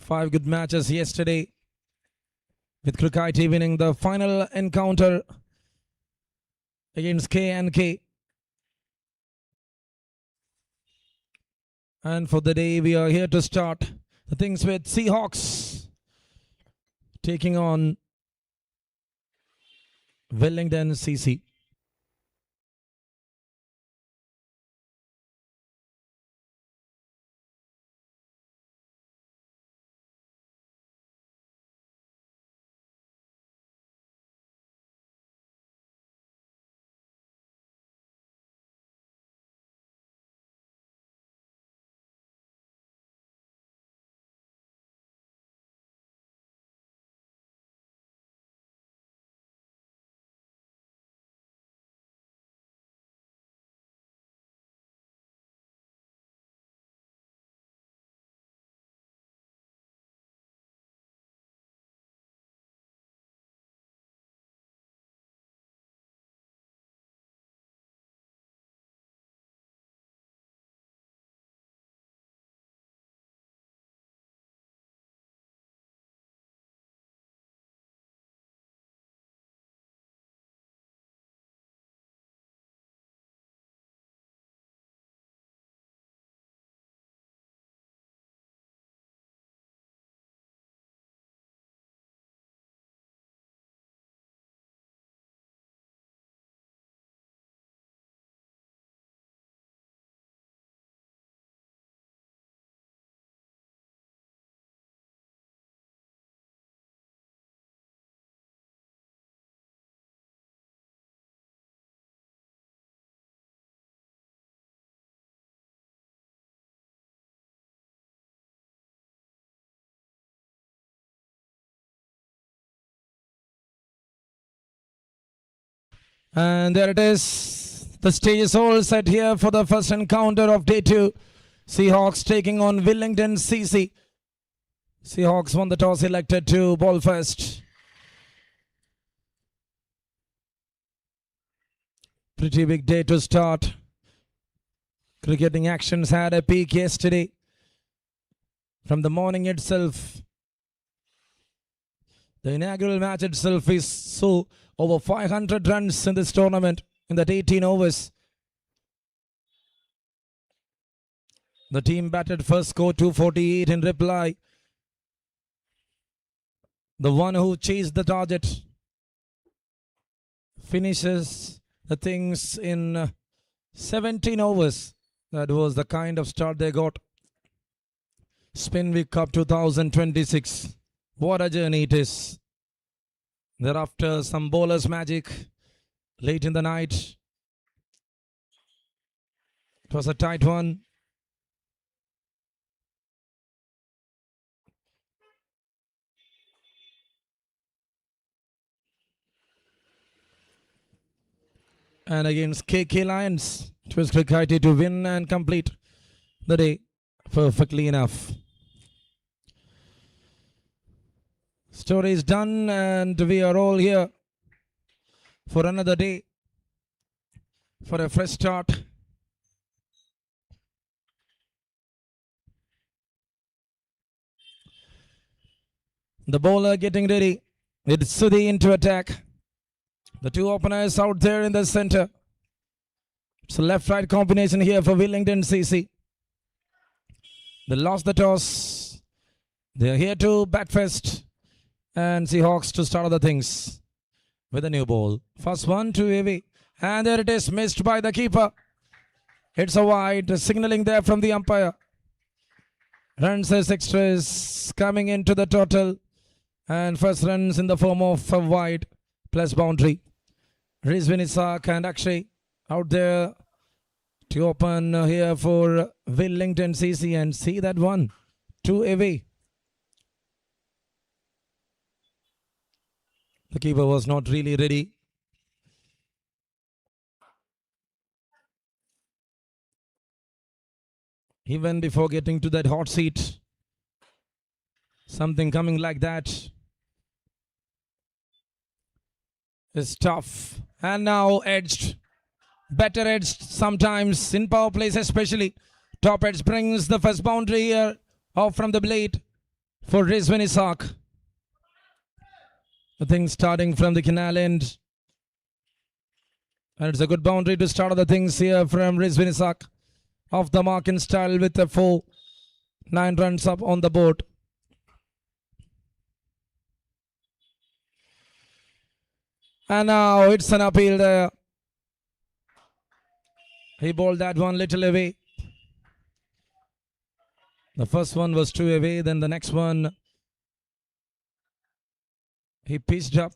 5 good matches yesterday, with Cricmates winning the final encounter against K&K. And for the day, we are here to start the things with SEAHAWKS taking on WILLINGDON CC. And there it is. The stage is all set here for the first encounter of day 2. SEAHAWKS taking on WILLINGDON CC. SEAHAWKS won the toss, elected to ball first. Pretty big day to start. Cricketing actions had a peak yesterday. From the morning itself, the inaugural match itself is so over 500 runs in this tournament in that 18 overs. The team batted first, score 248 in reply. The one who chased the target finishes the things in 17 overs. That was the kind of start they got. Spinvic Cup 2026. What a journey it is. Thereafter, some bowlers' magic late in the night. It was a tight one. And against KK Lions, it was Cricmates to win and complete the day perfectly enough. Story is done and we are all here for another day, for a fresh start. The bowler getting ready. It's Sudhi into attack. The two openers out there in the center. It's a left-right combination here for WILLINGDON CC. They lost the toss. They're here to bat first. And SEAHAWKS to start other things with a new ball. First one, 2 away. And there it is, missed by the keeper. It's a wide, signaling there from the umpire. Runs as extras coming into the total. And first runs in the form of a wide plus boundary. Rizwan Isaac and Akshay out there to open here for WILLINGDON CC, and see that one, 2 away. The keeper was not really ready. Even before getting to that hot seat, something coming like that is tough. And now edged, better edged sometimes in power plays especially. Top edge brings the first boundary here off from the blade. for Rizwan Ishaq. The thing starting from the canal end. And it's a good boundary to start the things here from Rizwan Ishaq. Off the mark in style with a 9 runs up on the board. And now it's an appeal there. He bowled that one little away. The first one was 2 away, then the next one he pitched up.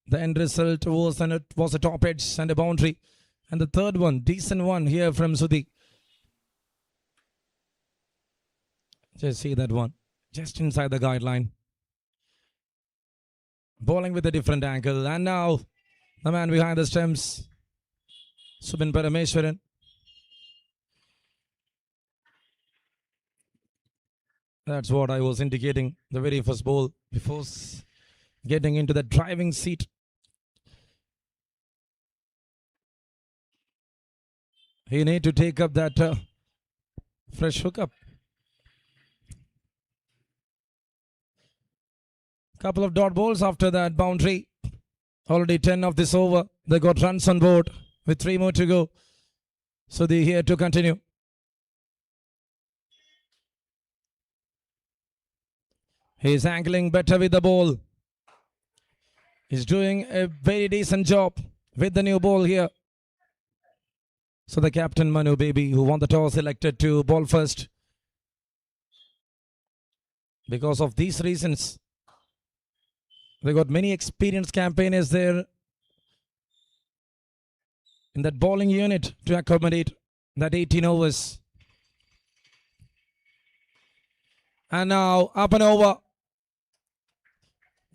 The end result was a top edge and a boundary. And the third one, decent one here from Sudhi. Just see that one, just inside the guideline. Bowling with a different angle. And now the man behind the stumps, Subin Parameswaran. That's what I was indicating, the very first ball before getting into the driving seat. He need to take up that fresh hookup. Couple of dot balls after that boundary. Already 10 of this over. They got runs on board with 3 more to go. So they here to continue. He's angling better with the ball. He's doing a very decent job with the new ball here. So the captain Manu Baby, who won the toss, elected to bowl first. Because of these reasons, they got many experienced campaigners there in that bowling unit to accommodate that 18 overs. And now up and over.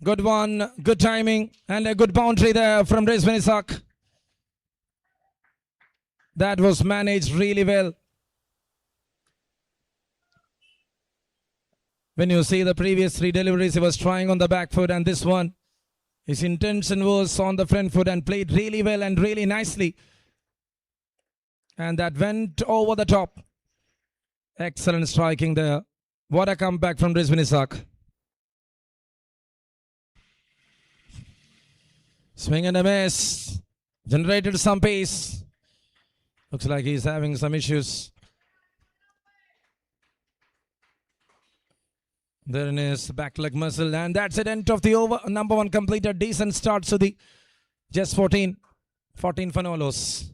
Good one, good timing, and a good boundary there from Rizwan Ishaq. That was managed really well. When you see the previous 3 deliveries, he was trying on the back foot, and this one, his intention was on the front foot and played really well and really nicely. And that went over the top. Excellent striking there. What a comeback from Rizwan Ishaq. Swing and a miss. Generated some pace. Looks like he's having some issues. There in his back leg muscle. And that's it. End of the over. Number 1 completed. Decent start to the just 14 for Nolos.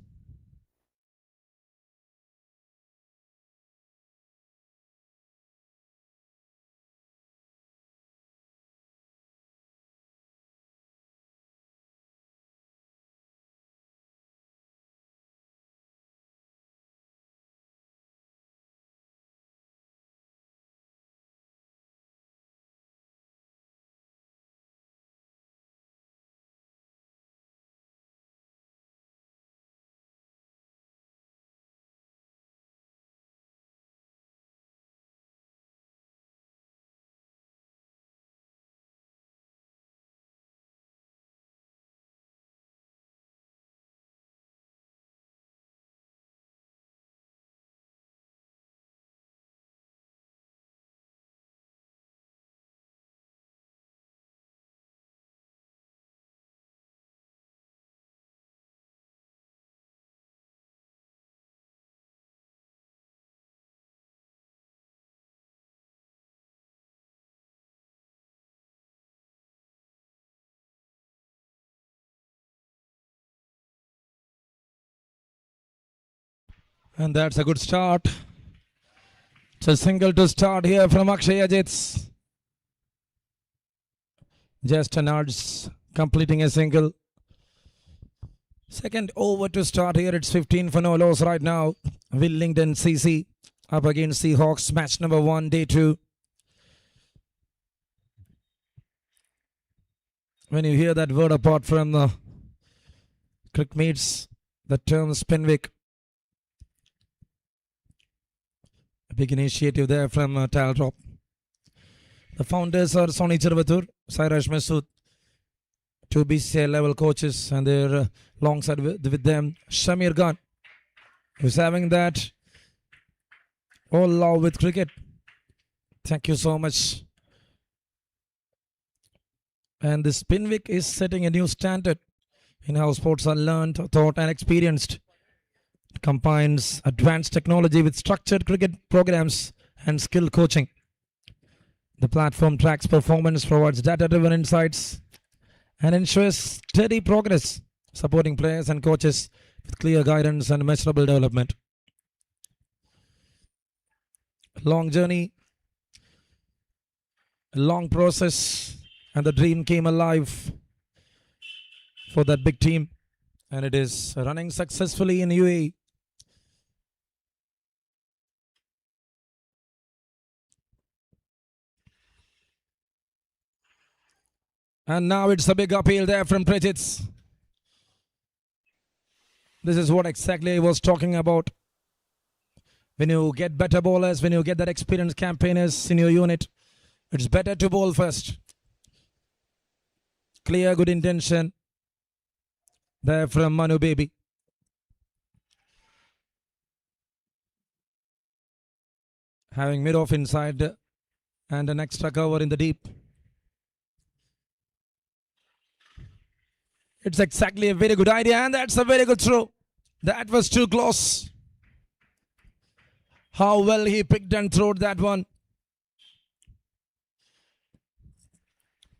And that's a good start. It's a single to start here from Akshay Ajits. Just an nudge, completing a single. Second over to start here. It's 15 for no loss right now. Willingdon CC up against SEAHAWKS. Match number 1, day 2. When you hear that word apart from the Cricmates, the term Spinvic. A big initiative there from Taldrop. The founders are Soni Chirvatur, Sairaj Masood, 2 BCI level coaches, and they're alongside with them Shamir Khan, who's having that all love with cricket. Thank you so much. And this Spinvic is setting a new standard in how sports are learned, taught, and experienced. It combines advanced technology with structured cricket programs and skill coaching. The platform tracks performance, provides data-driven insights, and ensures steady progress, supporting players and coaches with clear guidance and measurable development. A long journey, a long process, and the dream came alive for that big team, and it is running successfully in UAE. And now it's a big appeal there from Cricmates. This is what exactly I was talking about. When you get better bowlers, when you get that experienced campaigners in your unit, it's better to bowl first. Clear, good intention there from Manu Baby. Having mid-off inside and an extra cover in the deep. It's exactly a very good idea, and that's a very good throw. That was too close. How well he picked and throwed that one.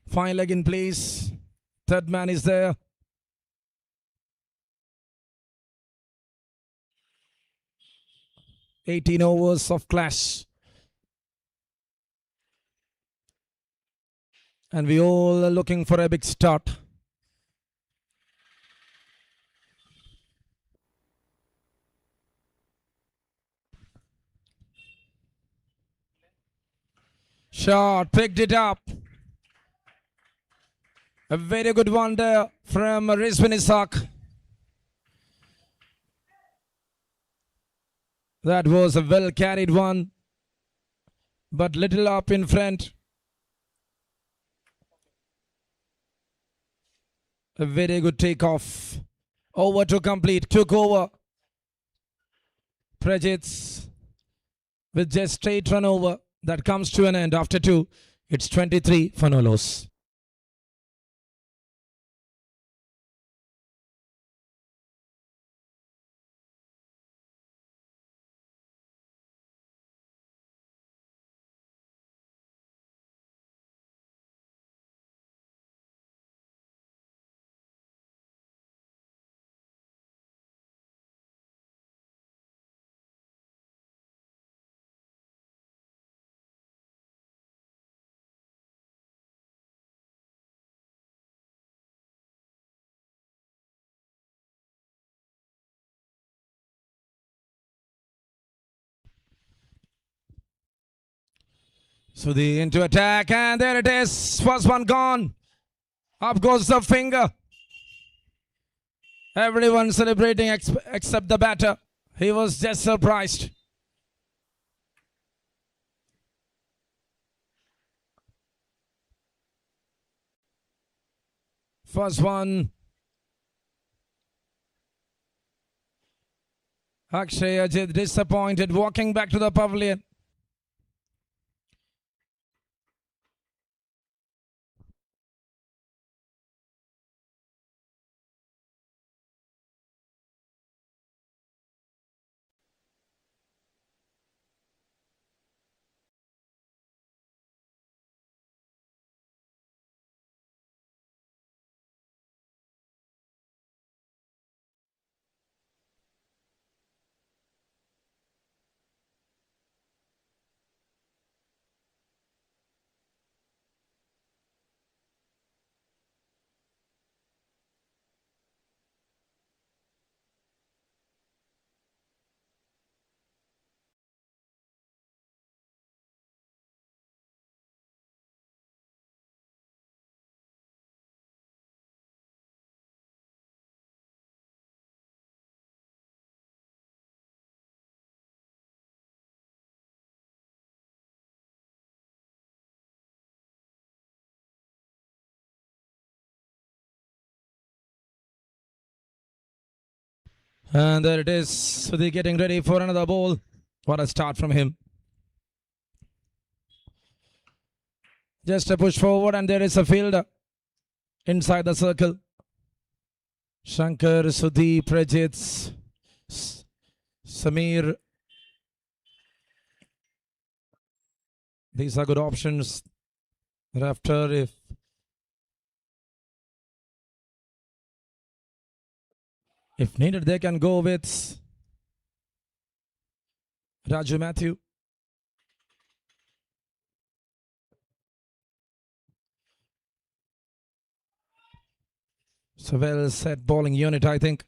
Fine leg in place. Third man is there. "18 overs of clash. And we all are looking for a big start. Shot, picked it up. A very good one there from SEAHAWKS. That was a well carried one, but little up in front. A very good takeoff. Over to complete. Took over. Cricmates with just straight run over. That comes to an end after 2. It's 23 for no loss. So the into attack, and there it is. First one gone. Up goes the finger. Everyone celebrating except the batter. He was just surprised. First one. Akshay Ajit disappointed, walking back to the pavilion. And there it is. So they're getting ready for another ball. What a start from him. Just a push forward and there is a fielder inside the circle. Shankar, Sudeep, Prajit, Samir. These are good options. Thereafter, if needed, they can go with Raju Matthew. So well set bowling unit, I think.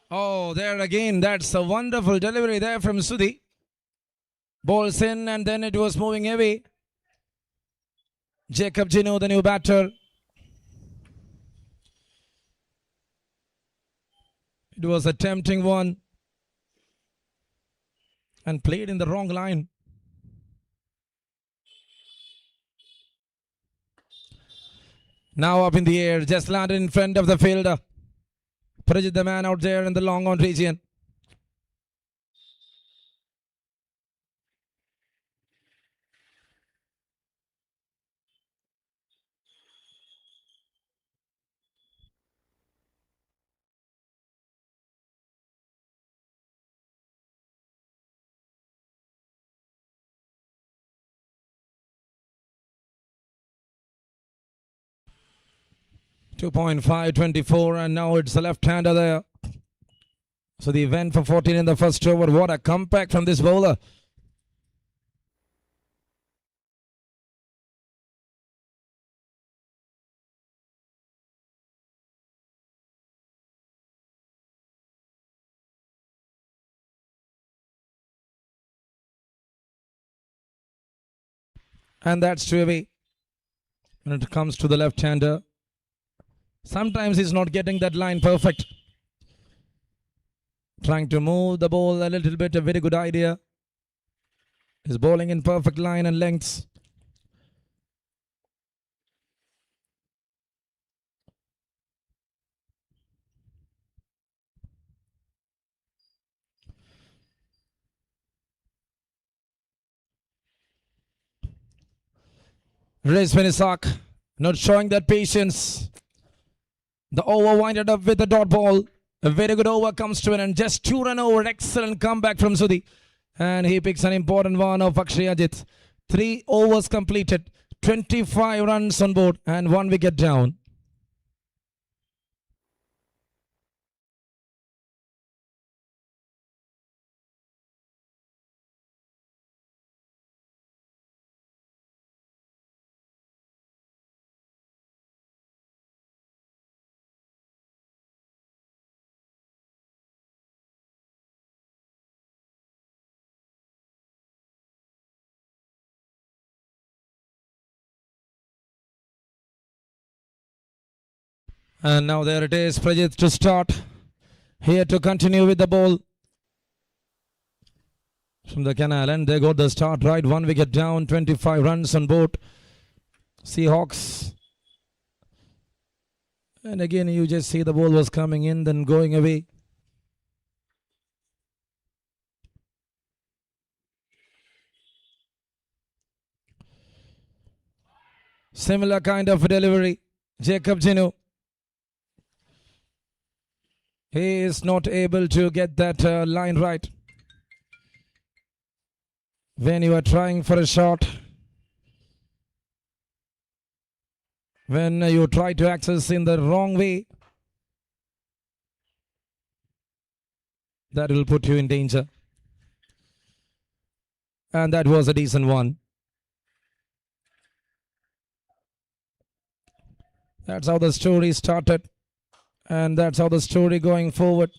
Oh, there again. That's a wonderful delivery there from Sudhi. Balls in and then it was moving heavy. Jacob Gino, the new batter. It was a tempting one. And played in the wrong line. Now up in the air. Just landed in front of the fielder. Prajit, the man out there in the long on region. .524 and now it's the left-hander there. So the event for 14 in the first over. What a comeback from this bowler. And that's two away. When it comes to the left-hander, sometimes he's not getting that line perfect. Trying to move the ball a little bit, a very good idea. He's bowling in perfect line and lengths. Race Venisak not showing that patience. The over winded up with a dot ball. A very good over comes to an end. Just 2 run over. Excellent comeback from Sudhi. And he picks an important one of Akshay Ajit. 3 overs completed. 25 runs on board and 1 wicket down. And now there it is, Prajit to start. Here to continue with the ball. From the canal, and they got the start right. 1 wicket down, 25 runs on board. Seahawks. And again, you just see the ball was coming in, then going away. Similar kind of delivery. Jacob Ginu. He is not able to get that line right. When you are trying for a shot, when you try to access in the wrong way, that will put you in danger. And that was a decent one. That's how the story started. And that's how the story going forward.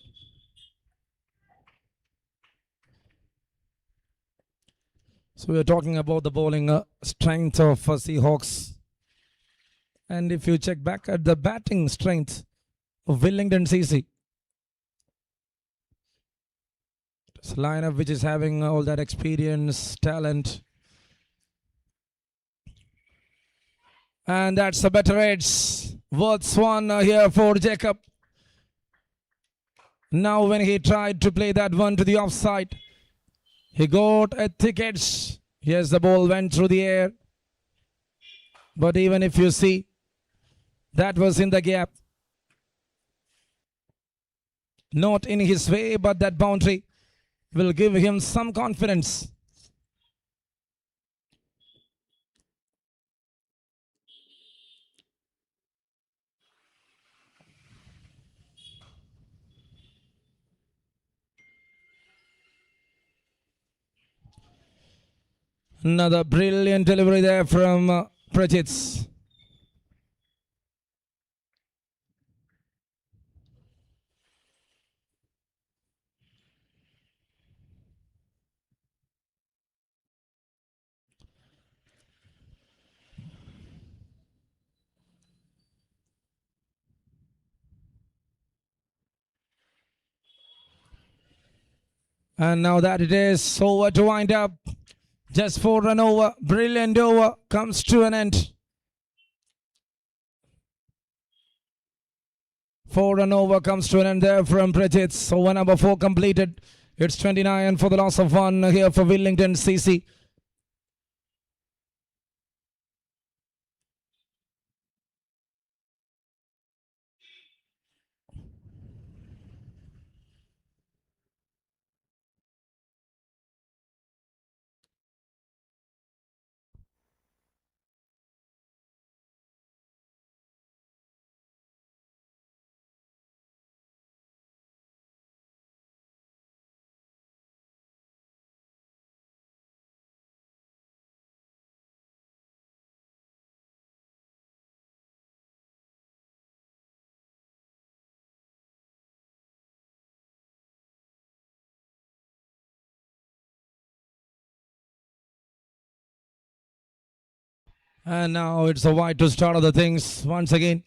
So we're talking about the bowling strength of Seahawks. And if you check back at the batting strength of Willingdon CC, it's a lineup which is having all that experience, talent. And that's a better edge. Worth one here for Jacob. Now when he tried to play that one to the offside, he got a thick edge. Yes, the ball went through the air. But even if you see, that was in the gap. Not in his way, but that boundary will give him some confidence. Another brilliant delivery there from Prajits. And now that it is over to wind up. Just 4 run over. Brilliant over comes to an end. 4 run over comes to an end there from Prajits. Over number 4 completed. It's 29 for the loss of 1 here for Willingdon CC. And now it's a wide to start other things once again.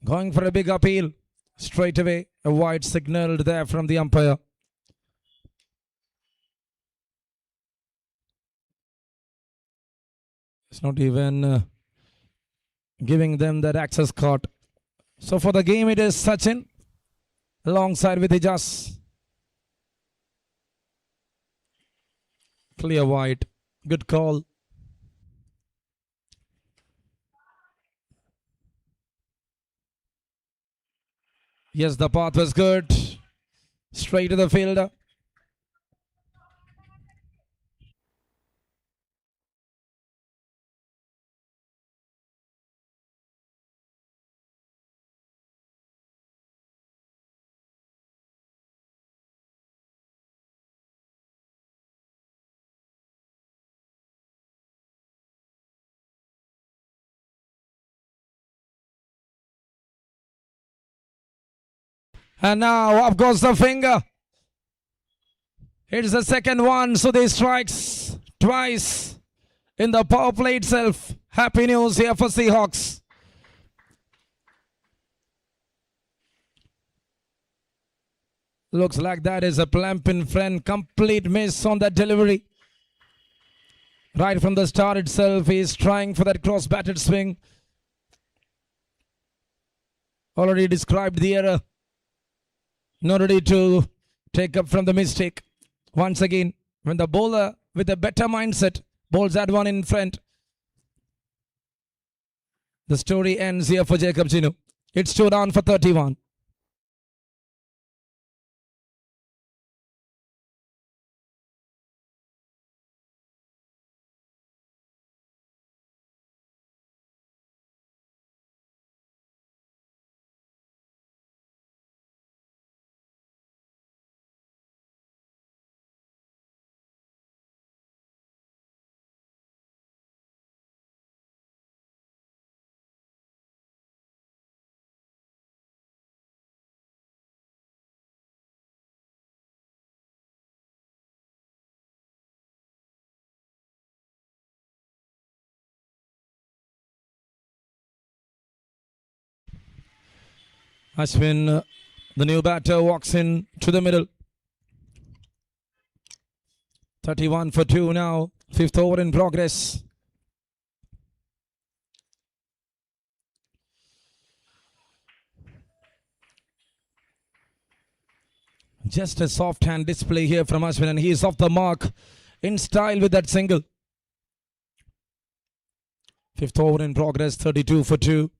Going for a big appeal. Straight away, a wide signaled there from the umpire. It's not even giving them that access card. So for the game, it is Sachin alongside with Ijas. Clear wide. Good call. Yes, the path was good. Straight to the fielder. And now up goes the finger. It's the second one, so they strikes twice in the power play itself. Happy news here for Seahawks. Looks like that is a plump in front. Complete miss on that delivery. Right from the start itself, he's trying for that cross-batted swing. Already described the error. Not ready to take up from the mistake. Once again, when the bowler with a better mindset bowls that one in front, the story ends here for Jacob Chinu. It's 2 down for 31. Ashwin, the new batter, walks in to the middle. 31 for 2 now. 5th over in progress. Just a soft hand display here from Ashwin, and he is off the mark in style with that single. Fifth over in progress, 32 for 2.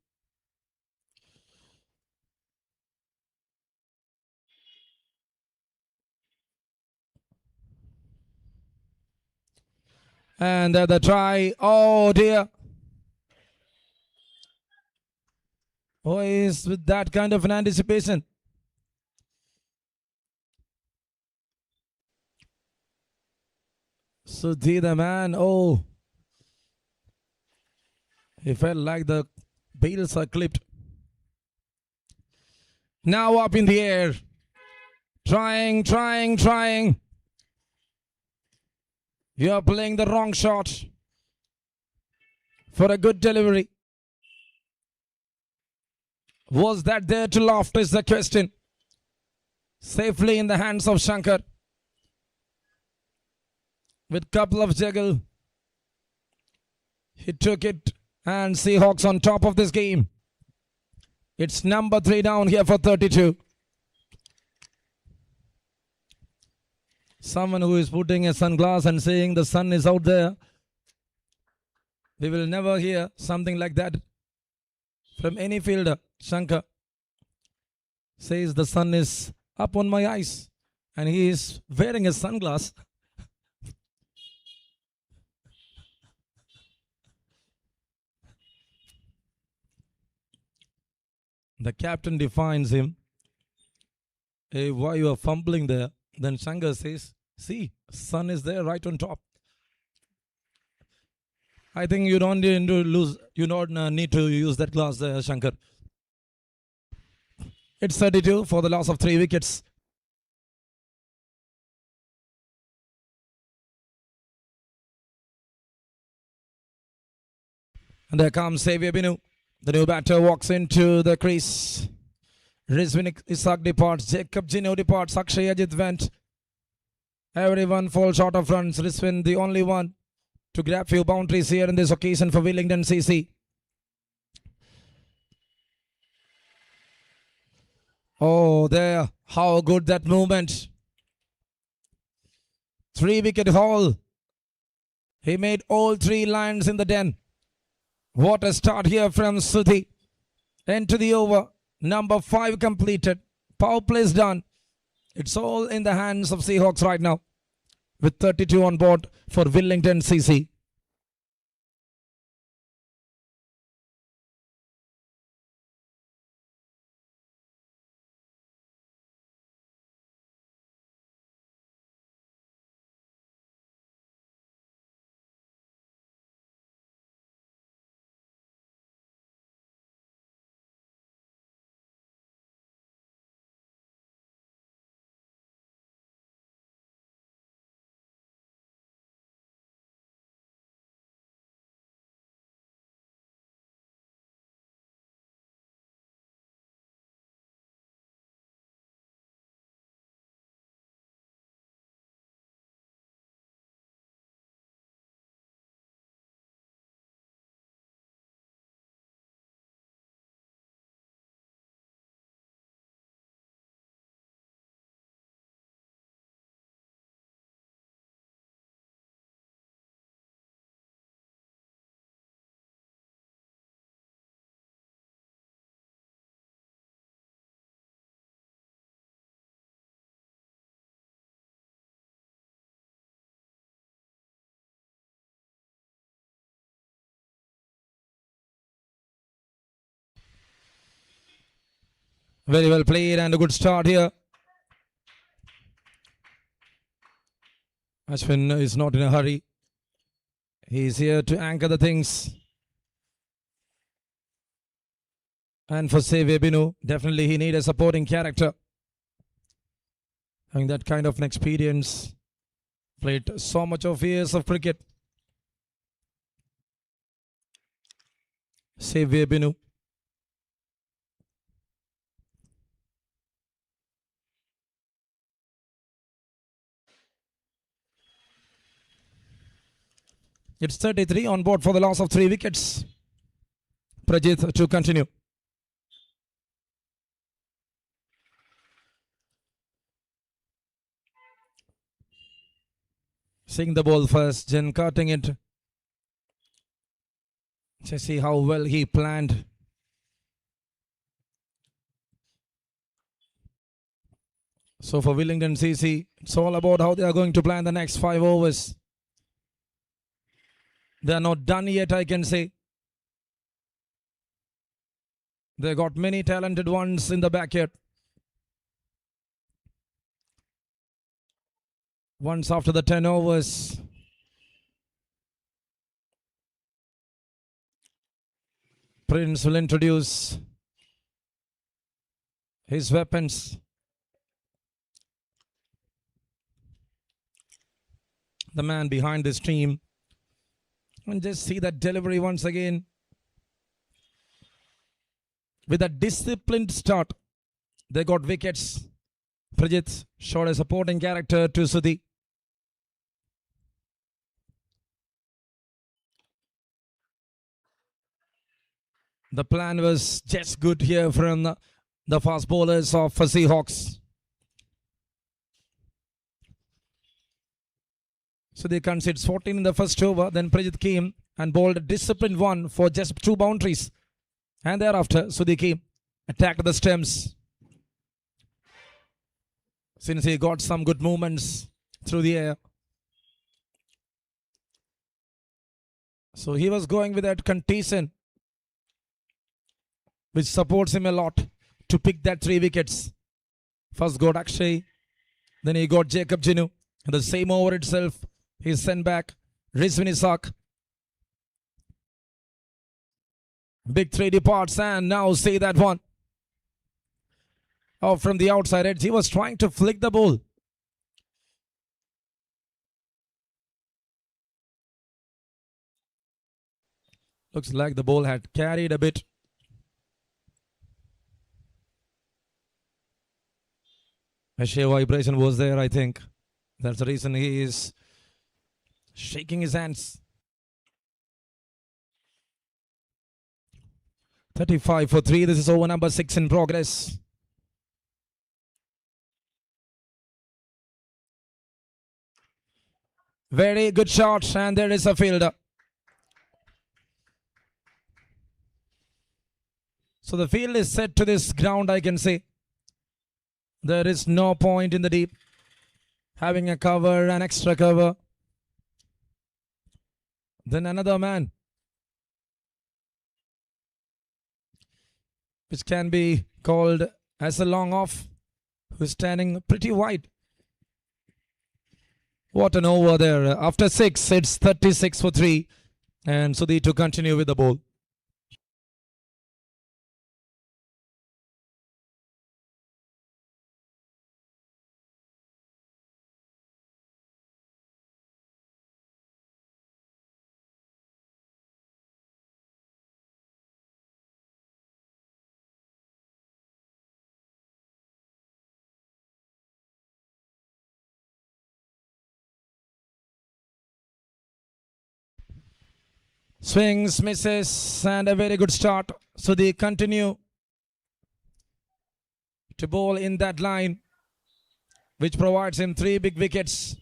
And the try. Oh dear. Oh, he's with that kind of an anticipation. Sudhi, the man. Oh. He felt like the bails are clipped. Now up in the air. Trying. You are playing the wrong shot for a good delivery. Was that there to loft is the question. Safely in the hands of Shankar. With couple of juggle. He took it, and Seahawks on top of this game. It's number 3 down here for 32. Someone who is putting a sunglass and saying the sun is out there. We will never hear something like that from any fielder. Shankar says the sun is up on my eyes, and he is wearing a sunglass. The captain defines him. Hey, why you are fumbling there? Then Shankar says, see, sun is there right on top. I think you don't need to need to use that glass there, Shankar. It's 32 for the loss of 3 wickets. And there comes Xavier Binu. The new batter walks into the crease. Rizvin Isak departs. Jacob Gino departs. Akshay Ajit went. Everyone falls short of runs. Rizvin the only one to grab few boundaries here in this occasion for Willingdon CC. Oh, there. How good that movement. 3-wicket haul. He made all 3 lines in the den. What a start here from Sudhi. Into the over. Number 5 completed. Power plays done. It's all in the hands of Seahawks right now. With 32 on board for Willingdon CC. Very well played and a good start here. Ashwin is not in a hurry. He is here to anchor the things. And for Xavier Binu, definitely he needs a supporting character. Having that kind of an experience. Played so much of years of cricket. Xavier Binu. It's 33 on board for the loss of 3 wickets. Prajit to continue. Seeing the ball first, then cutting it. Just see how well he planned. So for Willingdon CC, it's all about how they are going to plan the next 5 overs. They are not done yet, I can say. They got many talented ones in the backyard. Once after the 10 overs. Prince will introduce his weapons. The man behind this team. And just see that delivery once again. With a disciplined start, they got wickets. Prijit showed a supporting character to Sudhi. The plan was just good here from the fast bowlers of SEAHAWKS. So they concedes 14 in the first over. Then Prijit came and bowled a disciplined one for just 2 boundaries. And thereafter, Sudhi came, attacked the stumps. Since he got some good movements through the air. So he was going with that contention, which supports him a lot to pick that 3 wickets. First got Akshay, then he got Jacob Jinu. In the same over itself, he sent back Rizwan Ishaq. Big 3 departs and now see that one. Oh, from the outside edge, he was trying to flick the ball. Looks like the ball had carried a bit. A sheer vibration was there, I think. That's the reason he is shaking his hands. 35 for 3. This is over number 6 in progress. Very good shot, and there is a fielder. So the field is set to this ground, I can say. There is no point in the deep. Having a cover, an extra cover. Then another man, which can be called as a long off, who's standing pretty wide. What an over there. After 6, it's 36 for 3. And Sudhi to continue with the ball. Swings, misses, and a very good start. So they continue to bowl in that line, which provides him 3 big wickets.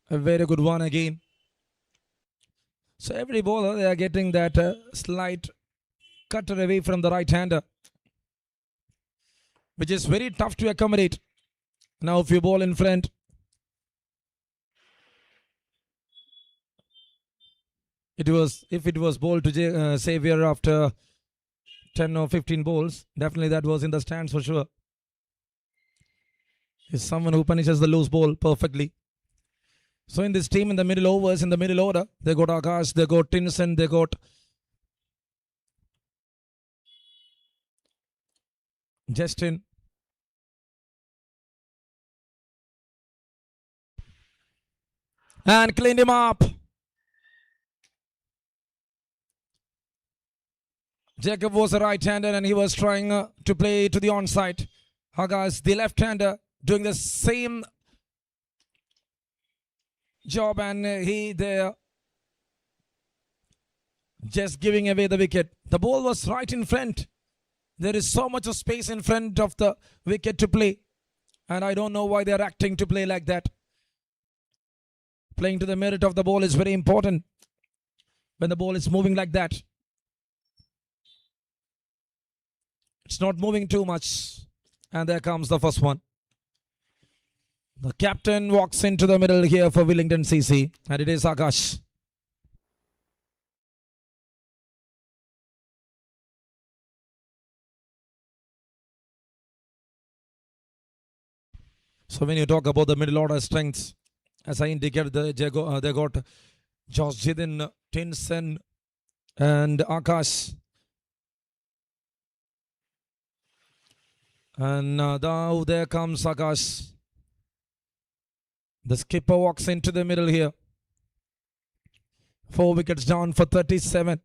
A very good one again. So every bowler, they are getting that slight cutter away from the right-hander, which is very tough to accommodate. Now if you bowl in front, if it was bowled to Xavier after 10 or 15 balls, definitely that was in the stands for sure. He's someone who punishes the loose ball perfectly. So in this team, in the middle overs, in the middle order, they got Akash, they got Tinson, they got Justin. And cleaned him up. Jacob was a right-hander and he was trying to play to the onside. Hagas, the left-hander, doing the same job, and he there just giving away the wicket. The ball was right in front. There is so much of space in front of the wicket to play. And I don't know why they're acting to play like that. Playing to the merit of the ball is very important when the ball is moving like that. It's not moving too much. And there comes the first one. The captain walks into the middle here for Willingdon CC. And it is Akash. So when you talk about the middle order strengths, as I indicated, they got Josh Jidin, Tinsen, and Akash. And now there comes Akash. The skipper walks into the middle here. 4 wickets down for 37.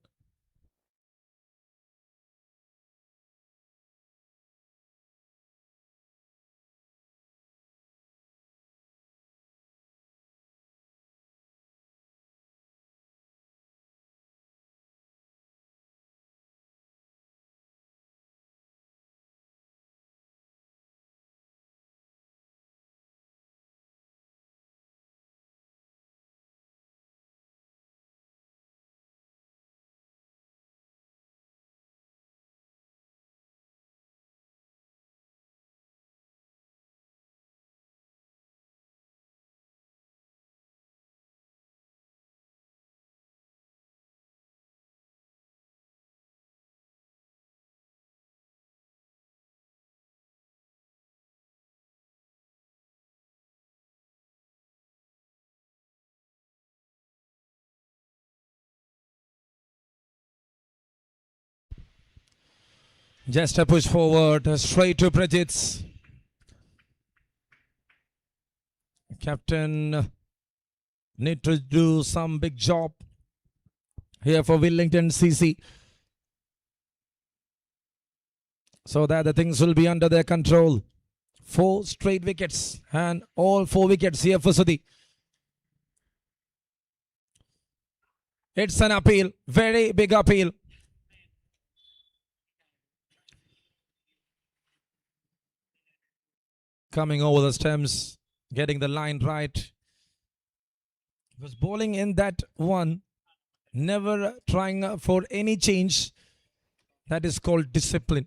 Just a push forward, straight to Prajit's. Captain need to do some big job here for Willingdon CC, so that the things will be under their control. 4 straight wickets and all 4 wickets here for Sudhi. It's an appeal, very big appeal. Coming over the stems, getting the line right. He was bowling in that one, never trying for any change. That is called discipline.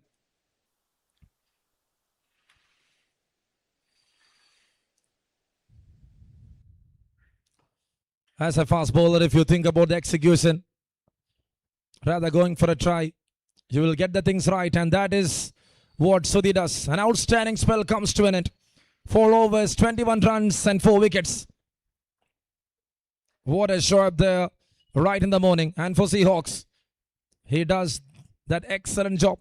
As a fast bowler, if you think about the execution, rather going for a try, you will get the things right, and that is what Sudhi does. An outstanding spell comes to an end. 4 overs, 21 runs and 4 wickets. What a show up there right in the morning. And for SEAHAWKS, he does that excellent job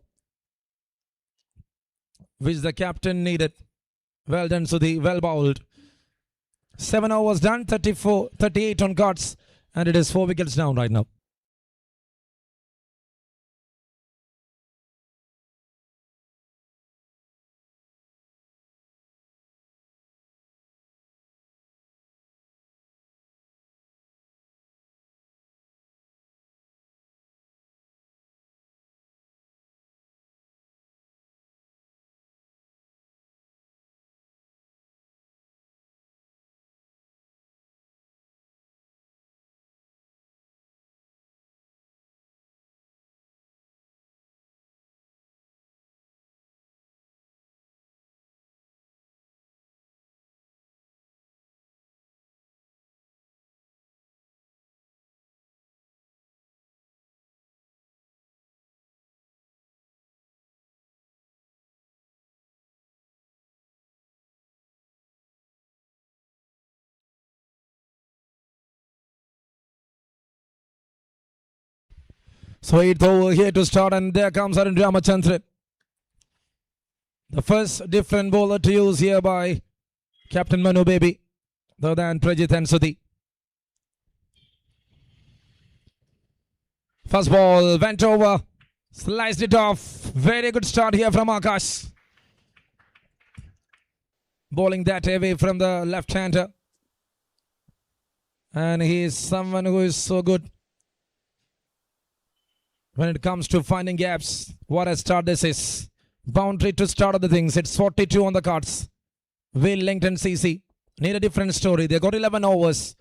which the captain needed. Well done, Sudhi. Well bowled. 7 overs done, 38 on cards, and it is 4 wickets down right now. So 8th over here to start, and there comes Arun Ramachandran. The first different bowler to use here by Captain Manu Baby, other than Prajit and Sudhi. First ball went over, sliced it off. Very good start here from Akash. Bowling that away from the left-hander. And he is someone who is so good when it comes to finding gaps. What a start this is. Boundary to start of the things. It's 42 on the cards. Wellington CC need a different story. They got 11 overs.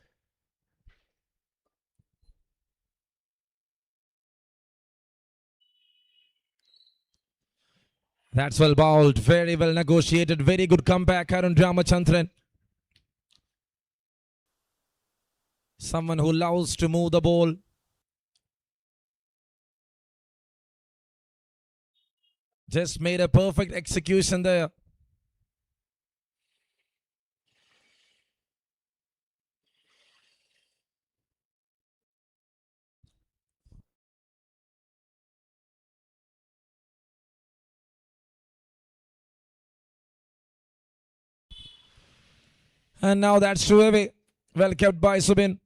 That's well bowled. Very well negotiated. Very good comeback, Arun Ramachandran. Someone who loves to move the ball. Just made a perfect execution there. And now that's two away. Well kept by Subin.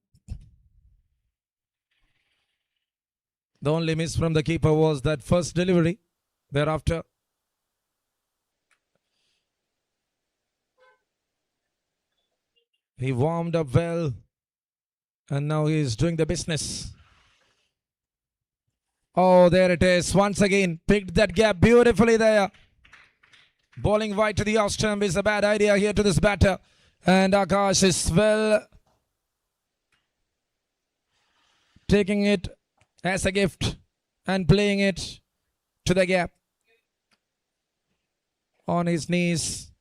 The only miss from the keeper was that first delivery. Thereafter, he warmed up well. And now he's doing the business. Oh, there it is. Once again, picked that gap beautifully there. Bowling wide to the off stump is a bad idea here to this batter. And Akash is well taking it as a gift and playing it to the gap. On his knees.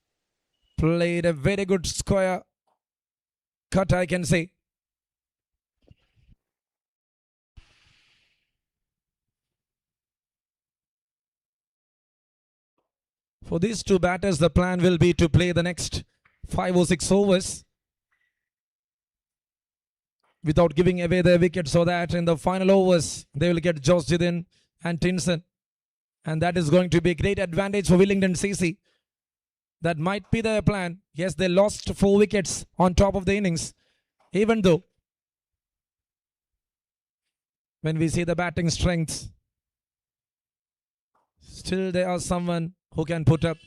Played a very good square cut, I can say. For these two batters, the plan will be to play the next 5 or 6 overs without giving away their wicket, so that in the final overs, they will get Josh Jidin and Tinson. And that is going to be a great advantage for Wellington CC. That might be their plan. Yes, they lost 4 wickets on top of the innings. Even though, when we see the batting strength, still there are someone who can put up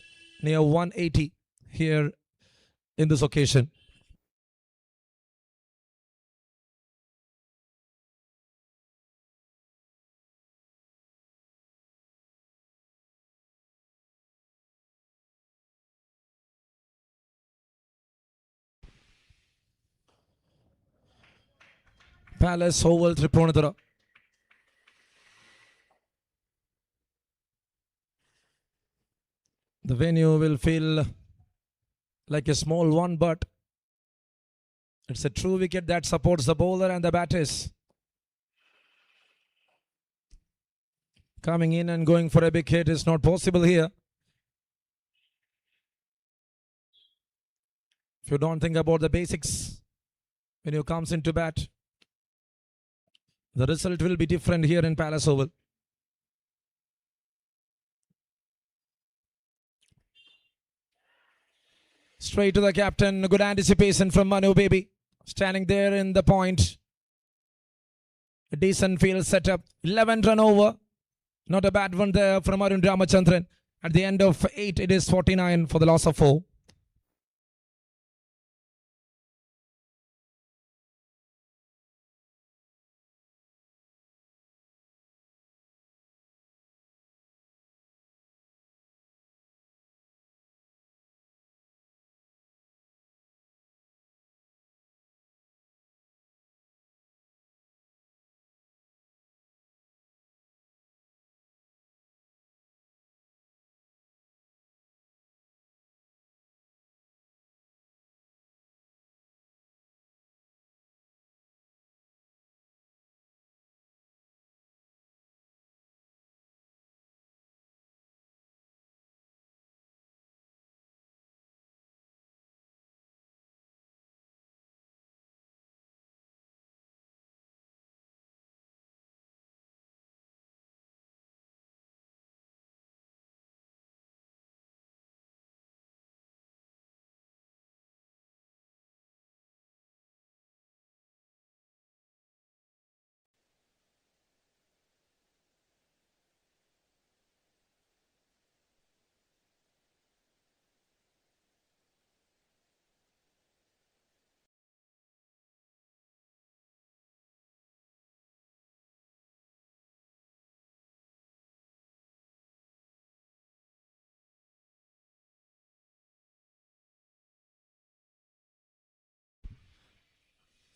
near 180 here in this occasion. Palace Oval, Tripunithura. The venue will feel like a small one, but it's a true wicket that supports the bowler and the batters. Coming in and going for a big hit is not possible here. If you don't think about the basics when you comes into bat, the result will be different here in Palace Oval. Straight to the captain. Good anticipation from Manu Baby. Standing there in the point. A decent field setup. 11 run over. Not a bad one there from Arun Ramachandran. At the end of 8, it is 49 for the loss of 4.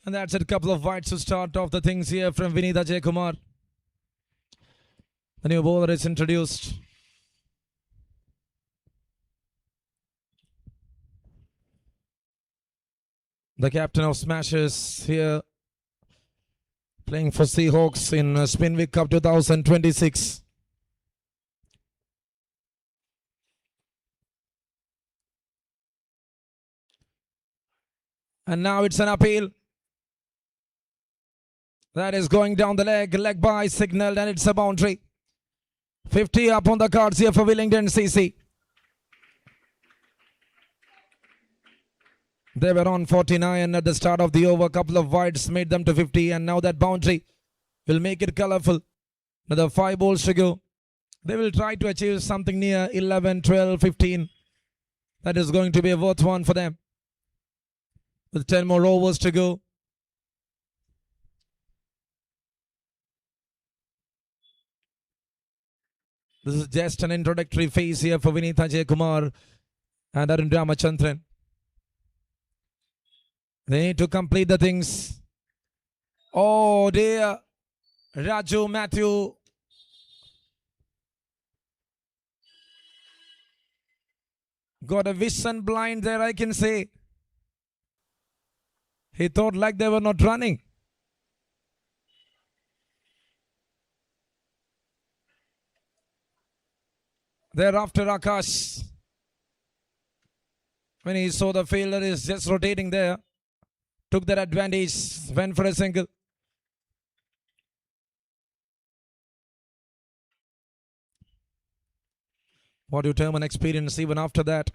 And that's it. A couple of wides to start off the things here from Vineet Ajay Kumar. The new bowler is introduced. The captain of Smashers here, playing for Seahawks in Spinvic Cup 2026. And now it's an appeal. That is going down the leg by signaled, and it's a boundary. 50 up on the cards here for Willingdon CC. They were on 49 at the start of the over. A couple of wides made them to 50, and now that boundary will make it colourful. Another 5 balls to go. They will try to achieve something near 11, 12, 15. That is going to be a worth one for them. With 10 more overs to go. This is just an introductory phase here for Vineet Ajay Kumar and Arun Ramachandran. They need to complete the things. Oh dear. Raju Matthew. Got a vision blind there, I can say. He thought like they were not running. Thereafter, Akash, when he saw the fielder is just rotating there, took that advantage, went for a single. What do you term an experience even after that?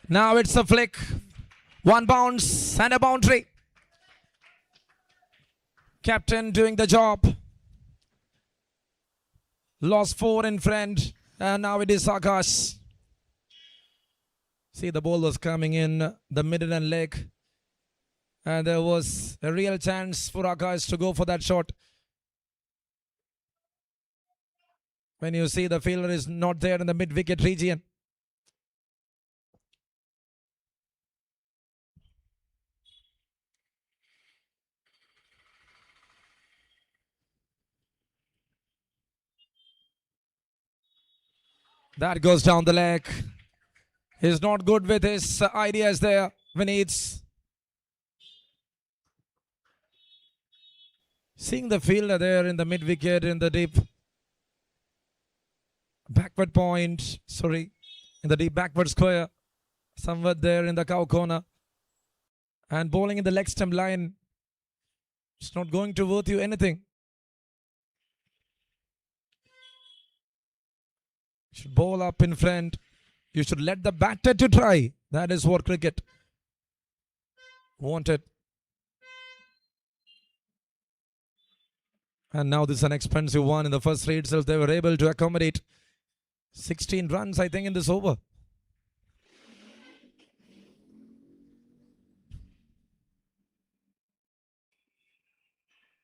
Now it's a flick. One bounce and a boundary. Captain doing the job. Lost 4 in front. And now it is Akash. See, the ball was coming in the middle and leg. And there was a real chance for Akash to go for that shot. When you see the fielder is not there in the mid-wicket region. That goes down the leg. He's not good with his ideas there. Vineet's seeing the fielder there in the mid wicket in the deep backward point. Sorry, in the deep backward square. Somewhere there in the cow corner. And bowling in the leg stump line. It's not going to worth you anything. You should bowl up in front. You should let the batter to try. That is what cricket wanted. And now this is an expensive one. In the first three itself, they were able to accommodate 16 runs, I think, in this over.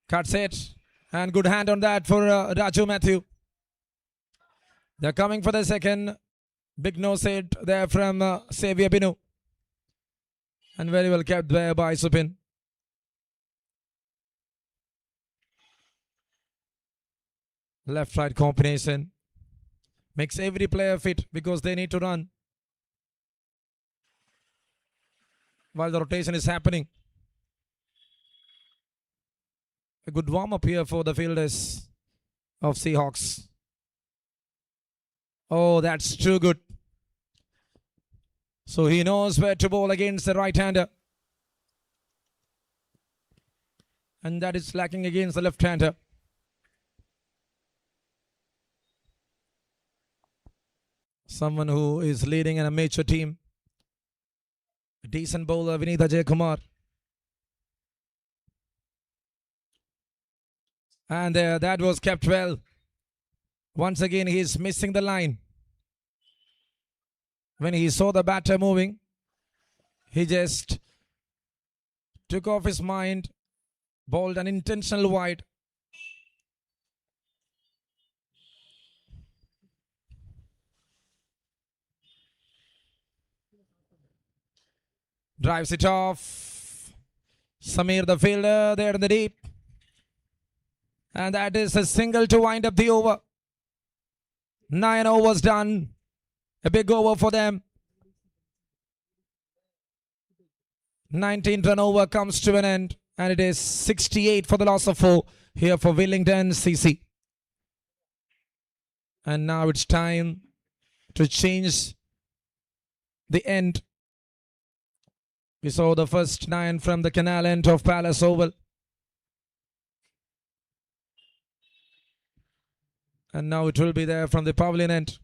Cuts it. And good hand on that for Raju Matthew. They're coming for the second. Big nose hit there from Xavier Binu. And very well kept there by Supin. Left-right combination. Makes every player fit because they need to run while the rotation is happening. A good warm-up here for the fielders of Seahawks. Oh, that's too good. So he knows where to bowl against the right-hander. And that is lacking against the left-hander. Someone who is leading an amateur team. A decent bowler, Vineet Ajay Kumar. And that was kept well. Once again, he is missing the line. When he saw the batter moving, he just took off his mind, bowled an intentional wide. Drives it off. Samir the fielder there in the deep. And that is a single to wind up the over. 9 overs done. A big over for them. 19th run over comes to an end. And it is 68 for the loss of 4 here for Willingdon CC. And now it's time to change the end. We saw the first 9 from the canal end of Palace Oval. And now it will be there from the pavilion end.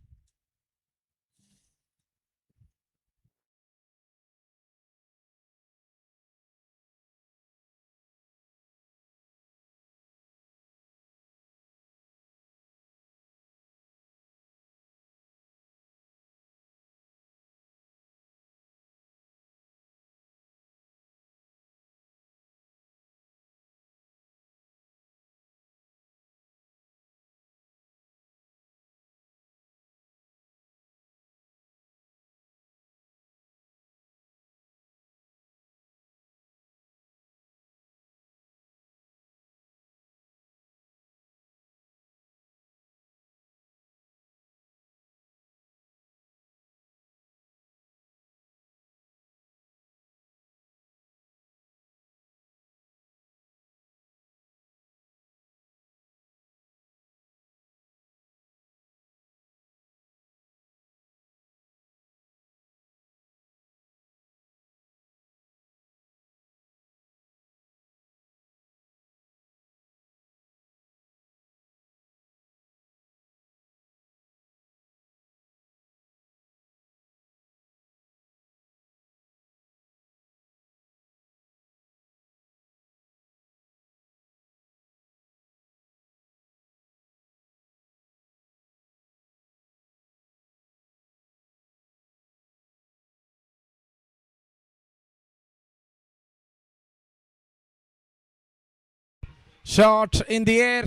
Shot in the air.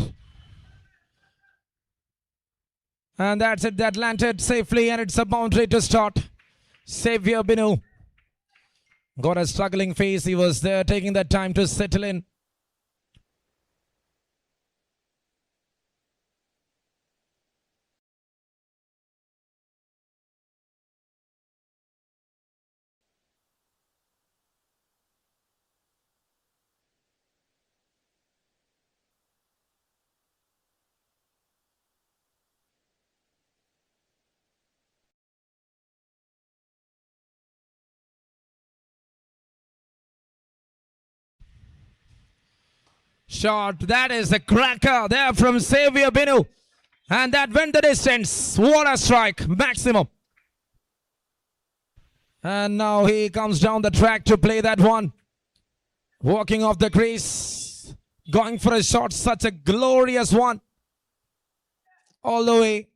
And that's it. That landed safely and it's a boundary to start. Xavier Binu got a struggling face. He was there taking that time to settle in. Shot. That is a cracker there from Xavier Binu. And that went the distance. What a strike. Maximum. And now he comes down the track to play that one. Walking off the crease. Going for a shot. Such a glorious one. All the way.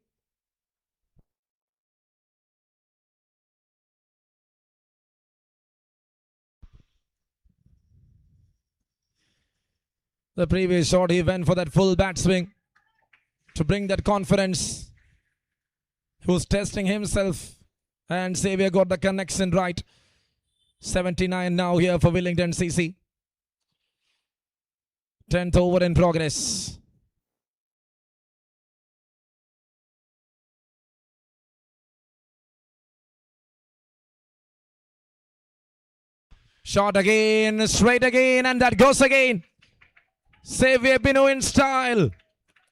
The previous shot, he went for that full bat swing to bring that confidence. He was testing himself, and Xavier got the connection right. 79 now here for Willingdon CC. 10th over in progress. Shot again, straight again, and that goes again. Xavier Binu in style,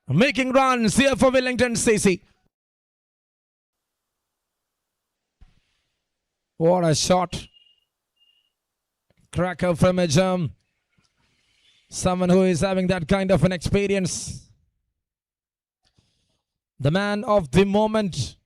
making runs here for Willingdon CC. What a shot. Cracker from a jump. Someone who is having that kind of an experience. The man of the moment.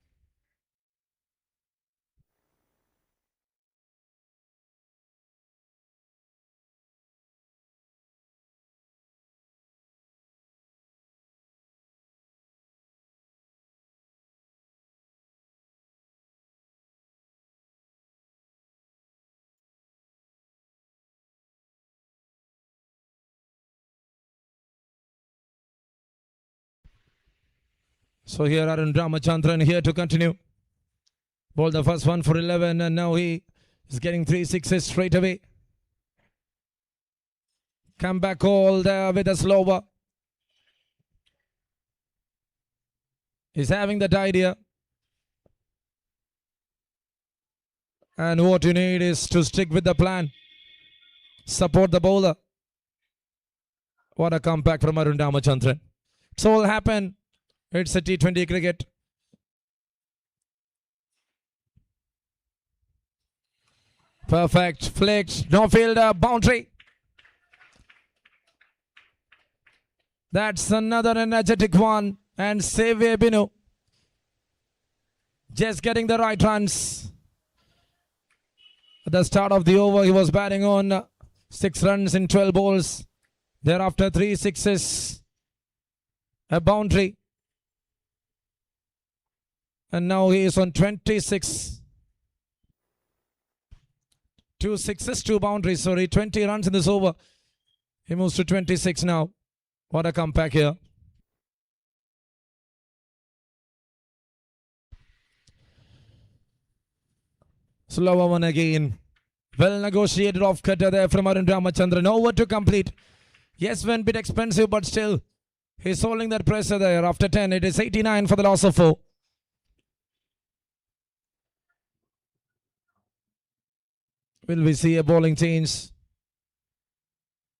So here Arun Ramachandran here to continue. Bowled the first one for 11 and now he He's getting 3 sixes straight away. Come back all there with a slower. He's having that idea. And what you need is to stick with the plan. Support the bowler. What a comeback from Arun Ramachandran. It's all happened. It's a T20 cricket. Perfect. Flicked. No fielder. Boundary. That's another energetic one. And Xavier Binu just getting the right runs. At the start of the over, he was batting on 6 runs in 12 balls. Thereafter, 3 sixes, a boundary. And now he is on 26. 2 sixes, 2 boundaries. Sorry, 20 runs in this over. He moves to 26 now. What a comeback here. Slower one again. Well negotiated off cutter there from Arun Ramachandran. Over to complete. Yes, went a bit expensive, but still, he's holding that pressure there. After 10, it is 89 for the loss of 4. Will we see a bowling change?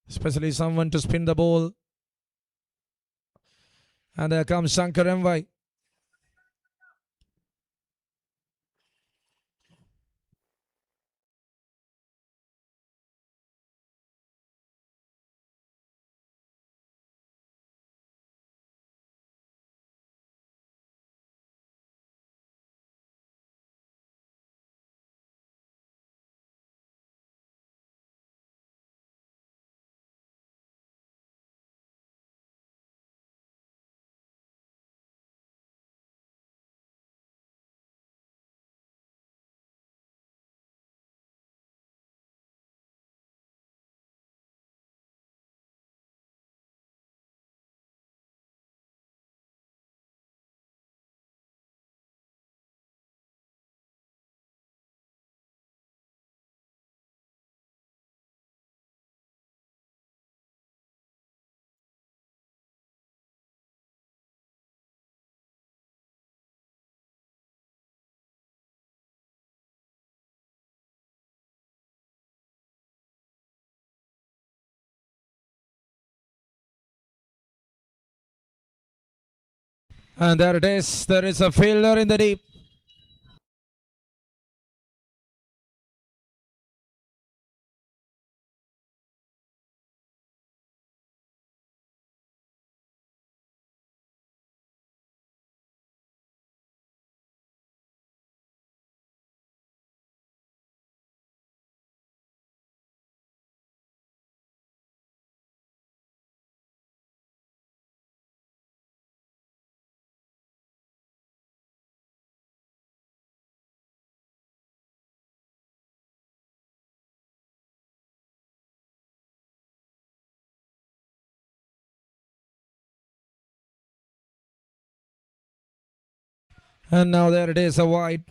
Especially someone to spin the ball. And there comes Shankar MY. And there it is. There is a fielder in the deep. And now there it is, a wide.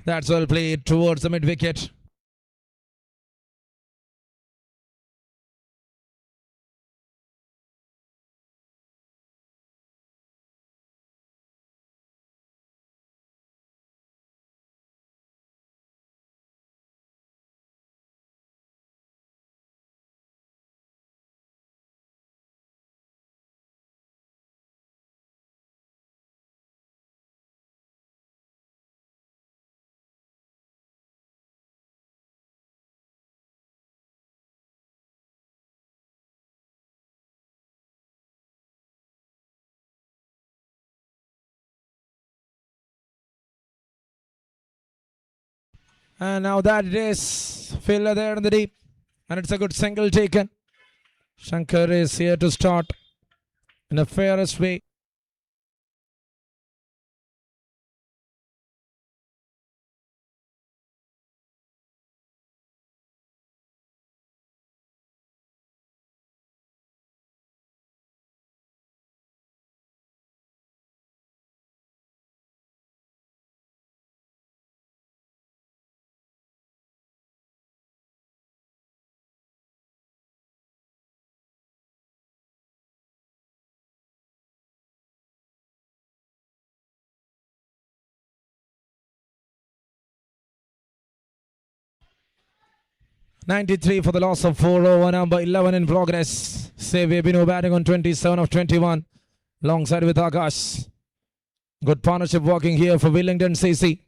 That's well played towards the mid wicket. And now that it is. Fielder there in the deep. And it's a good single taken. Shankar is here to start in the fairest way. 93 for the loss of 4 over number 11 in progress. Xavier Binu batting on 27 of 21 alongside with Akash. Good partnership working here for Willingdon CC.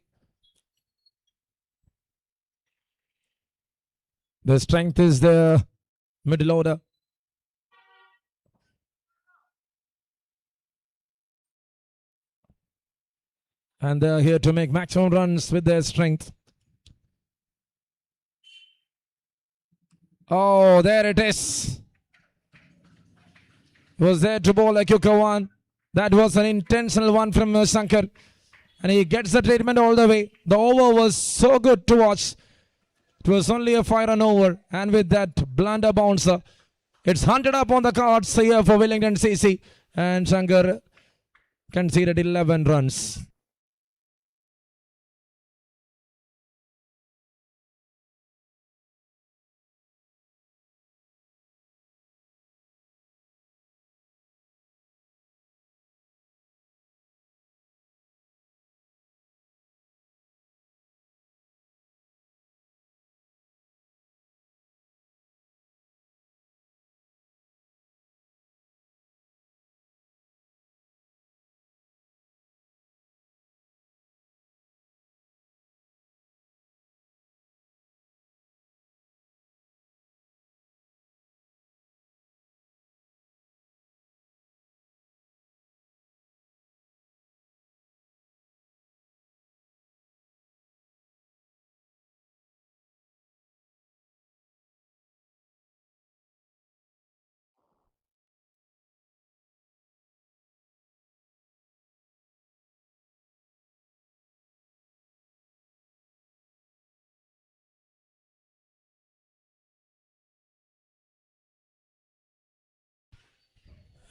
The strength is the middle order. And they're here to make maximum runs with their strength. Oh, there it is. Was there to bowl a quicker one. That was an intentional one from Shankar. And he gets the treatment all the way. The over was so good to watch. It was only a 5-run over. And with that blunder bouncer, it's 100 up on the cards here for Willingdon CC. And Shankar conceded 11 runs.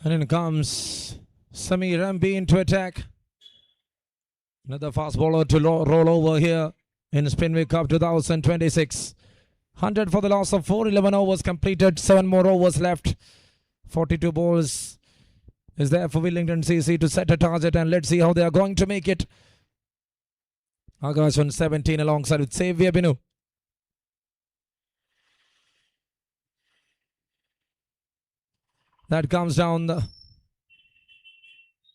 And in comes Samir Rambi into attack. Another fast bowler to roll over here in Spinvic Cup 2026. 100 for the loss of 4. 11 overs completed. 7 more overs left. 42 balls is there for Willingdon CC to set a target. And let's see how they are going to make it. Akash on 17 alongside with Xavier Binu. That comes down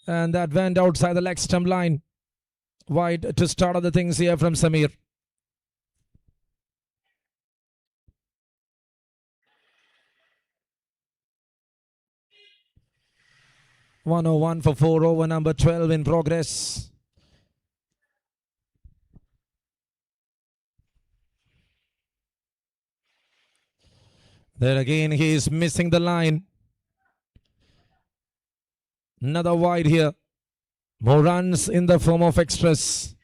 and that went outside the leg stump line. Wide to start other things here from Samir. (101 for 4 over number 12 in progress. There again he is missing the line. Another wide here. More runs in the form of extras.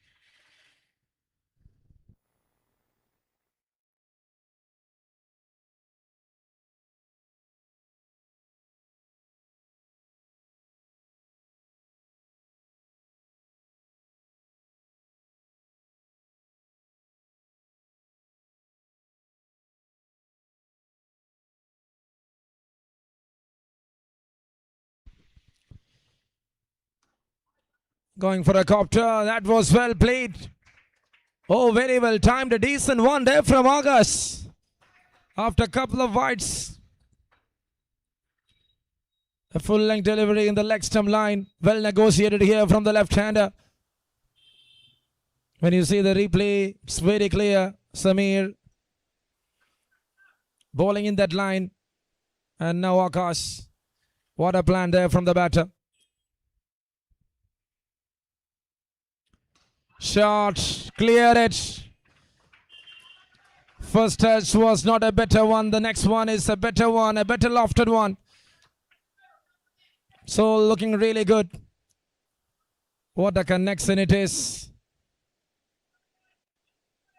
Going for a copter. That was well played. Oh, very well timed. A decent one there from August. After a couple of wides. A full length delivery in the leg stump line. Well negotiated here from the left-hander. When you see the replay, it's very clear. Samir bowling in that line. And now Akash. What a plan there from the batter. Shot, clear it. First touch was not a better one. The next one is a better one, a better lofted one. So looking really good. What a connection it is.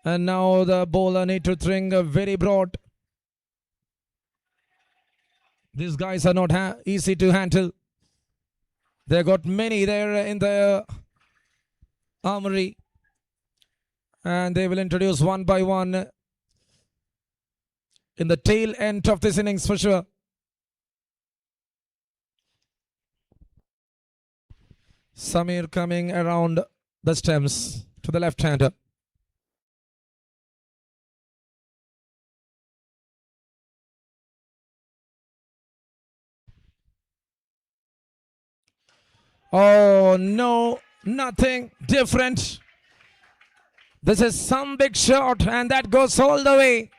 And now the bowler need to swing very broad. These guys are not easy to handle. They got many there in the armory, and they will introduce one by one in the tail end of this innings for sure. Samir coming around the stems to the left-hander. Oh, no, nothing different. This is some big shot, and that goes all the way.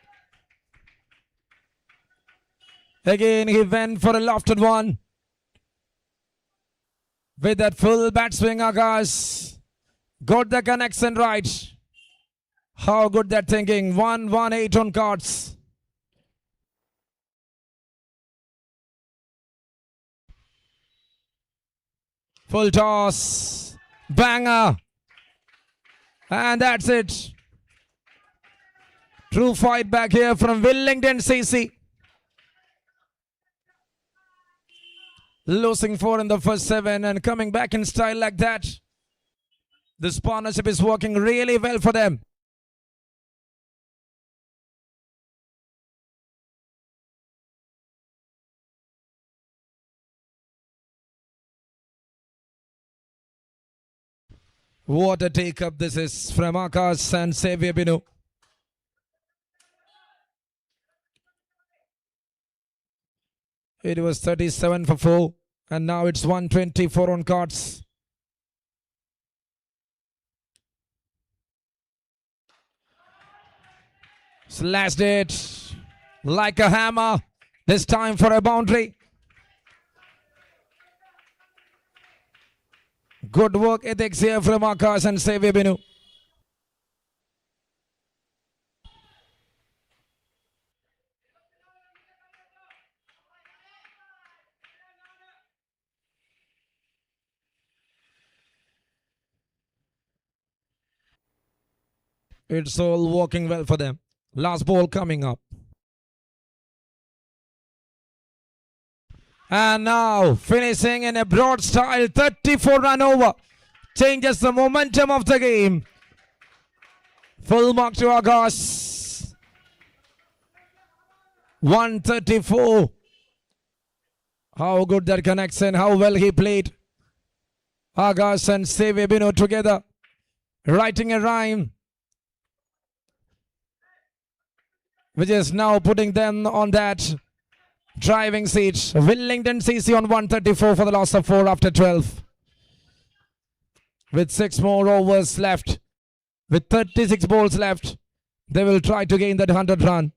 Again, he went for a lofted one. With that full bat swing, Akash got the connection right. How good that thinking. 1-1-8 on cards. Full toss. Banger. And that's it. True fight back here from Willingdon CC. Losing 4 in the first 7 and coming back in style like that. This partnership is working really well for them. What a take-up this is from Akash and Xavier Binu. It was 37 for 4 and now it's 124 on cards. Slashed it like a hammer. This time for a boundary. Good work ethics here from Akash and Xavier Binu. It's all working well for them. Last ball coming up. And now finishing in a broad style, 34 run over. Changes the momentum of the game. Full mark to Akash. 134. How good that connection, how well he played. Akash and Xavier Binu together, writing a rhyme, which is now putting them on that driving seat. Willingdon CC on 134 for the loss of 4 after 12. With 6 more overs left, with 36 balls left, they will try to gain that 100 run.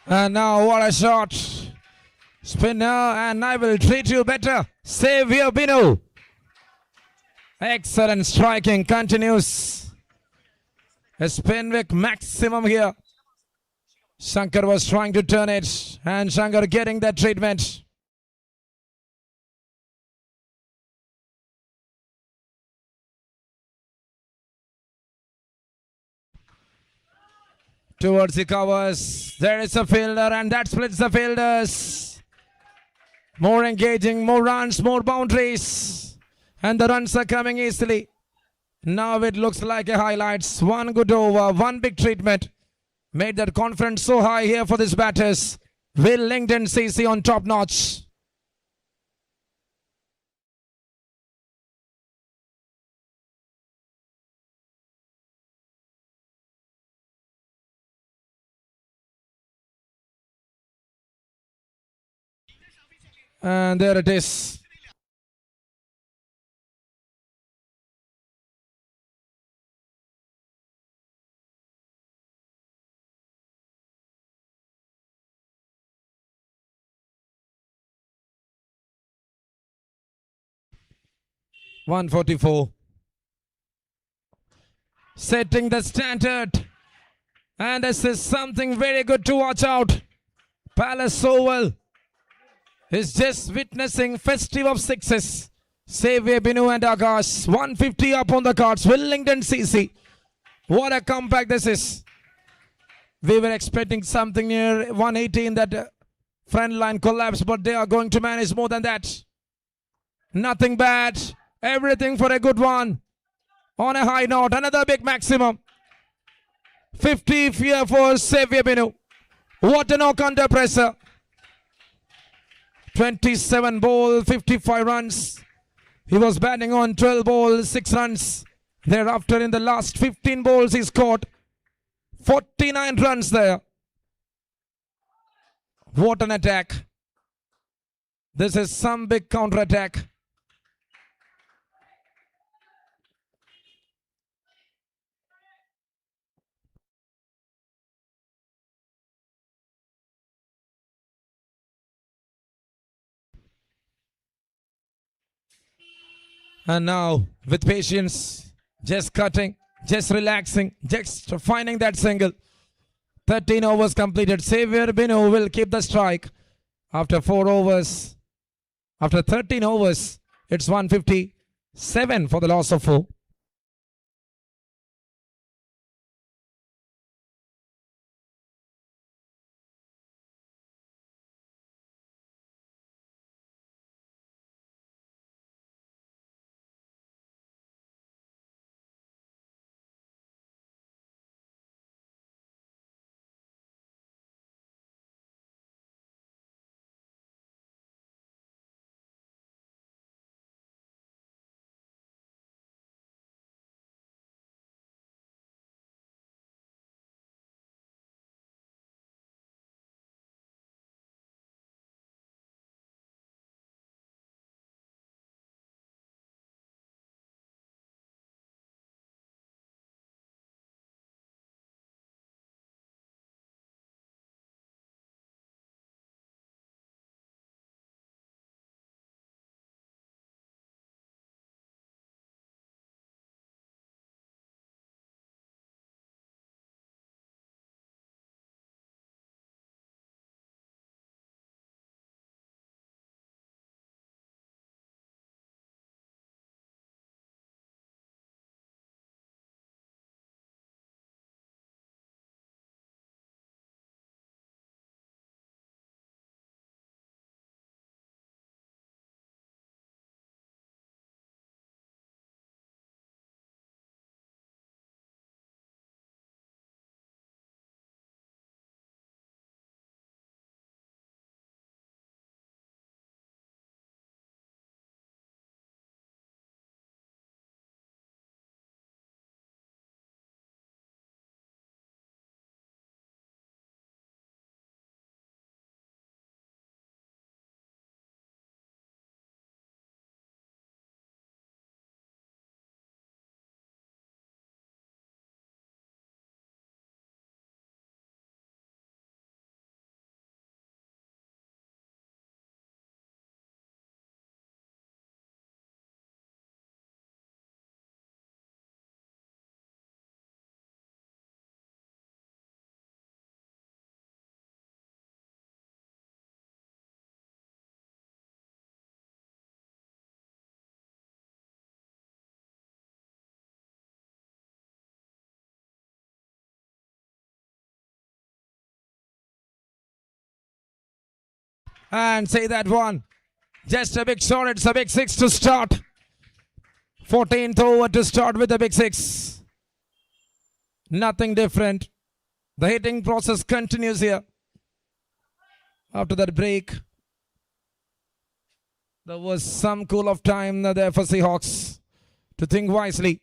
And now what a shot. Spinner, and I will treat you better. Xavier Binu. Excellent striking continues. A Spinvic maximum here. Shankar was trying to turn it, and Shankar getting that treatment. Towards the covers, there is a fielder, and that splits the fielders. More engaging, more runs, more boundaries, and the runs are coming easily. Now it looks like a highlights. One good over, one big treatment. Made that confidence so high here for these batters. Willingdon CC on top notch. And there it is. $144. Setting the standard. And this is something very good to watch out. Palace Oval is just witnessing festive of sixes. Xavier Binu and Akash. 150 up on the cards. Willingdon CC. What a comeback this is. We were expecting something near 180 in that front line collapse, but they are going to manage more than that. Nothing bad. Everything for a good one. On a high note. Another big maximum. 50 here for Xavier Binu. What a knock under pressure. 27 ball, 55 runs. He was batting on 12 balls, 6 runs. Thereafter, in the last 15 balls, he scored 49 runs there. What an attack. This is some big counter attack. And now, with patience, just cutting, just relaxing, just finding that single. 13 overs completed. Xavier Binu will keep the strike. After 4 overs, after 13 overs, it's 157 for the loss of 4. And say that one. Just a big shot. It's a big 6 to start. 14th over to start with the big 6. Nothing different. The hitting process continues here. after that break. There was some cool off time there for Seahawks to think wisely.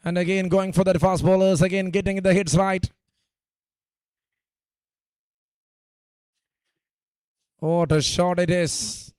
And again going for the fast bowlers, again getting the hits right. What a shot it is.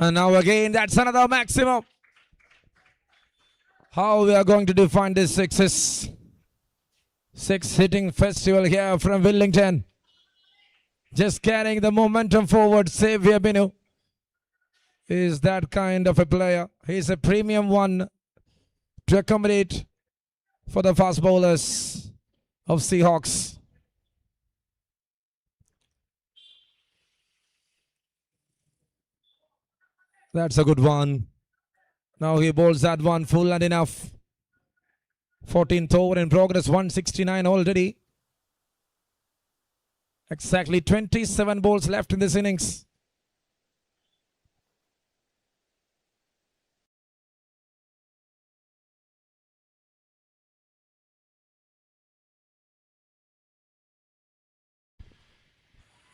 And now again, that's another maximum. How we are going to define this sixes? Six hitting festival here from Willingdon. Just carrying the momentum forward. Xavier Binu is that kind of a player. He's a premium one to accommodate for the fast bowlers of Seahawks. That's a good one. Now he bowls that one full and enough. 14th over in progress, 169 already. Exactly 27 balls left in this innings.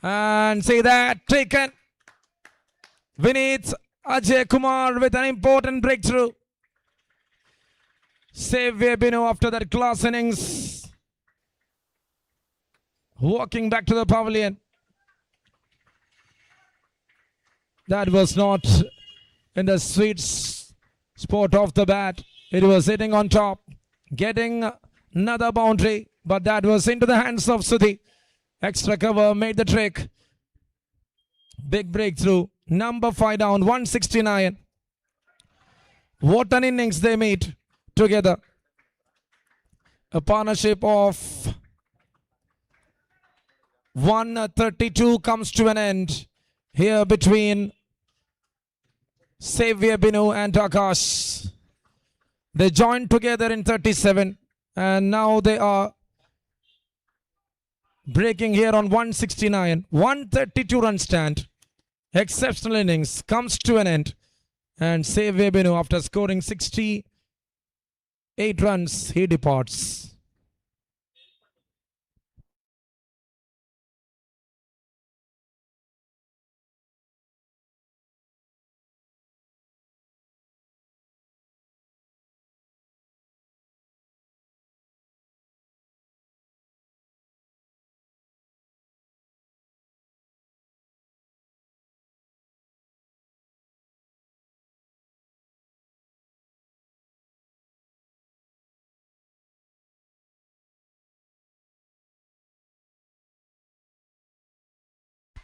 And see that taken. Vineet Ajay Kumar with an important breakthrough. Xavier Binu after that class innings. Walking back to the pavilion. That was not in the sweet spot of the bat. It was hitting on top. Getting another boundary. But that was into the hands of Sudhi. Extra cover made the trick. Big breakthrough. Number 5 down, 169. What an innings they made together. A partnership of 132 comes to an end here between Xavier Binu and Akash. They joined together in 37 and now they are breaking here on 169. 132 run stand. Exceptional innings comes to an end. And Xavier Binu, after scoring 68 runs, he departs.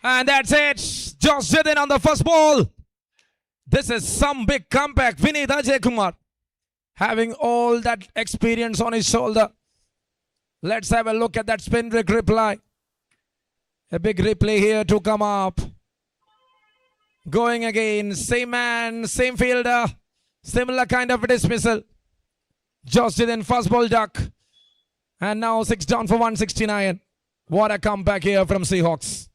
And that's it. Josh Jadin on the first ball. This is some big comeback. Vineet Ajay Kumar having all that experience on his shoulder. Let's have a look at that Spinvic reply. A big replay here to come up. Going again. Same man, same fielder. Similar kind of a dismissal. Josh Jadin first ball duck. And now 6 down for 169. What a comeback here from Seahawks.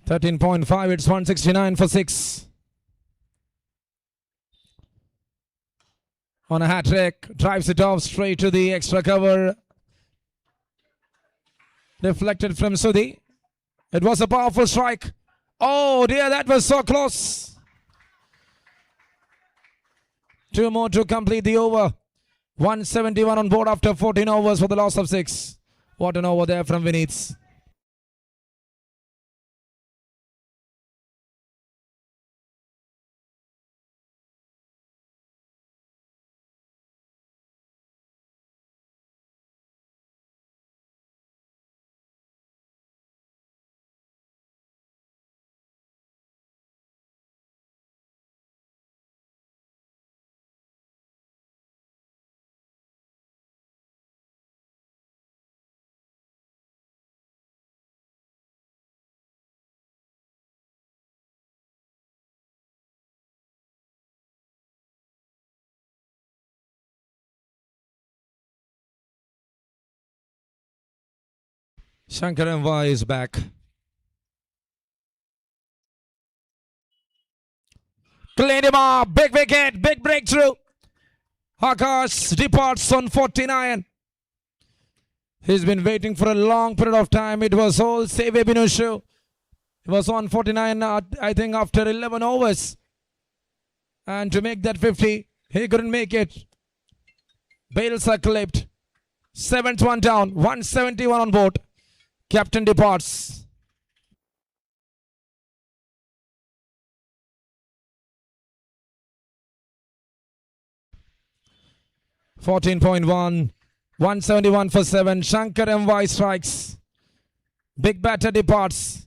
13.5, it's 169 for 6. On a hat trick, drives it off straight to the extra cover. Deflected from Sudhi. It was a powerful strike. Oh dear, that was so close. 2 more to complete the over. 171 on board after 14 overs for the loss of 6. What an over there from Vineet. Shankar Mva is back. Clean him up. Big wicket. Big breakthrough. Akash departs on 49. He's been waiting for a long period of time. It was all save Abhinu show. It was on 49, I think, after 11 overs. And to make that 50, he couldn't make it. Bails are clipped. 7th one down. 171 on board. Captain departs. $14.1. 171 for 7. Shankar Mva strikes. Big batter departs.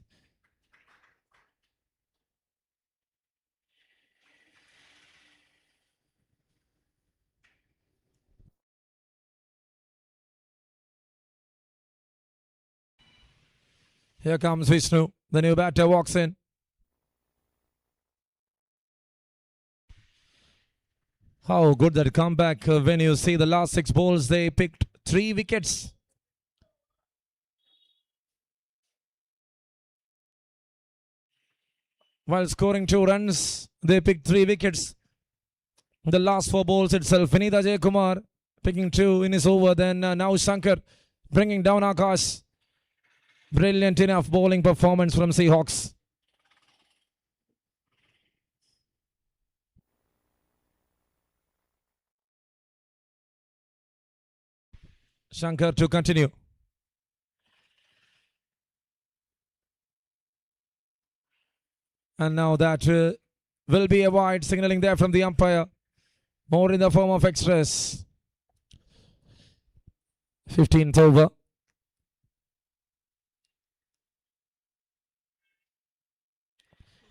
Here comes Vishnu. The new batter walks in. How good that comeback when you see the last 6 balls, they picked 3 wickets. While scoring 2 runs, they picked 3 wickets. The last 4 balls itself, Vineet Ajay Kumar picking 2 in his over. Then now Shankar bringing down Akash. Brilliant enough bowling performance from SEAHAWKS. Shankar to continue. And now that will be a wide, signaling there from the umpire. More in the form of extras. 15th over.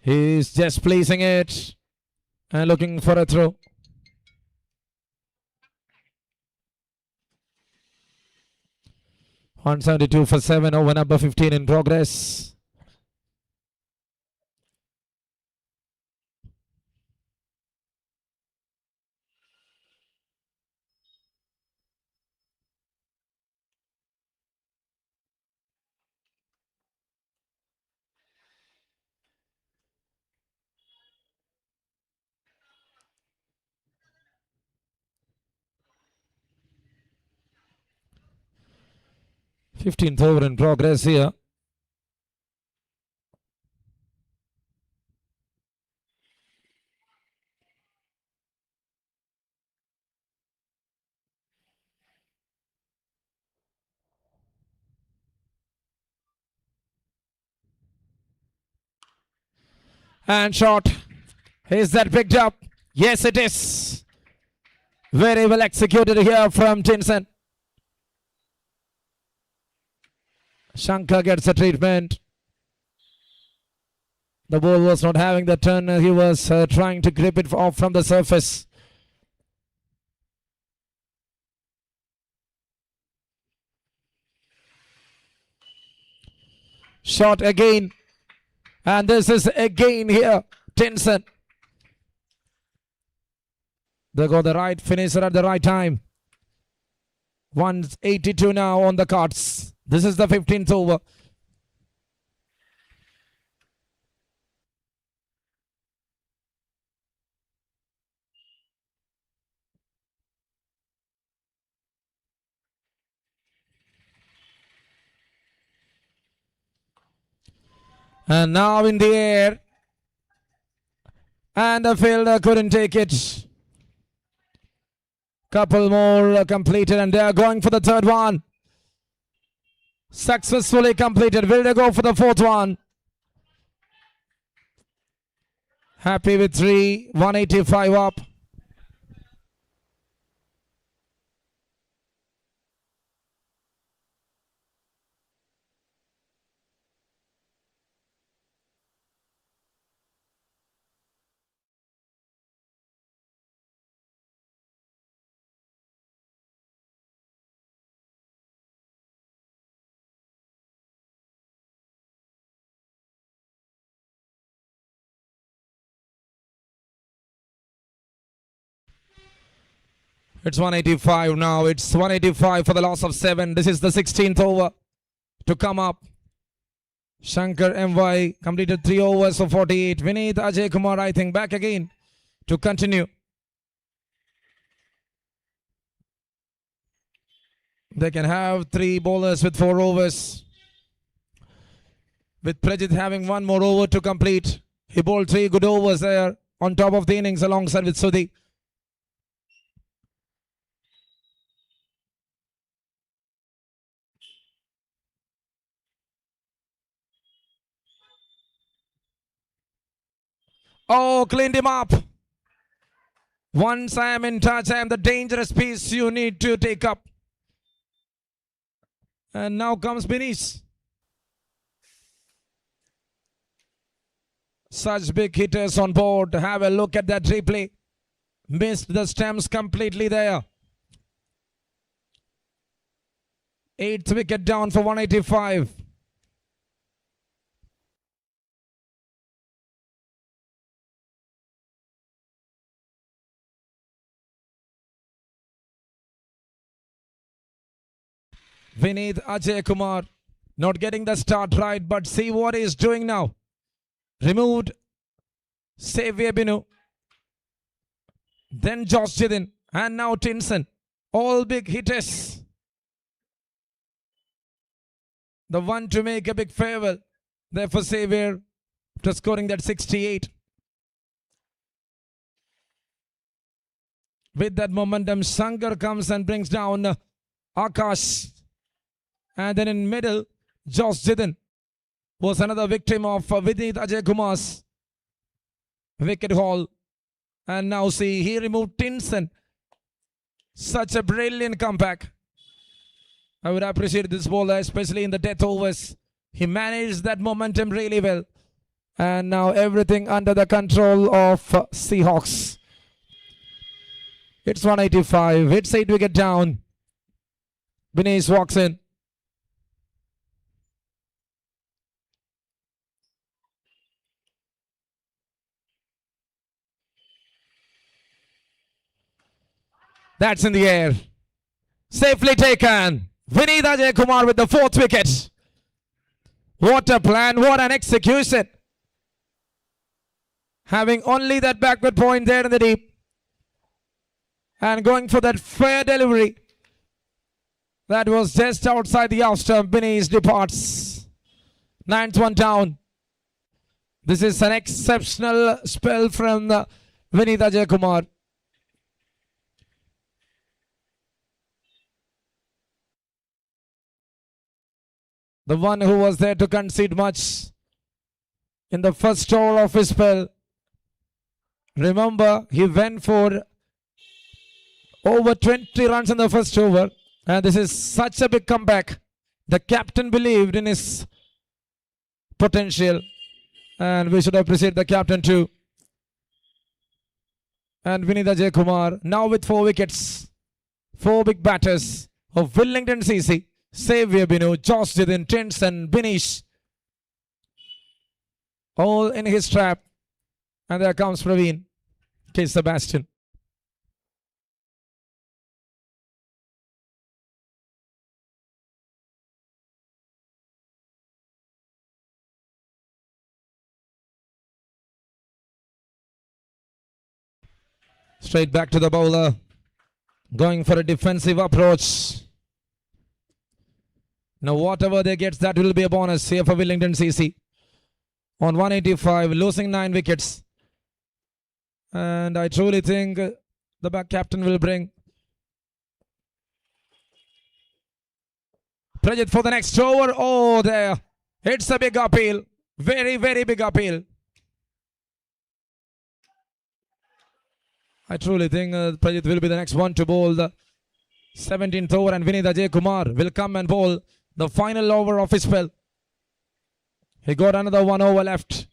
He's just placing it and looking for a throw. $172 for 7, over number 15 in progress. $15th over in progress here. And shot. Is that picked up? Yes, it is. Very well executed here from Tinson. Shankar gets a treatment. The ball was not having the turn. He was trying to grip it off from the surface. Shot again. And this is again here. Tinson. They got the right finisher at the right time. 182 now on the cards. This is the 15th over. And now in the air. And the fielder couldn't take it. Couple more completed, and they are going for the third one. Successfully completed. Will they go for the fourth one? Happy with 3, 185 up. It's 185 now. It's 185 for the loss of 7. This is the 16th over to come up. Shankar MY completed 3 overs of 48. Vineet Ajay Kumar, I think, back again to continue. They can have 3 bowlers with 4 overs. With Prajit having 1 more over to complete. He bowled 3 good overs there on top of the innings alongside with Sudhi. Oh, cleaned him up. Once I am in touch, I am the dangerous piece you need to take up. And now comes Binish. Such big hitters on board. Have a look at that replay. Missed the stumps completely there. 8th wicket down for 185. Vineet Ajay Kumar not getting the start right, but see what he is doing now. Removed Xavier Binu. Then Josh Jidin. And now Tinson. All big hitters. The one to make a big farewell. Therefore Xavier to scoring that 68. With that momentum, Shankar comes and brings down Akash. And then in middle, Josh Jidin was another victim of Vineet Ajay Kumar's wicket haul. And now see, he removed Tinson. Such a brilliant comeback. I would appreciate this bowler, especially in the death overs. He managed that momentum really well. And now everything under the control of Seahawks. It's 185. It's 8 wicket down. Vinesh walks in. That's in the air. Safely taken. Vineet Ajay Kumar with the 4th wicket. What a plan, what an execution. Having only that backward point there in the deep. And going for that fair delivery. That was just outside the off stump. Vineet departs. 9th one down. This is an exceptional spell from Vineet Ajay Kumar. The one who was there to concede much in the first over of his spell. Remember, he went for over 20 runs in the first over. And this is such a big comeback. The captain believed in his potential. And we should appreciate the captain too. And Vineet Ajay Kumar now with 4 wickets. 4 big batters of Willingdon CC. Xavier Binu, Josh Jidin, Tinson, Binish. All in his trap. And there comes Praveen K. Sebastian. Straight back to the bowler. Going for a defensive approach. Now whatever they get, that will be a bonus here for Willingdon CC. on 185, losing 9 wickets. And I truly think the back captain will bring Prajit for the next over. Oh, there. It's a big appeal. Very, very big appeal. I truly think Prajit will be the next one to bowl the 17th over, and Vinith Ajay Kumar will come and bowl the final over of his spell. He got another 1 over left.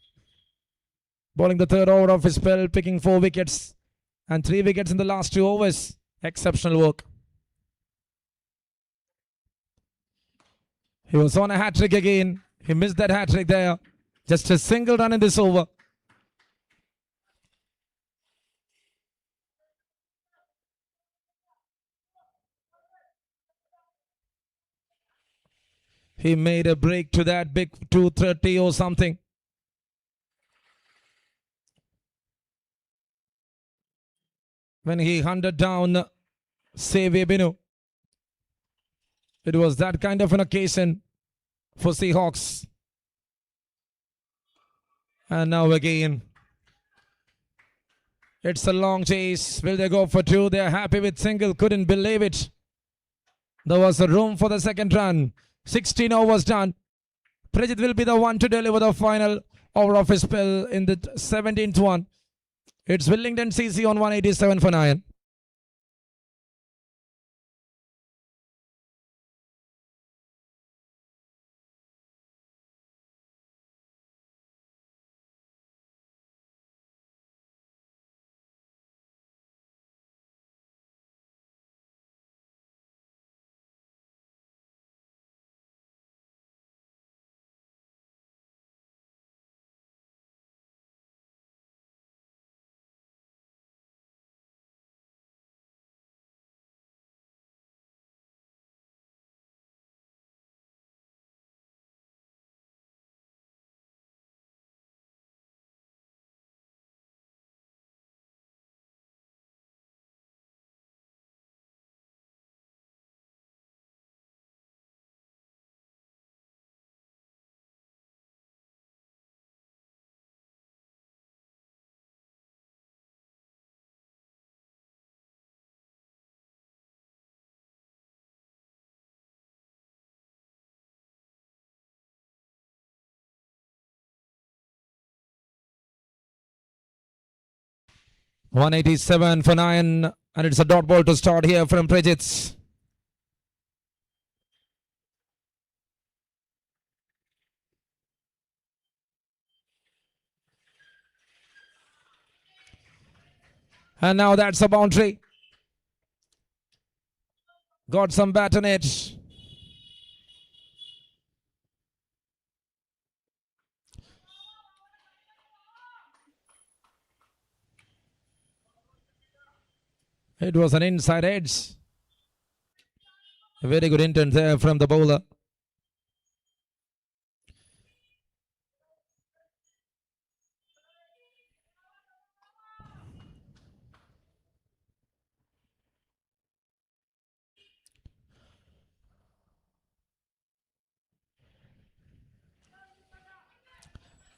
Bowling the third over of his spell, picking 4 wickets and 3 wickets in the last 2 overs. Exceptional work. He was on a hat-trick again. He missed that hat-trick there. Just a single run in this over. He made a break to that big 230 or something. When he hunted down Xavier Binu. It was that kind of an occasion for Seahawks. And now again, it's a long chase. Will they go for 2? They're happy with single. Couldn't believe it. There was a room for the second run. 16 overs done. Prajit will be the one to deliver the final over of his spell in the 17th one. It's Willingdon CC on 187 for 9. .187 for 9, and it's a dot ball to start here from Prajit. And now that's a boundary. Got some bat on it. It was an inside edge. A very good intent there from the bowler.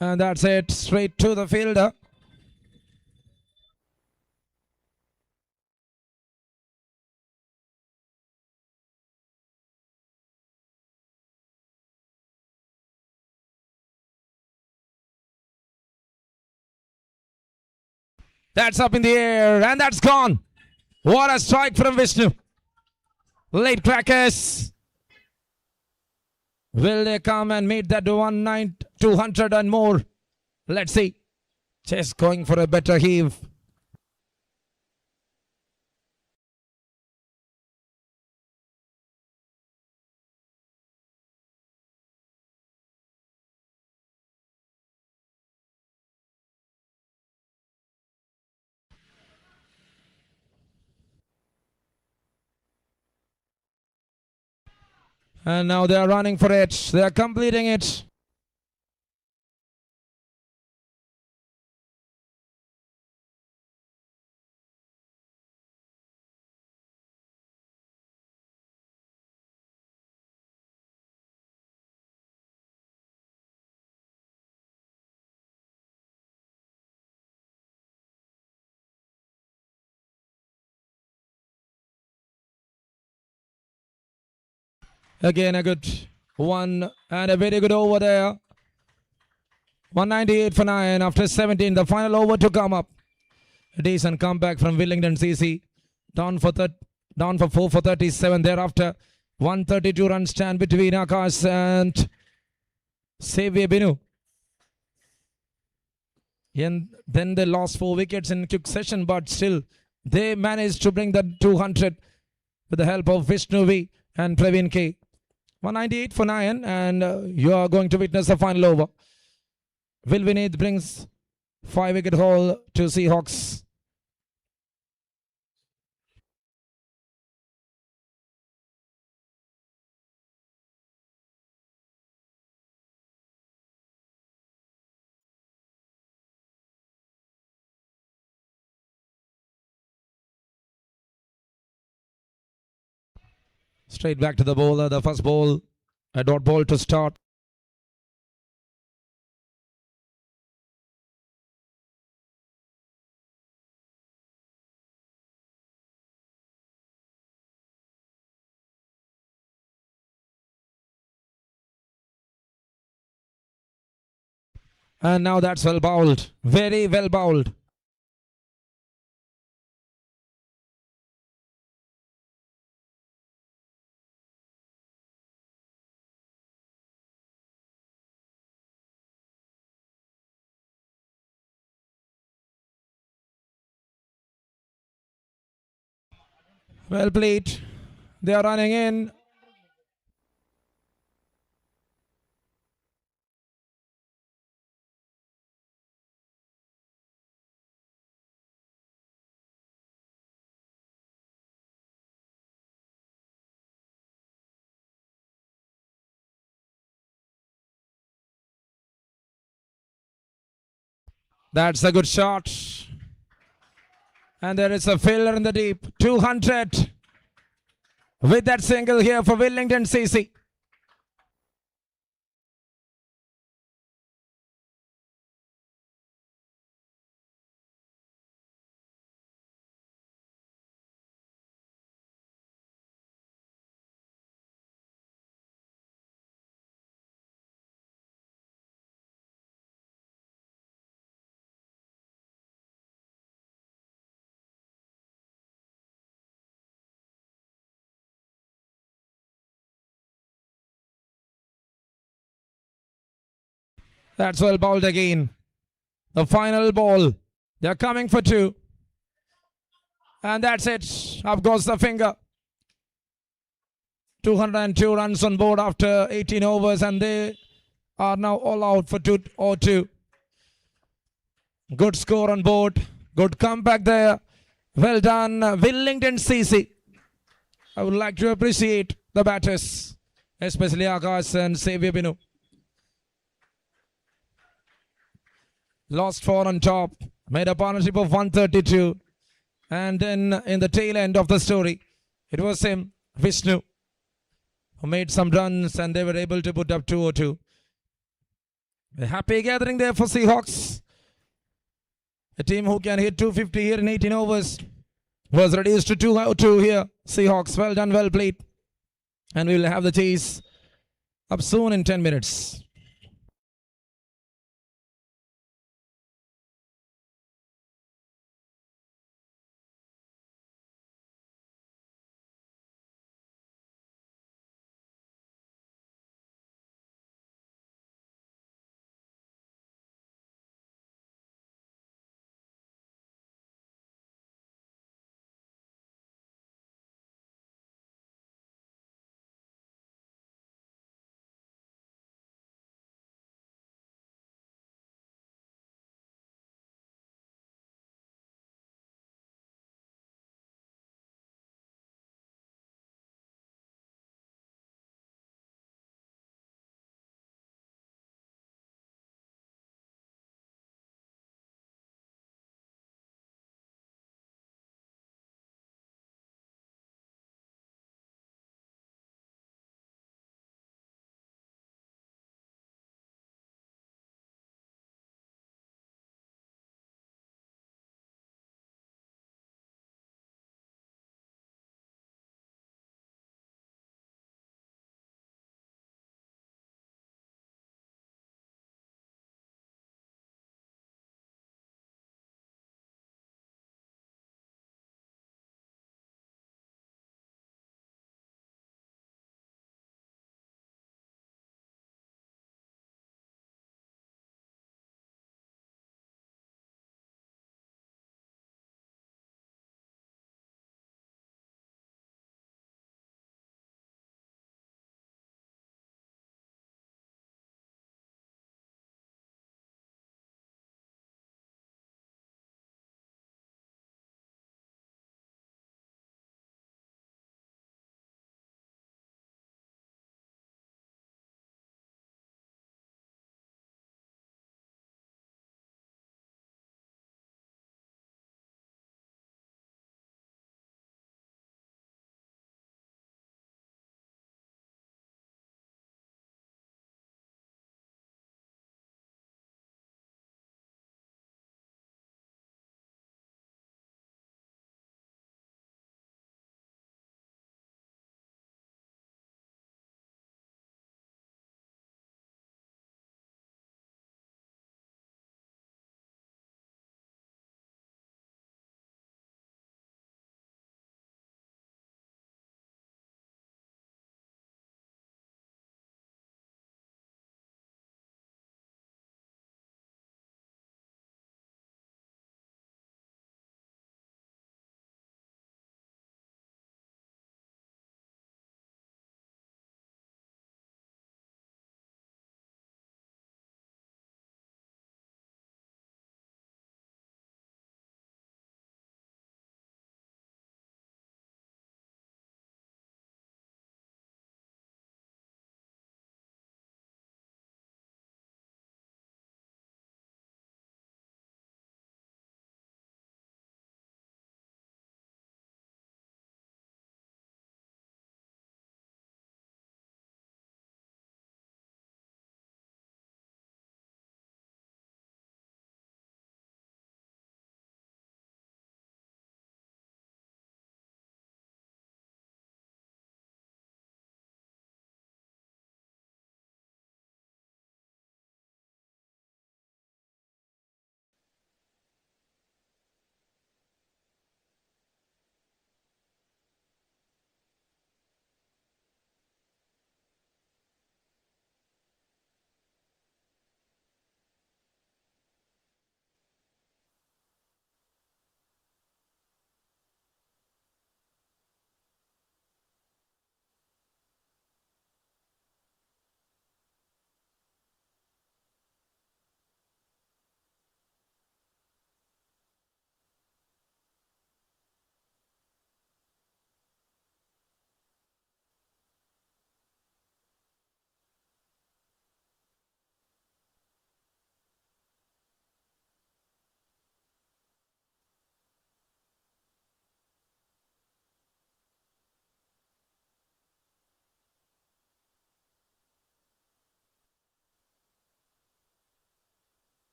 And that's it, straight to the fielder. That's up in the air, and that's gone. What a strike from Vishnu. Late crackers. Will they come and meet that 200 and more? Let's see. Just going for a better heave. And now they are running for it. They are completing it. Again, a good one and a very good over there. 198 for 9 after 17. The final over to come up. A decent comeback from Willingdon CC. Down for 4 for 37. Thereafter, 132 run stand between Akash and Xavier Binu. And then they lost 4 wickets in quick session, but still they managed to bring the 200 with the help of Vishnu V and Praveen K. 198 for 9, and you are going to witness the final over. Will Vineet brings 5-wicket haul to Seahawks. Straight back to the bowler. The first ball, a dot ball to start. And now that's well bowled. Very well bowled. Well played. They are running in. That's a good shot. And there is a filler in the deep. 200 with that single here for Willingdon CC. That's well bowled again. The final ball. They're coming for 2. And that's it. Up goes the finger. 202 runs on board after 18 overs, and they are now all out for 202. Good score on board. Good comeback there. Well done, Willingdon CC. I would like to appreciate the batters, especially Akash and Xavier Binu. Lost 4 on top. Made a partnership of 132. And then in the tail end of the story, it was him, Vishnu, who made some runs, and they were able to put up 202. A happy gathering there for Seahawks. A team who can hit 250 here in 18 overs was reduced to 202 here. Seahawks, well done, well played. And we will have the chase up soon in 10 minutes.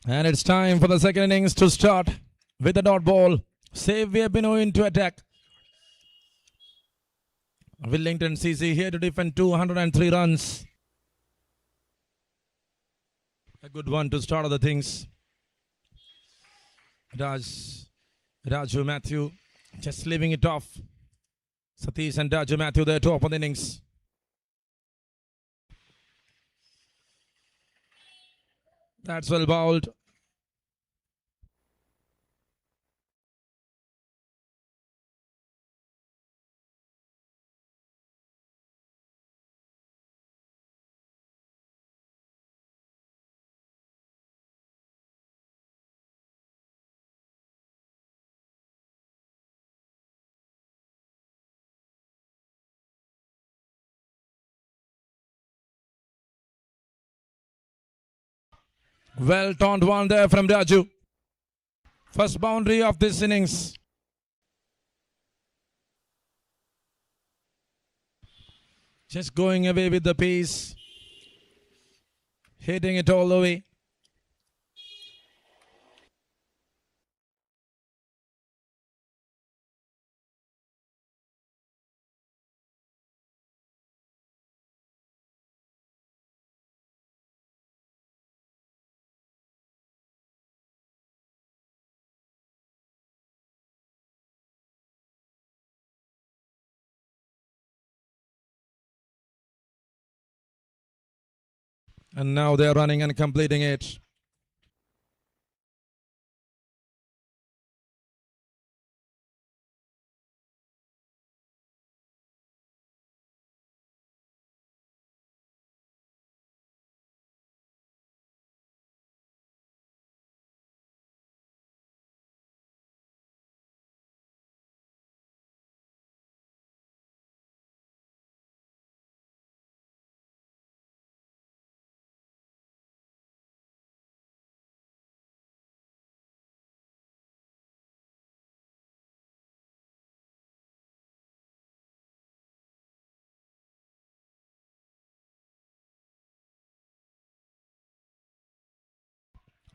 And it's time for the second innings to start with the dot ball. Xavier Bino into attack. Willingdon CC here to defend 203 runs. A good one to start other things. Raju Matthew just leaving it off. Satish and Raju Matthew there to open the innings. That's well bowled. Well taunt one there from Raju. First boundary of this innings. Just going away with the pace. Hitting it all the way. And now they're running and completing it.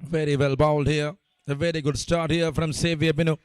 Very well bowled here. A very good start here from Xavier Bino.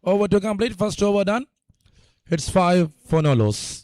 Over to complete. First over done. It's 5 for no loss.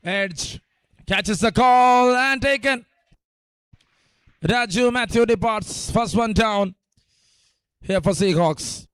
Edge catches the call and taken. Raju Matthew departs. First one down here for Seahawks.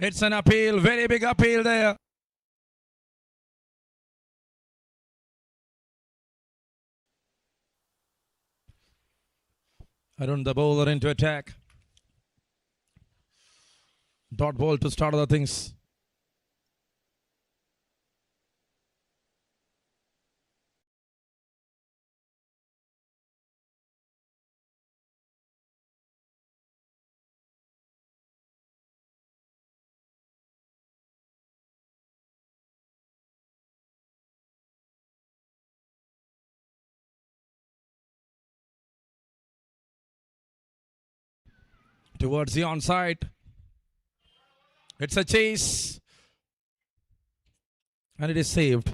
It's an appeal, very big appeal there. Arun, the bowler, into attack. Dot ball to start other things. Towards the onside. It's a chase. And it is saved.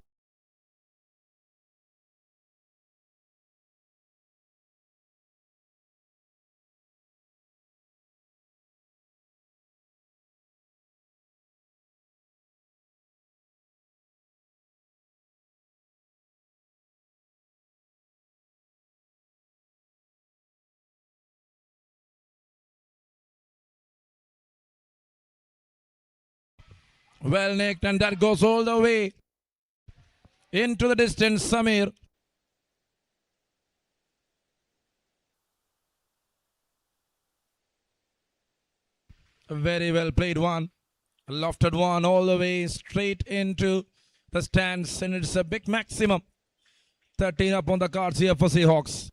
Well nicked, and that goes all the way into the distance. Samir. A very well played one. A lofted one all the way straight into the stands, and it's a big maximum. 13 up on the cards here for SEAHAWKS.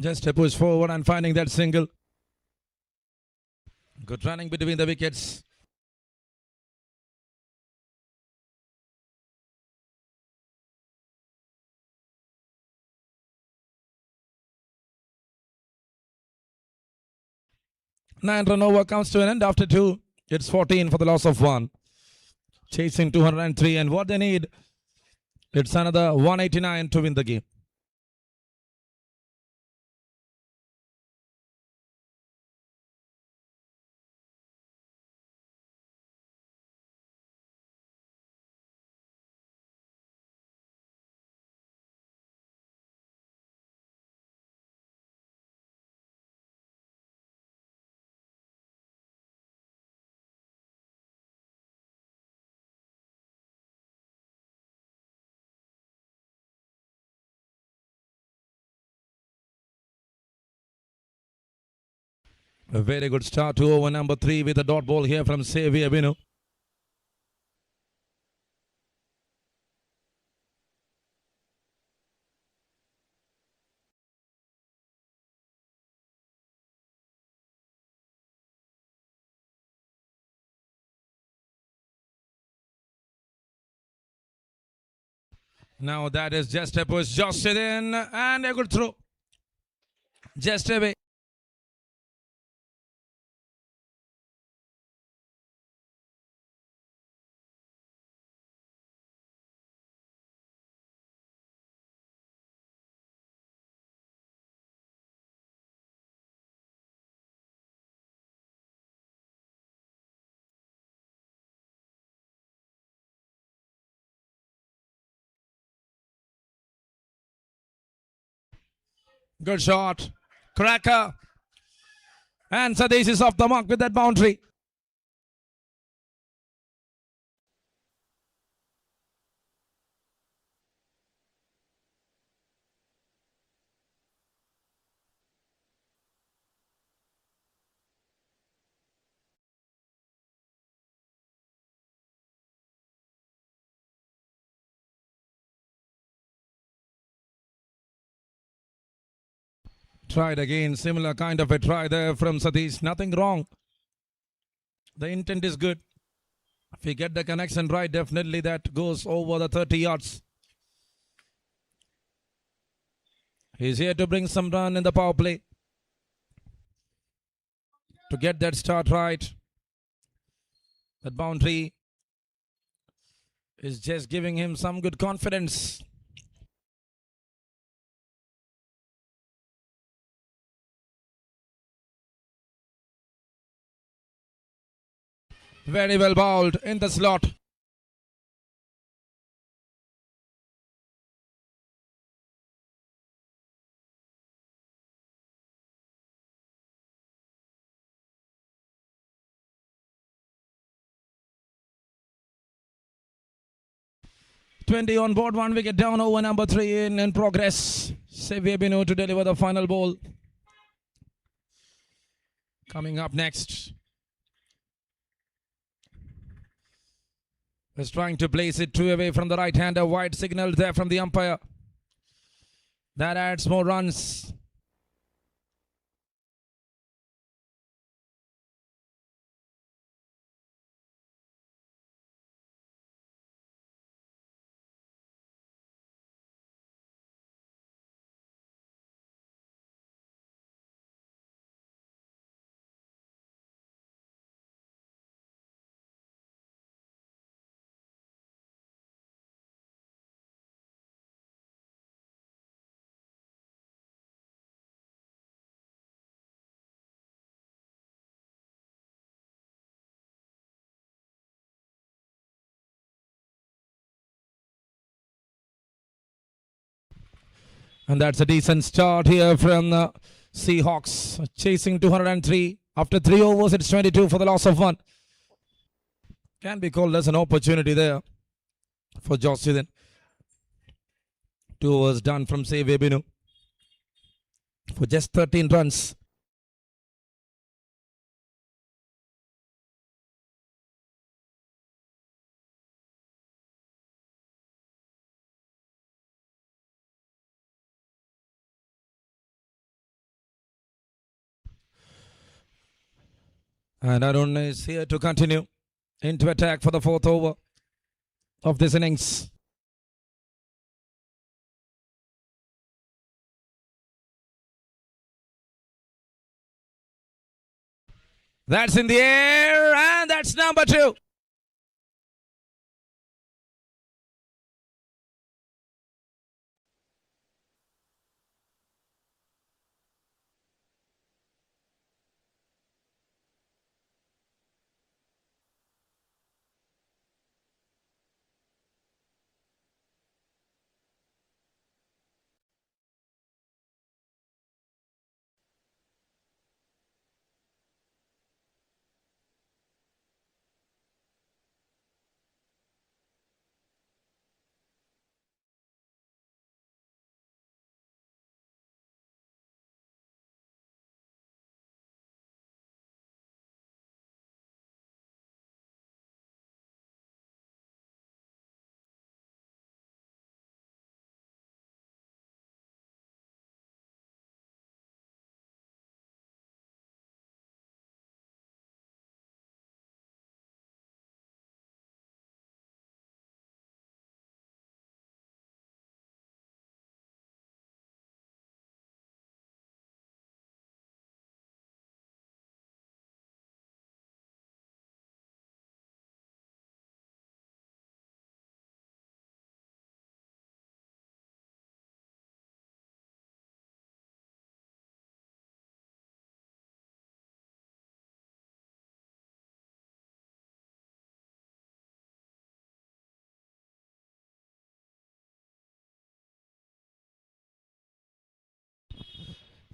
Just a push forward and finding that single. Good running between the wickets. Nine-run over comes to an end after 2. It's 14 for the loss of 1. Chasing 203, and what they need, it's another 189 to win the game. A very good start to over number 3 with a dot ball here from Xavier Binu. Now that is just a push, just it in, and a good throw. Just away. Good shot. Cracker. And Sadesh is off the mark with that boundary. Tried again, similar kind of a try there from Satish. Nothing wrong. The intent is good. If you get the connection right, definitely that goes over the 30 yards. He's here to bring some run in the power play to get that start right. That boundary is just giving him some good confidence. Very well bowled in the slot. "20 on board, 1 wicket down, over number 3 in progress. Xavier Binu to deliver the final ball. Coming up next is trying to place it 2 away from the right-hander. Wide signal there from the umpire. That adds more runs. And that's a decent start here from the Seahawks, chasing 203. After 3 overs, it's 22 for the loss of 1. Can be called as an opportunity there for Josh Sidhen. 2 overs done from Xavier Binu for just 13 runs. And Arun is here to continue into attack for the 4th over of this innings. That's in the air, and that's number 2.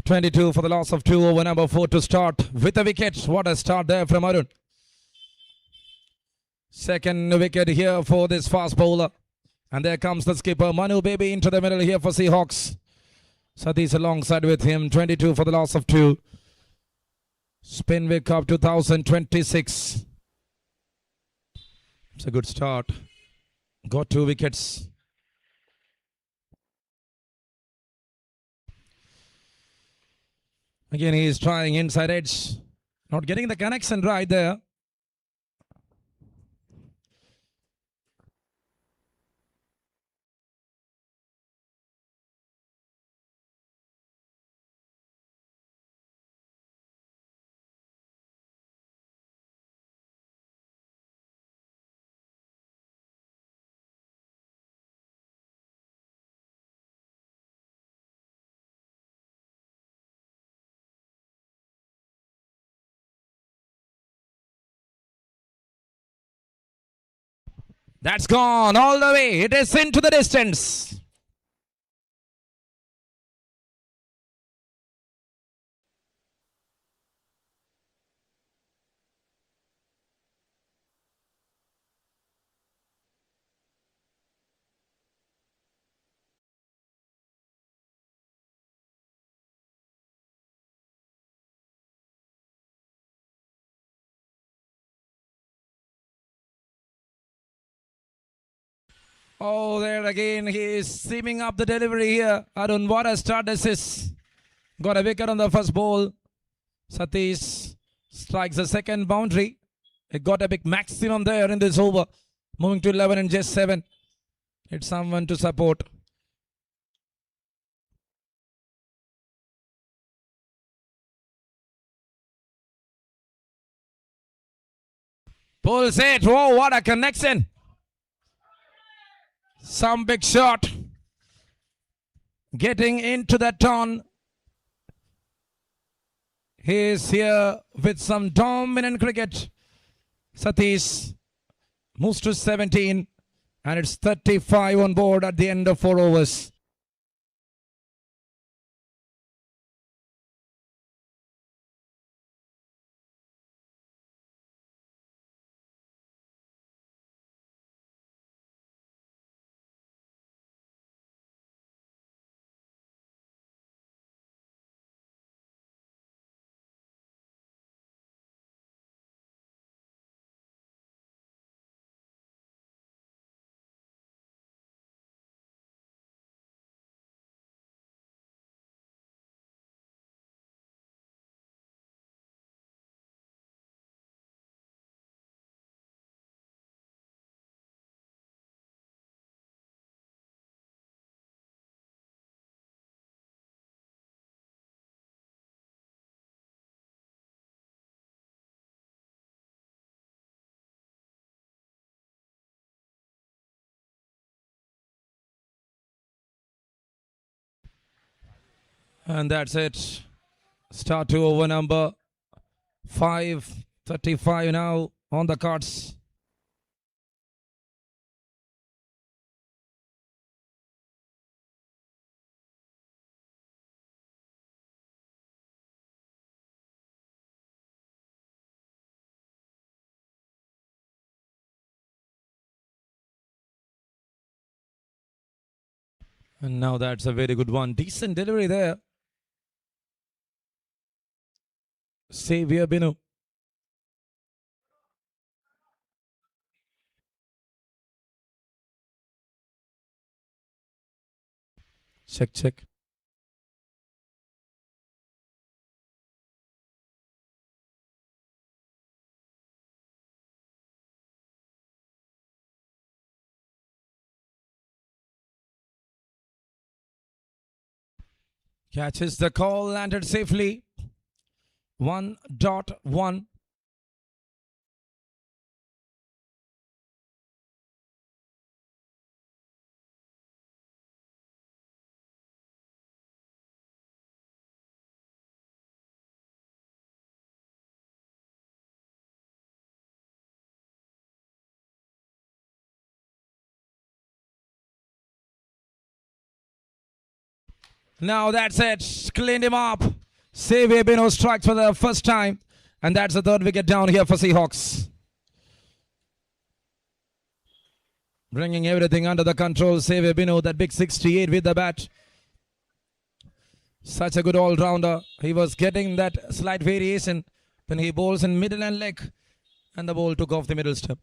"22 for the loss of 2 over number 4 to start with a wicket. What a start there from Arun. Second wicket here for this fast bowler. And there comes the skipper, Manu Baby, into the middle here for Seahawks. Satish alongside with him. 22 for the loss of 2. Spinvic Cup 2026. It's a good start. Got 2 wickets. Again, he is trying inside edge. Not getting the connection right there. That's gone all the way. It is into the distance. Oh, there again. He is seaming up the delivery here. Arun, what a start this is. Got a wicket on the first ball. Satish strikes the second boundary. It got a big maximum there in this over. Moving to 11 and just 7. It's someone to support. Pulls it. Whoa, what a connection. Some big shot. Getting into that turn. He is here with some dominant cricket. Satish moves to 17 and it's 35 on board at the end of 4 overs. And that's it. Start to over number 5. 35 now on the cards. And now that's a very good one. Decent delivery there. Xavier Binu. Check. Catches the call, landed safely. 1.1. Now that's it. Cleaned him up. Xavier Bino strikes for the first time. And that's the third wicket down here for Seahawks. Bringing everything under the control. Xavier Bino, that big 68 with the bat. Such a good all-rounder. He was getting that slight variation when he bowls in middle and leg. And the ball took off the middle step.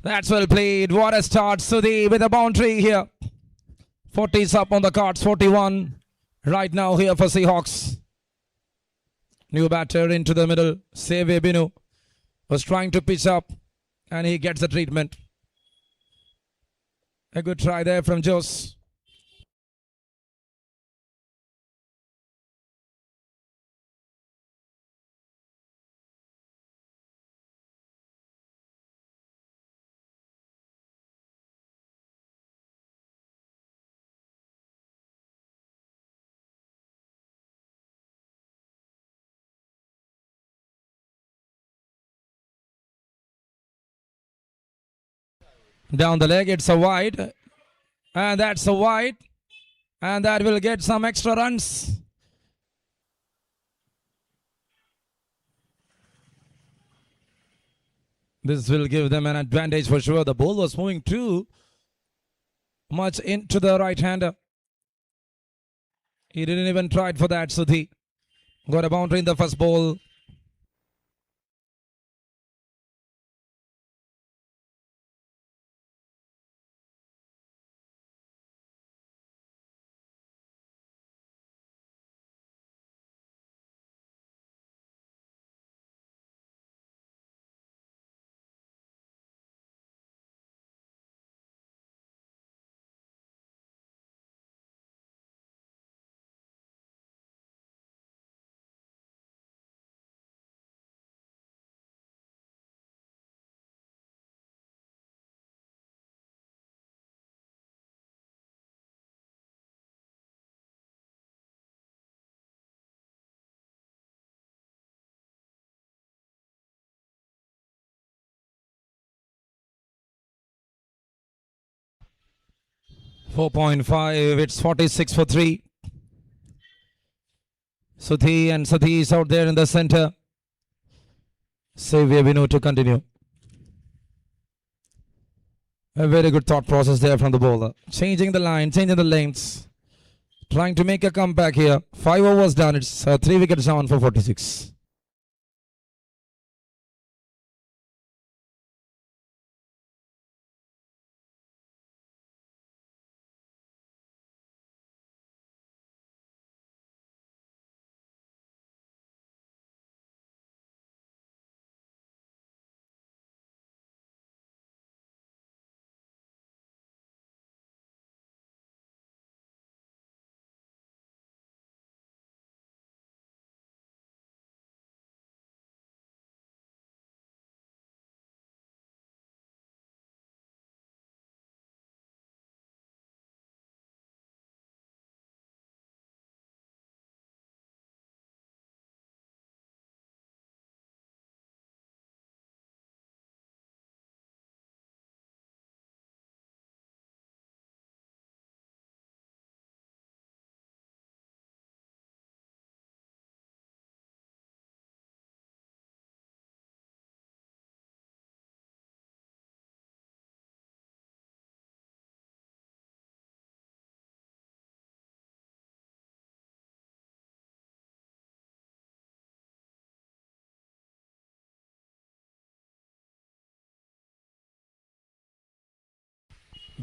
That's well played. What a start. Sudhi with a boundary here. 40's up on the cards. 41 right now here for Seahawks. New batter into the middle. Save Binu was trying to pitch up and he gets the treatment. A good try there from Jose. Down the leg, it's a wide. And that's a wide. And that will get some extra runs. This will give them an advantage for sure. The ball was moving too much into the right-hander. He didn't even try for that, Sudhi. Got a boundary in the first ball. .5, it's 46 for 3. Sudhi and Sudhi is out there in the center. Save Binu to continue. A very good thought process there from the bowler. Changing the line, changing the lengths. Trying to make a comeback here. 5 overs done, it's 3 wickets down for 46.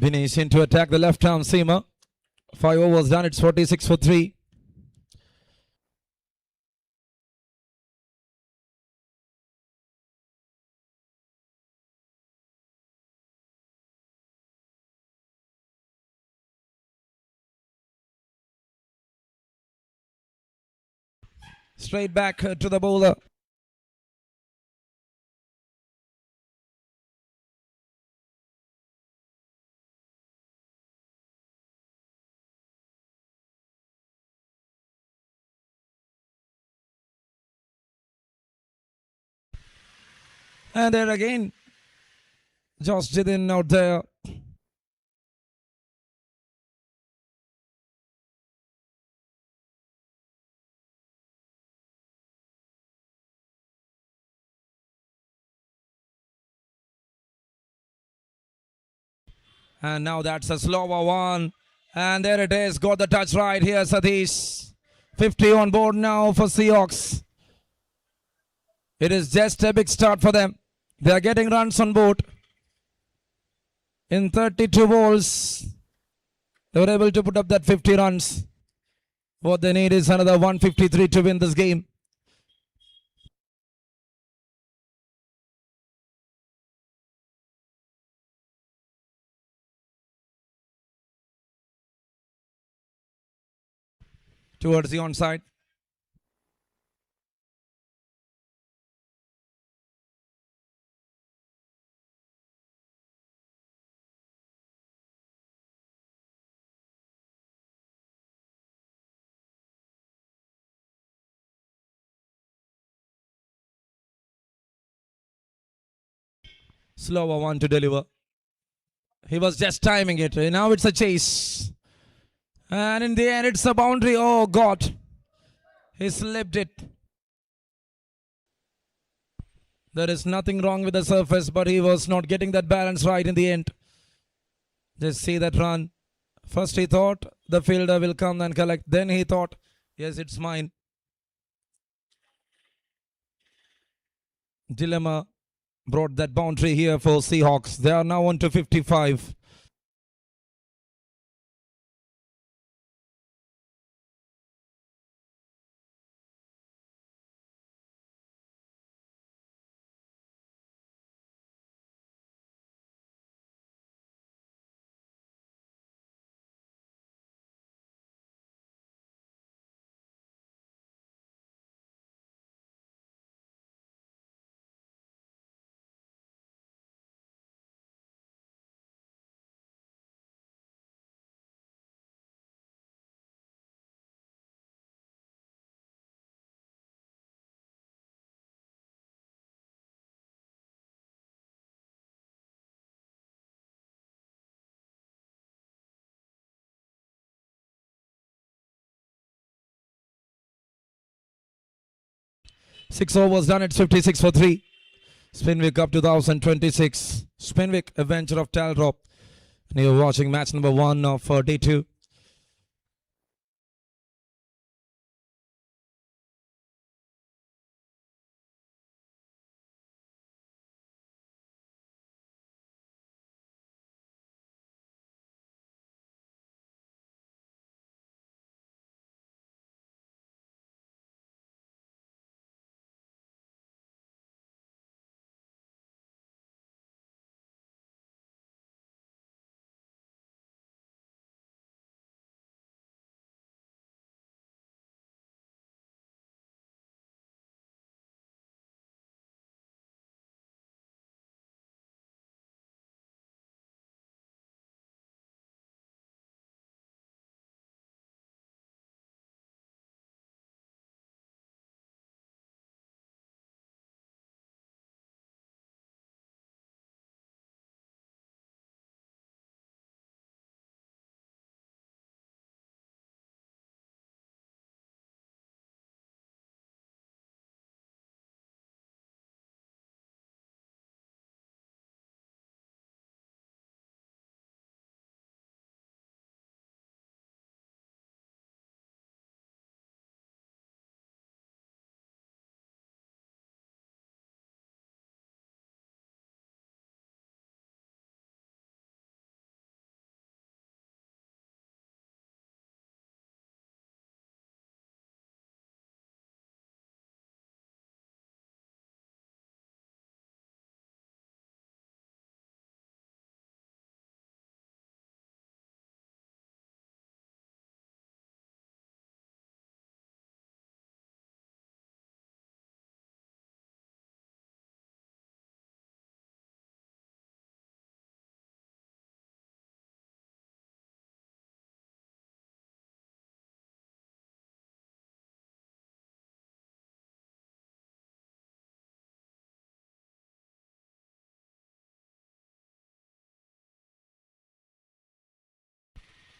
Binish in to attack the left arm seamer. 5 overs done, it's 46 for 3. Straight back to the bowler. And there again, Josh Jidin out there. And now that's a slower one. And there it is. Got the touch right here, Satish. 50 on board now for Seahawks. It is just a big start for them. They are getting runs on board. In 32 balls, they were able to put up that 50 runs. What they need is another 153 to win this game. Towards the onside. Slower one to deliver. He was just timing it. Now it's a chase. And in the end, it's a boundary. Oh, God. He slipped it. There is nothing wrong with the surface, but he was not getting that balance right in the end. Just see that run. First he thought the fielder will come and collect. Then he thought, yes, it's mine. Dilemma brought that boundary here for Seahawks. They are now on to 55. Six overs done. It's 56 for 3. Spinvic Cup 2026. Spinvic Adventure of Talrop. And you're watching match number 1 of day 2.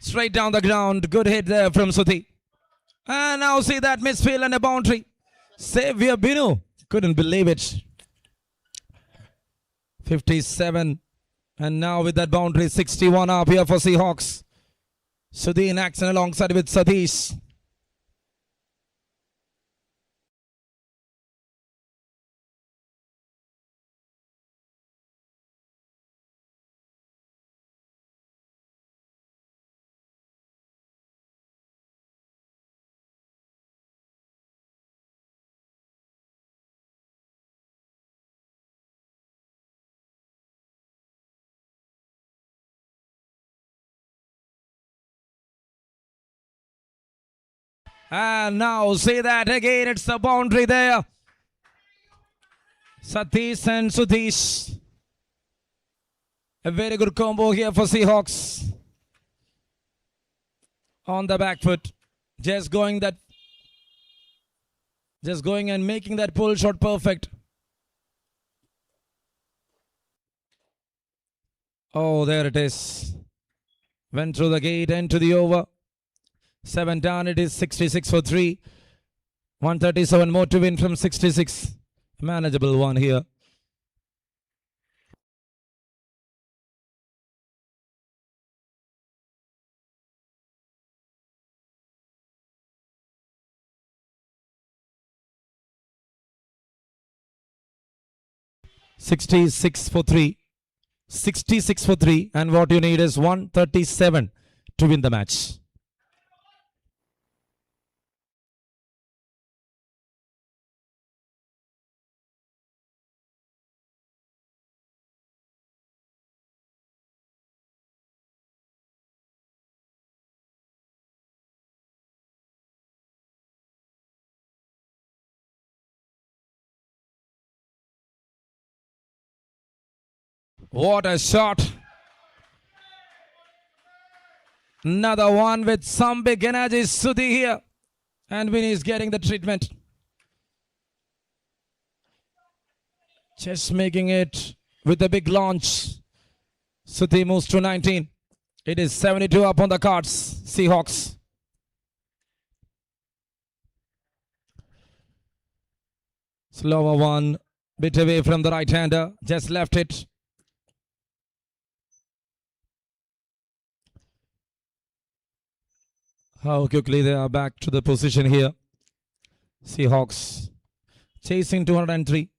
Straight down the ground. Good hit there from Suthi. And now see that misfield and a boundary. Xavier Binu. Couldn't believe it. 57. And now with that boundary, 61 up here for Seahawks. Sudhi in action alongside with Satish. And now see that again. It's the boundary there. Satish and Sudhish. A very good combo here for Seahawks. On the back foot. Just going and making that pull shot perfect. Oh, there it is. Went through the gate and to the over. 7 down. It is 66 for 3. 137 more to win from 66. Manageable one here. $66 for 3. 66 for 3. And what you need is 137 to win the match. What a shot. Another one with some big energy. Sudhi here. And Vinny is getting the treatment. Just making it with a big launch. Sudhi moves to 19. It is 72 up on the cards. Seahawks. Slower one. Bit away from the right-hander. Just left it. How quickly they are back to the position here. Seahawks chasing 203.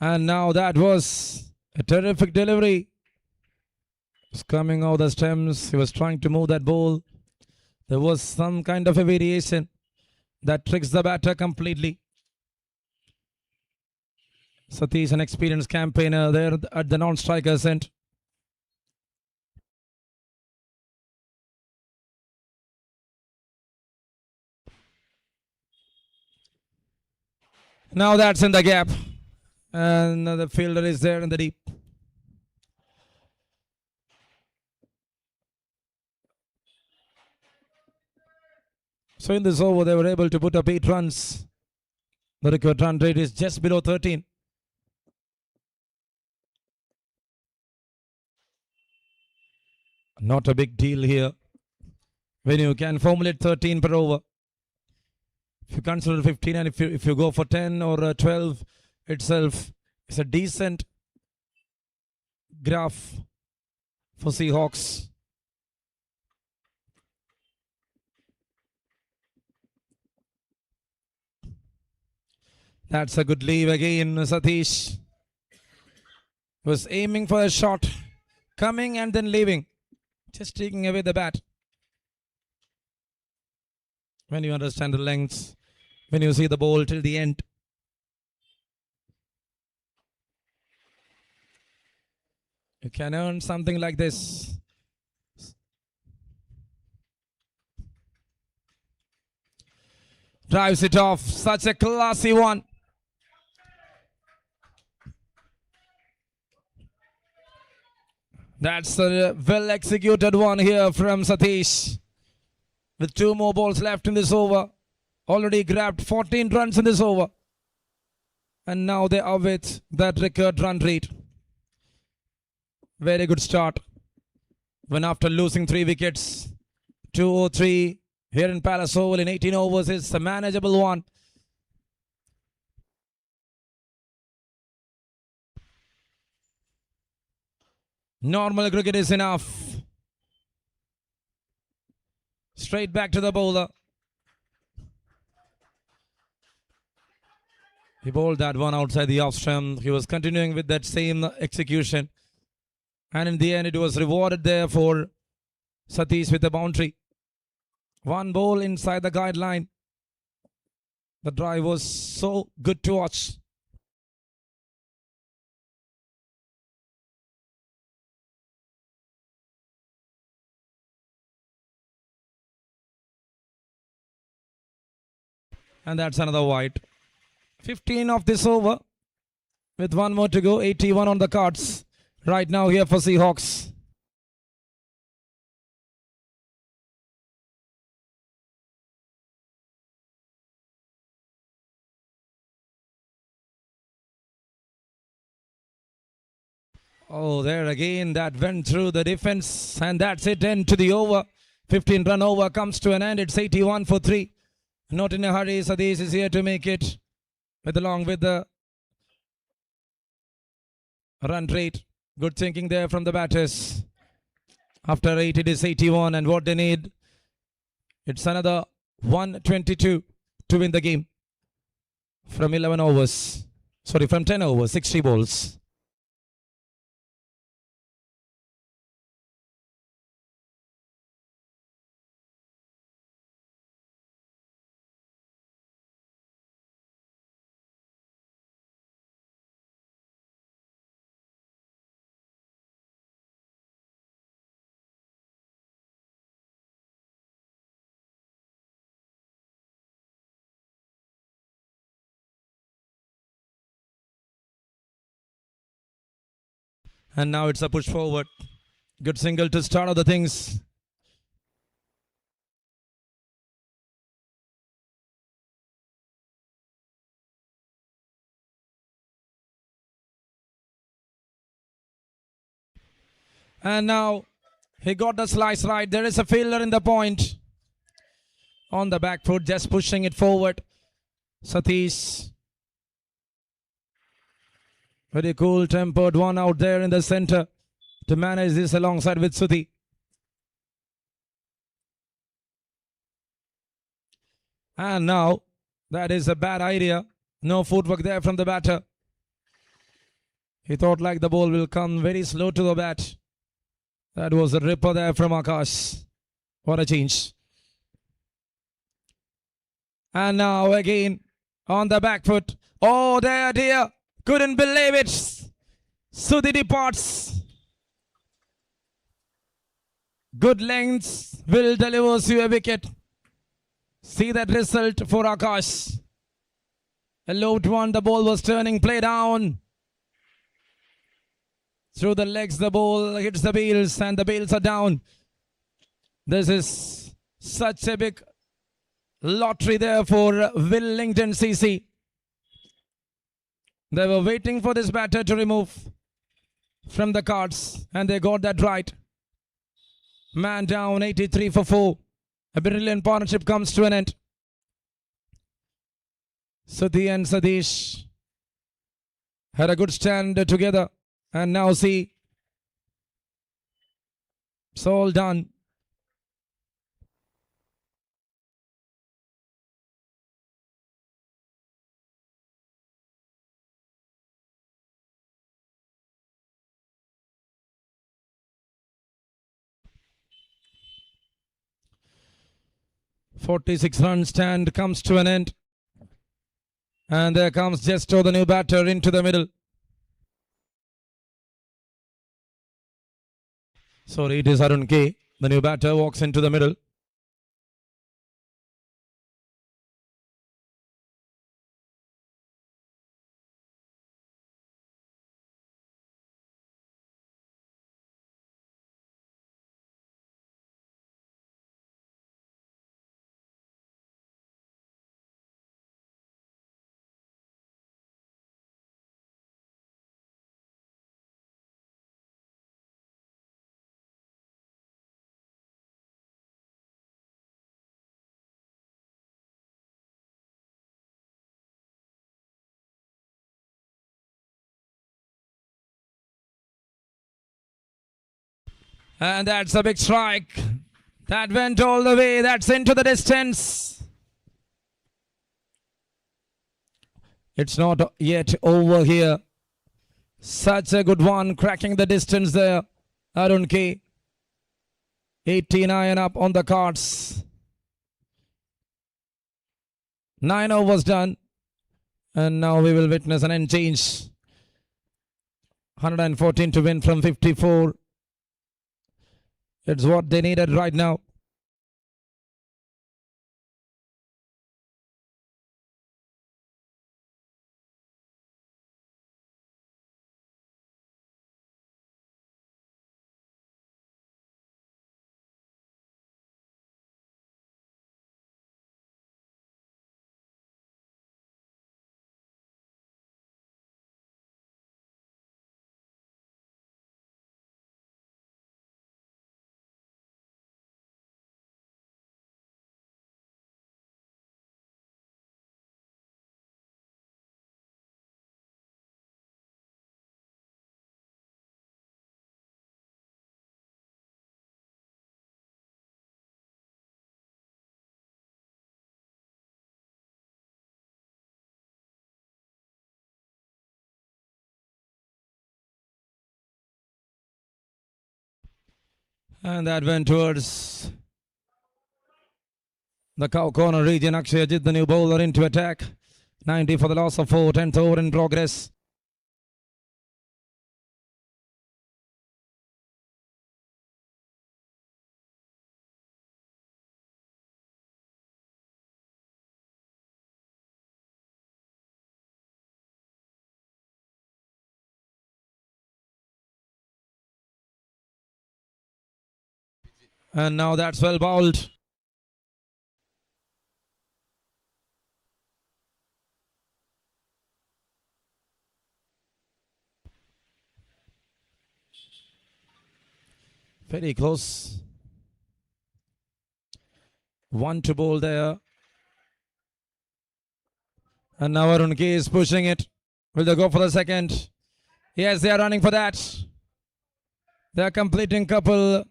And now that was a terrific delivery. It's coming out the stems. He was trying to move that ball. There was some kind of a variation that tricks the batter completely. Satish, an experienced campaigner there at the non-striker's end. Now that's in the gap. And the fielder is there in the deep. So in this over, they were able to put up 8 runs. The record run rate is just below 13. Not a big deal here when you can formulate 13 per over. If you consider 15 and if you go for 10 or 12 itself, it's a decent graph for Seahawks. That's a good leave again. Satish was aiming for a shot, coming and then leaving, just taking away the bat. When you understand the lengths, when you see the ball till the end. You can earn something like this. Drives it off. Such a classy one. That's a well executed one here from Satish. With 2 more balls left in this over. Already grabbed 14 runs in this over. And now they are with that record run rate. Very good start. When after losing 3 wickets, 203 here in Palace Oval in 18 overs is a manageable one. Normal cricket is enough. Straight back to the bowler. He bowled that one outside the off stump. He was continuing with that same execution. And in the end, it was rewarded there for Satish with a boundary. 1 ball inside the guideline. The drive was so good to watch. And that's another wide. 15 of this over. With one more to go. 81 on the cards. Right now here for Seahawks. Oh, there again, that went through the defense, and that's it. End to the over. 15 run over comes to an end. It's 81 for 3. Not in a hurry. Sadish is here to make it along with the run rate. Good thinking there from the batters. After 8, it is 81, and what they need, it's another 122 to win the game. From 11 overs. Sorry, from 10 overs, 60 balls. And now it's a push forward. Good single to start other things. And now he got the slice right. There is a fielder in the point. On the back foot, just pushing it forward. Satish. Very cool tempered one out there in the center to manage this alongside with Sudhi. And now that is a bad idea. No footwork there from the batter. He thought like the ball will come very slow to the bat. That was a ripper there from Akash. What a change. And now again on the back foot. Oh, there, dear. Couldn't believe it. Sudhi departs. Good lengths. Will delivers you a wicket. See that result for Akash. A low one. The ball was turning. Play down. Through the legs, the ball hits the bails, and the bails are down. This is such a big lottery there for WILLINGDON CC. They were waiting for this batter to remove from the cards, and they got that right. Man down, 83 for 4. A brilliant partnership comes to an end. Sudhi and Sadish had a good stand together. And now see, it's all done. .46 run stand comes to an end. And there comes Jesto, the new batter, into the middle. Sorry, it is Arun K. The new batter walks into the middle. And that's a big strike. That went all the way. That's into the distance. It's not yet over here. Such a good one. Cracking the distance there. Arun K. 89 up on the cards. 9 overs done. And now we will witness an end change. 114 to win from 54. It's what they needed right now. And that went towards the cow corner region. Akshay Ajit, the new bowler, into attack. 90 for the loss of 4. 10th over in progress. And now that's well bowled. Very close. 1 to bowl there. And now Arun K is pushing it. Will they go for the second? Yes, they are running for that. They are completing couple.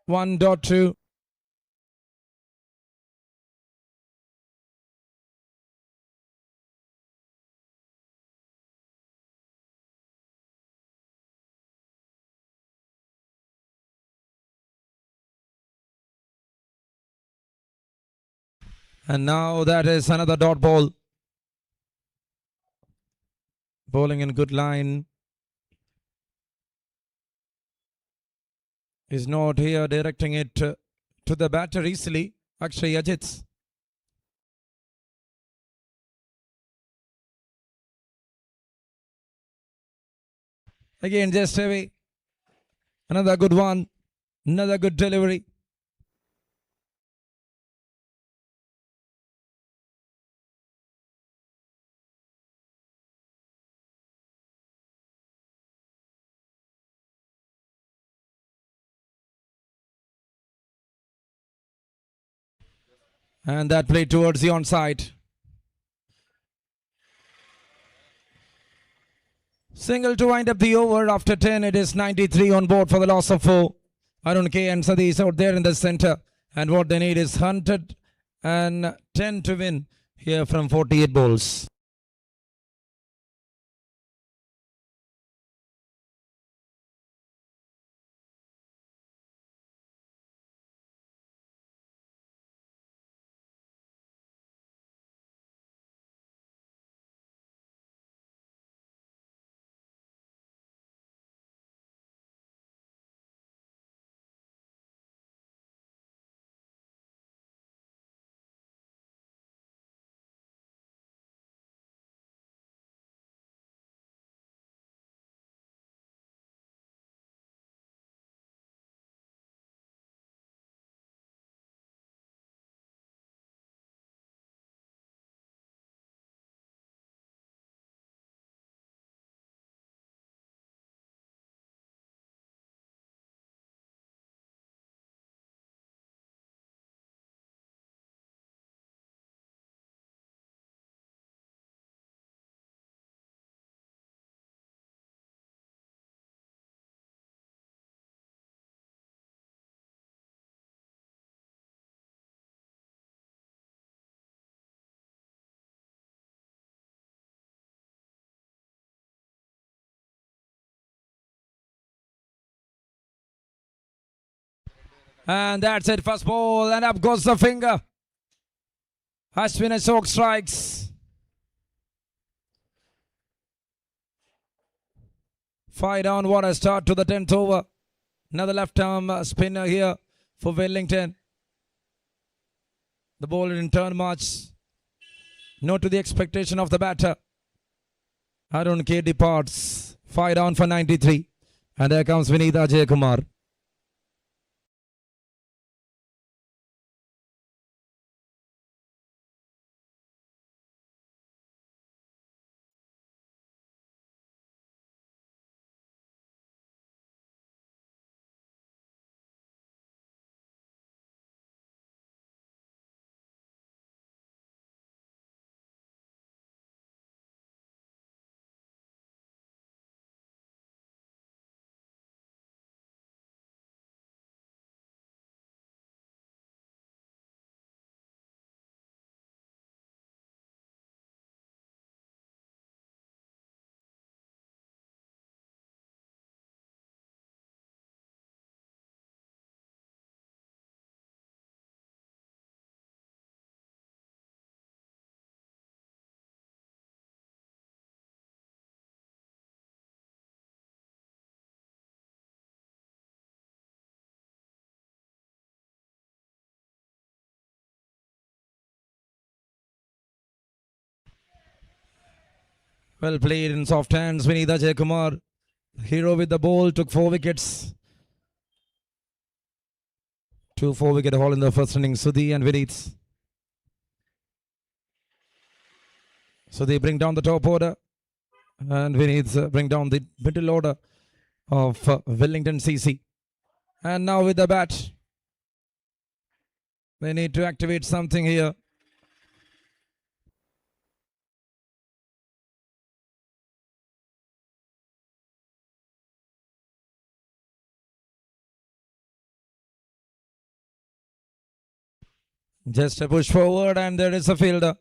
1.2. And now that is another dot ball. Bowling in good line. Is not here directing it to the batter easily. Akshay Ajit. Again, just away. Another good one. Another good delivery. And that played towards the onside. Single to wind up the over. After 10, it is 93 on board for the loss of 4. Arun K and Sadish out there in the center. And what they need is 110 to win here from 48 balls. And that's it. First ball. And up goes the finger. Ashwin Ashok strikes. 5 down. What a start to the 10th over. Another left arm spinner here for Wellington. The ball in turn much. Not to the expectation of the batter. Arun K departs. 5 down for 93. And there comes Vinitha Jayakumar. Well played in soft hands. Vinitha Jayakumar, hero with the ball, took 4 wickets. 2 4-wicket haul in the first inning. Sudhi and Vinith. So they bring down the top order, and Vinith bring down the middle order of Wellington CC. And now with the bat, they need to activate something here. Just a push forward, and there is a fielder.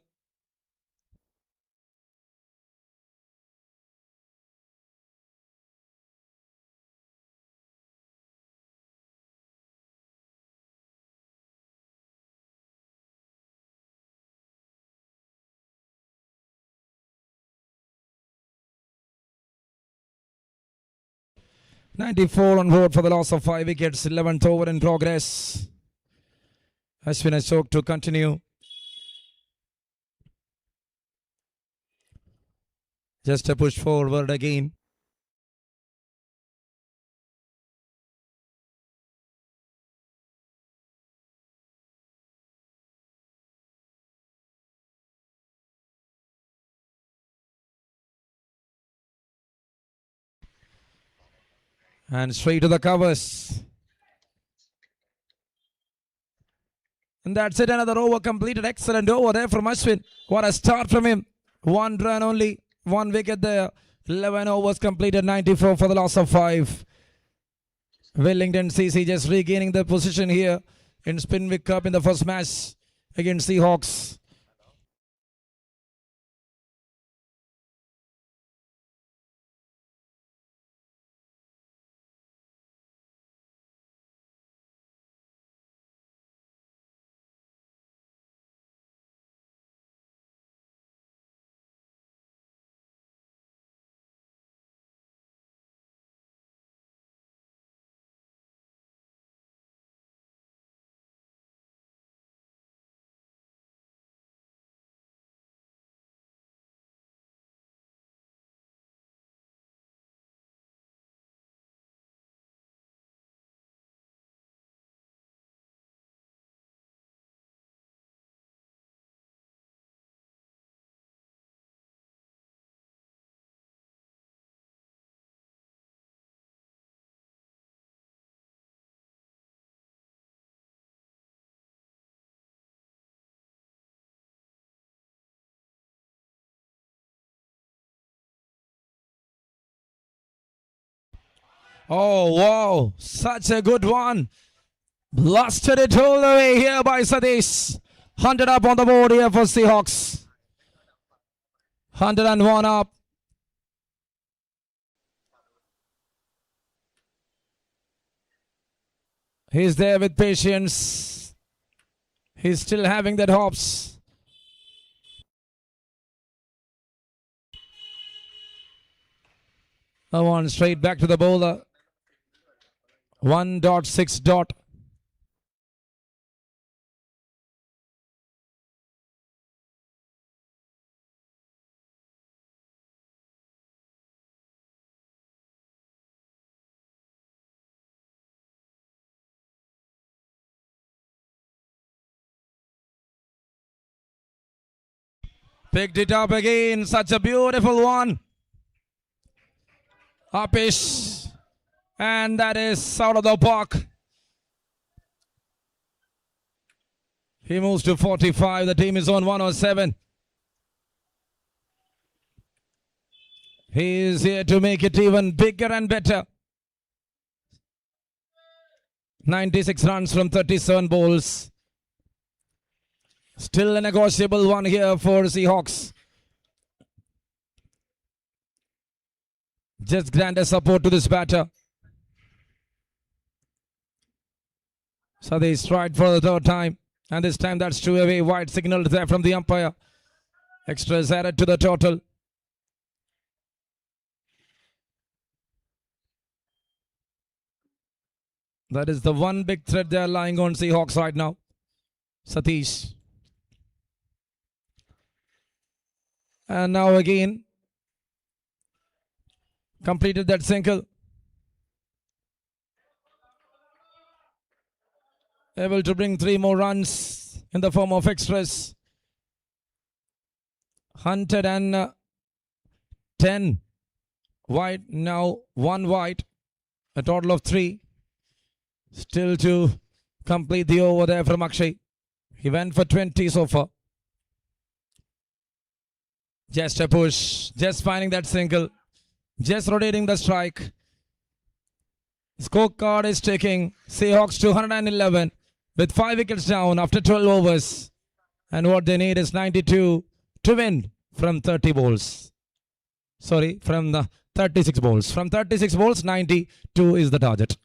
.94 on board for the loss of 5 wickets. 11th over in progress. Ashwin Ashok to continue. Just a push forward again. And straight to the covers. And that's it. Another over completed. Excellent over there from Ashwin. What a start from him. 1 run only. 1 wicket there. 11 overs completed. 94 for the loss of 5. Wellington CC just regaining the position here in Spinvic Cup in the first match against SEAHAWKS. Oh, wow. Such a good one. Blasted it all the way here by Satish. 100 up on the board here for SEAHAWKS. 101 up. He's there with patience. He's still having that hops. Come on, straight back to the bowler. 1.6 dot. Picked it up again. Such a beautiful one. Upish. And that is out of the park. He moves to 45. The team is on 107. He is here to make it even bigger and better. 96 runs from 37 balls. Still a negotiable one here for SEAHAWKS. Just grant a support to this batter. So they stride for the third time. And this time that's 2 away. Wide signal there from the umpire. Extras added to the total. That is the one big thread there lying on SEAHAWKS right now. Satish. And now again, completed that single. Able to bring 3 more runs in the form of extras. 110 wide, now 1 wide, a total of 3. Still to complete the over there from Akshay. He went for 20 so far. Just a push, just finding that single, just rotating the strike. Scorecard is taking Seahawks to 111 with 5 wickets down after 12 overs. And what they need is 92 to win from 30 balls. Sorry, from the 36 balls. From 36 balls, 92 is the target.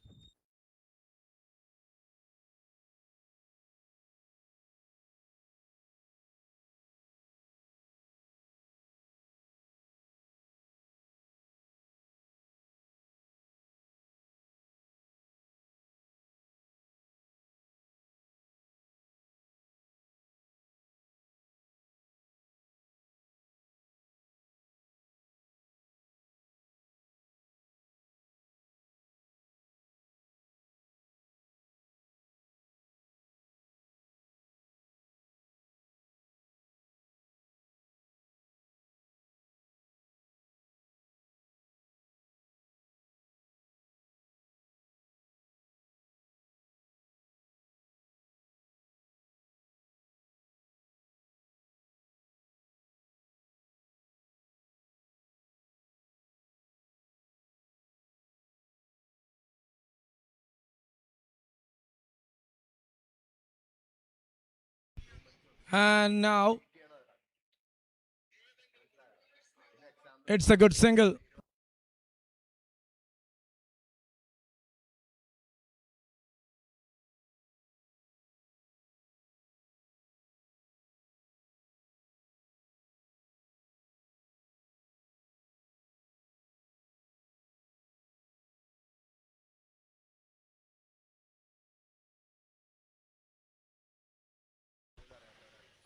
And now it's a good single.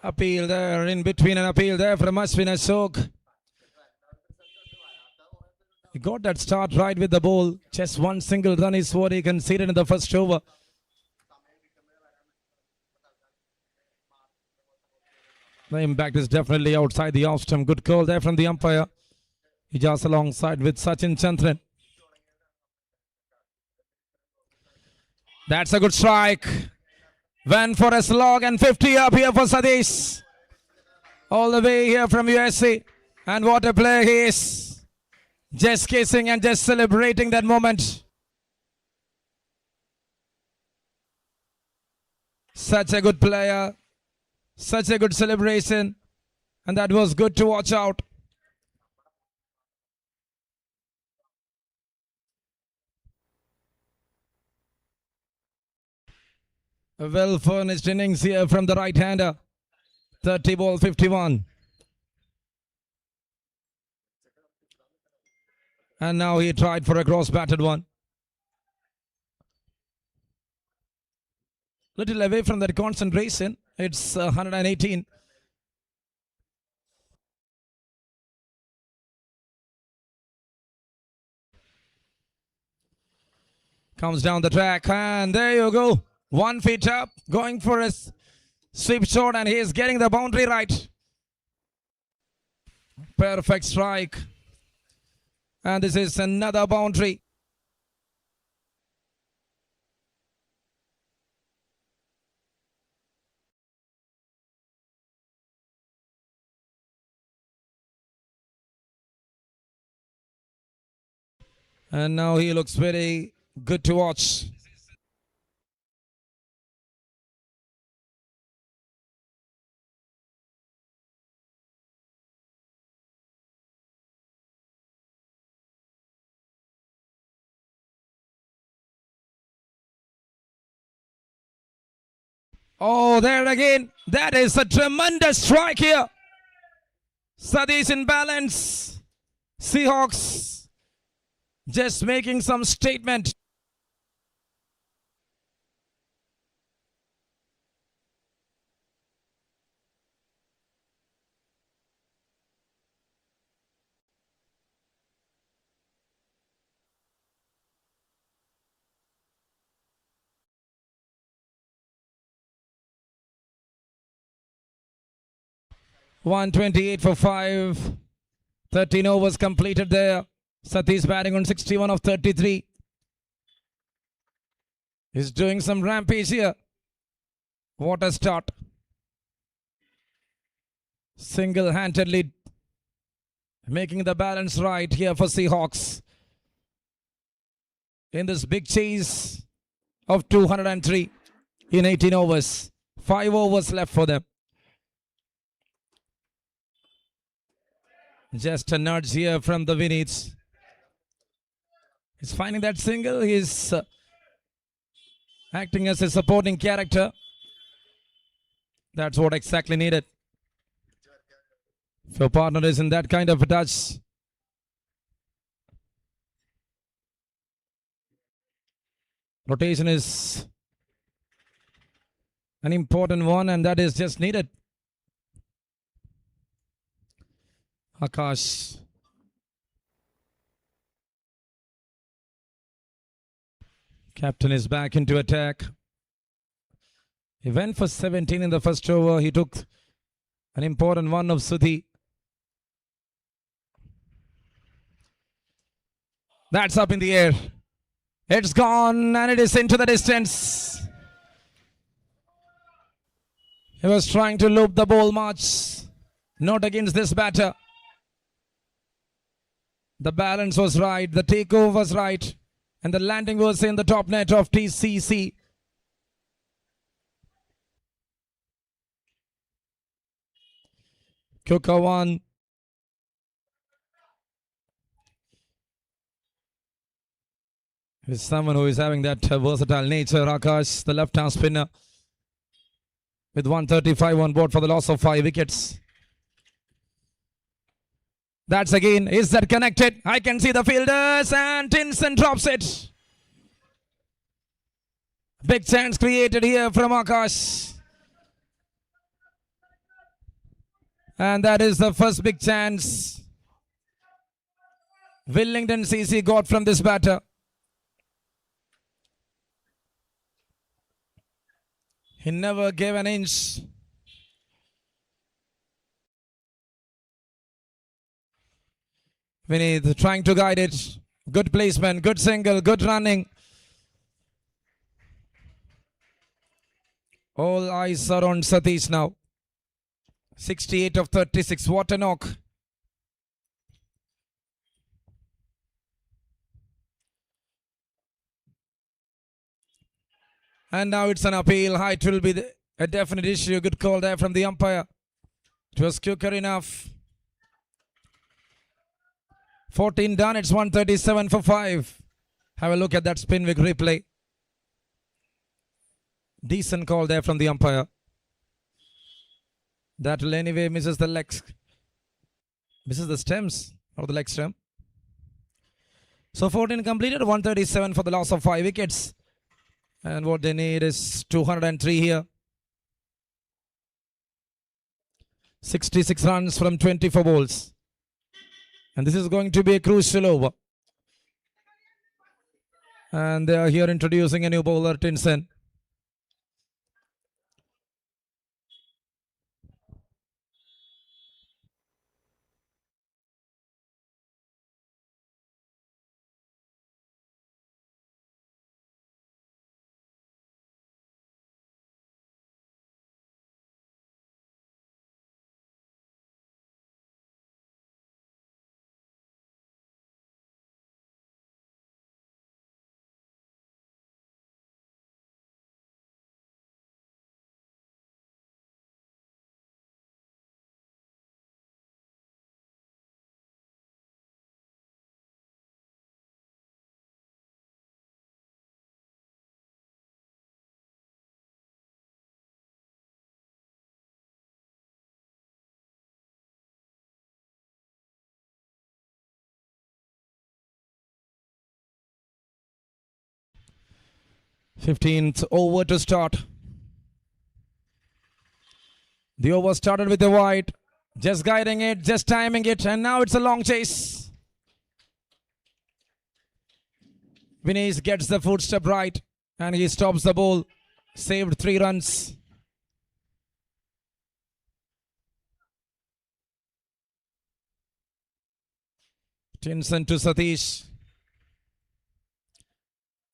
Appeal there, in between an appeal there from Ashwin Ashok. He got that start right with the ball. Just 1 single run is what he conceded in the first over. The impact is definitely outside the off stump. Good call there from the umpire. He just alongside with Sachin Chandran. That's a good strike. Went for a slog and 50 up here for Sadish. All the way here from USA. And what a play he is. Just kissing and just celebrating that moment. Such a good player. Such a good celebration. And that was good to watch out. A well-furnished innings here from the right-hander. 30 ball 51. And now he tried for a cross-batted one. Little away from that concentration. It's 118. Comes down the track and there you go. 1 feet up, going for a sweep shot and he is getting the boundary right. Perfect strike. And this is another boundary. And now he looks very good to watch. Oh, there again. That is a tremendous strike here. Sadish in balance. Seahawks just making some statement. 128 for 5. 13 overs completed there. Satish batting on 61 of 33. He's doing some rampage here. What a start. Single-handedly making the balance right here for Seahawks. In this big chase of 203 in 18 overs. 5 overs left for them. Just a nudge here from the Vineets. He's finding that single. He's acting as a supporting character. That's what exactly needed. If your partner is in that kind of a touch, rotation is an important one, and that is just needed. Akash. Captain is back into attack. He went for 17 in the first over. He took an important one of Sudhi. That's up in the air. It's gone and it is into the distance. He was trying to loop the ball much. Not against this batter. The balance was right. The takeover was right. And the landing was in the top net of TCC. Kuka one. Is someone who is having that versatile nature. Akash, the left-hand spinner, with 135 on board for the loss of 5 wickets. That's again, is that connected? I can see the fielders and Tinson drops it. Big chance created here from Akash. And that is the first big chance Willingdon CC got from this batter. He never gave an inch. Vineet trying to guide it. Good placement, good single, good running. All eyes are on Satish now. 68 of 36. What a knock. And now it's an appeal. Height will be a definite issue. Good call there from the umpire. It was quicker enough. 14 done. It's 137 for 5. Have a look at that Spinvic replay. Decent call there from the umpire. That will anyway misses the legs. Misses the stems or the leg stem. So 14 completed. 137 for the loss of 5 wickets. And what they need is 203 here. 66 runs from 24 balls. And this is going to be a crucial over. And they are here introducing a new bowler, Tinson. Fifteenth over to start. The over started with the wide. Just guiding it, just timing it, and now it's a long chase. Vineet gets the footstep right, and he stops the ball. Saved 3 runs. Tinson to Satish.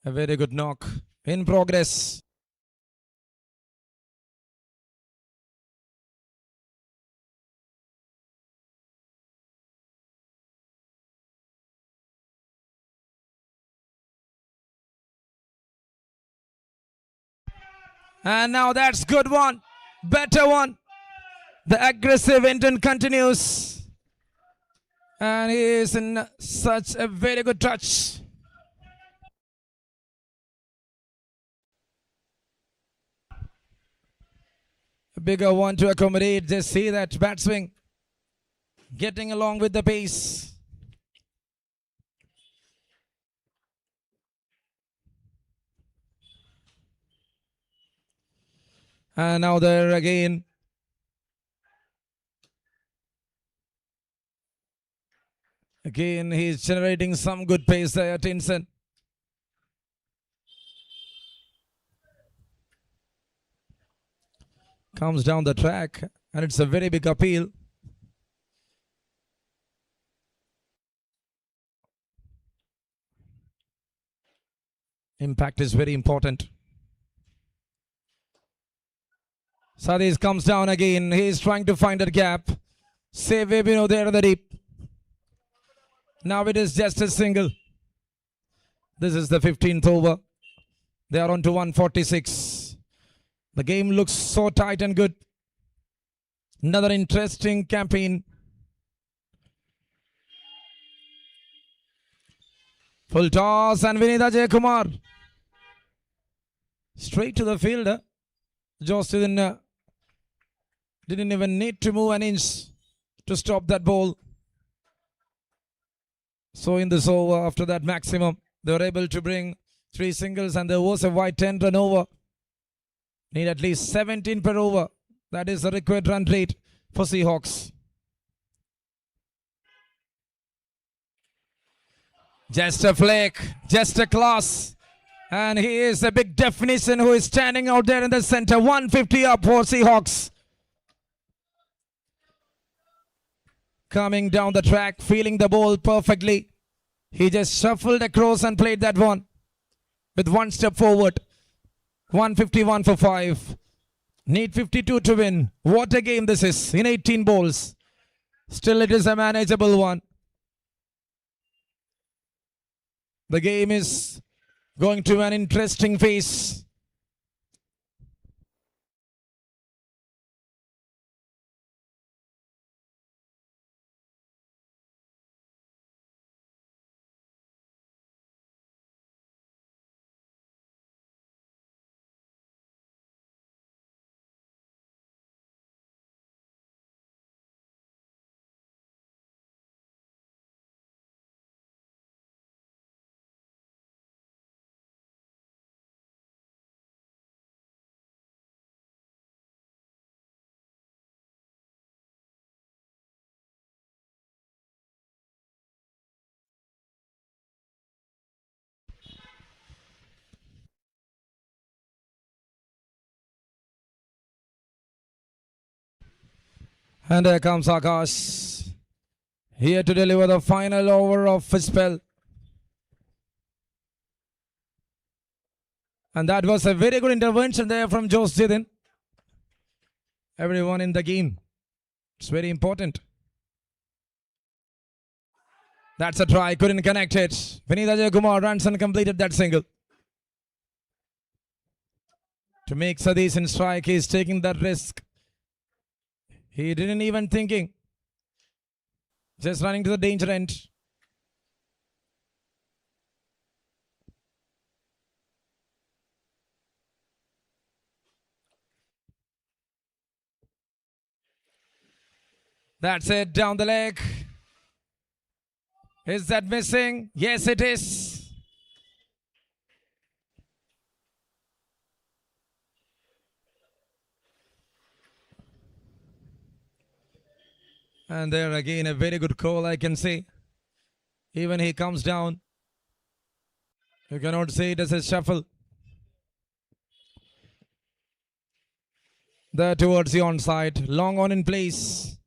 A very good knock. In progress. And now that's good one. Better one. The aggressive intent continues. And he is in such a very good touch. A bigger one to accommodate. Just see that bat swing. Getting along with the pace. And now there again. Again, he's generating some good pace there, Tinson. Comes down the track, and it's a very big appeal. Impact is very important. Sadish comes down again. He's trying to find a gap. Save Vebino there in the deep. Now it is just a single. This is the 15th over. They are on to 146. The game looks so tight and good. Another interesting campaign. Full toss and Vinitha Jayakumar. Straight to the fielder. Josh didn't even need to move an inch to stop that ball. So in this over, after that maximum, they were able to bring 3 singles and there was a wide 10-run over. Need at least 17 per over. That is the required run rate for Seahawks. Just a flake, just a class. And he is a big definition who is standing out there in the center. 150 up for Seahawks. Coming down the track, feeling the ball perfectly. He just shuffled across and played that one with 1 step forward. 151 for 5. Need 52 to win. What a game this is in 18 balls. Still it is a manageable one. The game is going to an interesting phase. And there comes Akash, here to deliver the final over of his spell. And that was a very good intervention there from Josh Jidin. Everyone in the game. It's very important. That's a try, couldn't connect it. Vinitha Jayakumar runs and completed that single. To make Sadish in strike, he's taking that risk. He didn't even thinking. Just running to the danger end. That's it, down the leg. Is that missing? Yes, it is. And there again, a very good call, I can say. Even he comes down. You cannot say it as a shuffle. There towards the onside. Long on in place.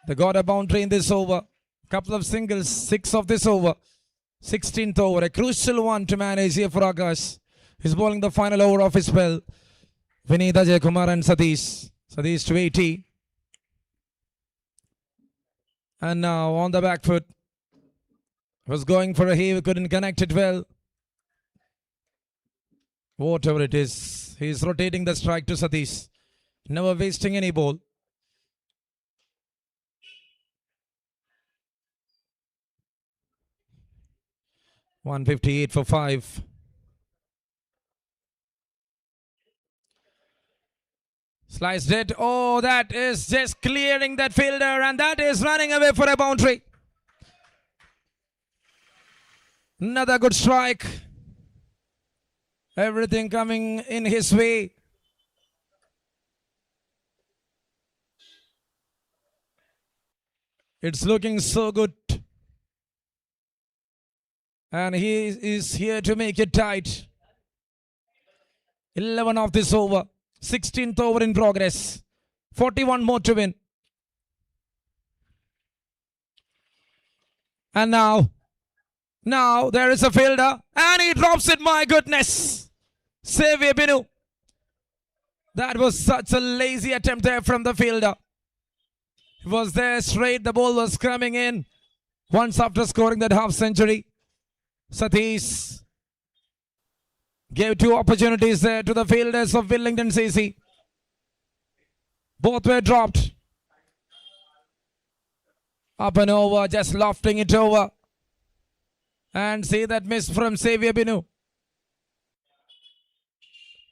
They got a boundary in this over. Couple of singles, 6 of this over. 16th over, a crucial one to manage here for Akash. He's bowling the final over of his spell. Vineet Ajay Kumar and Satish. Satish to 80. And now on the back foot. Was going for a heave, couldn't connect it well. Whatever it is, he's rotating the strike to Satish. Never wasting any ball. $158 for 5. Sliced it. Oh, that is just clearing that fielder, and that is running away for a boundary. Another good strike. Everything coming in his way. It's looking so good. And he is here to make it tight. 11 of this over. 16th over in progress. 41 more to win. And now there is a fielder. And he drops it, my goodness. Xavier Binu. That was such a lazy attempt there from the fielder. He was there straight. The ball was coming in. Once after scoring that half century. Satish gave 2 opportunities there to the fielders of Willingdon CC. Both were dropped. Up and over, just lofting it over. And see that miss from Xavier Binu.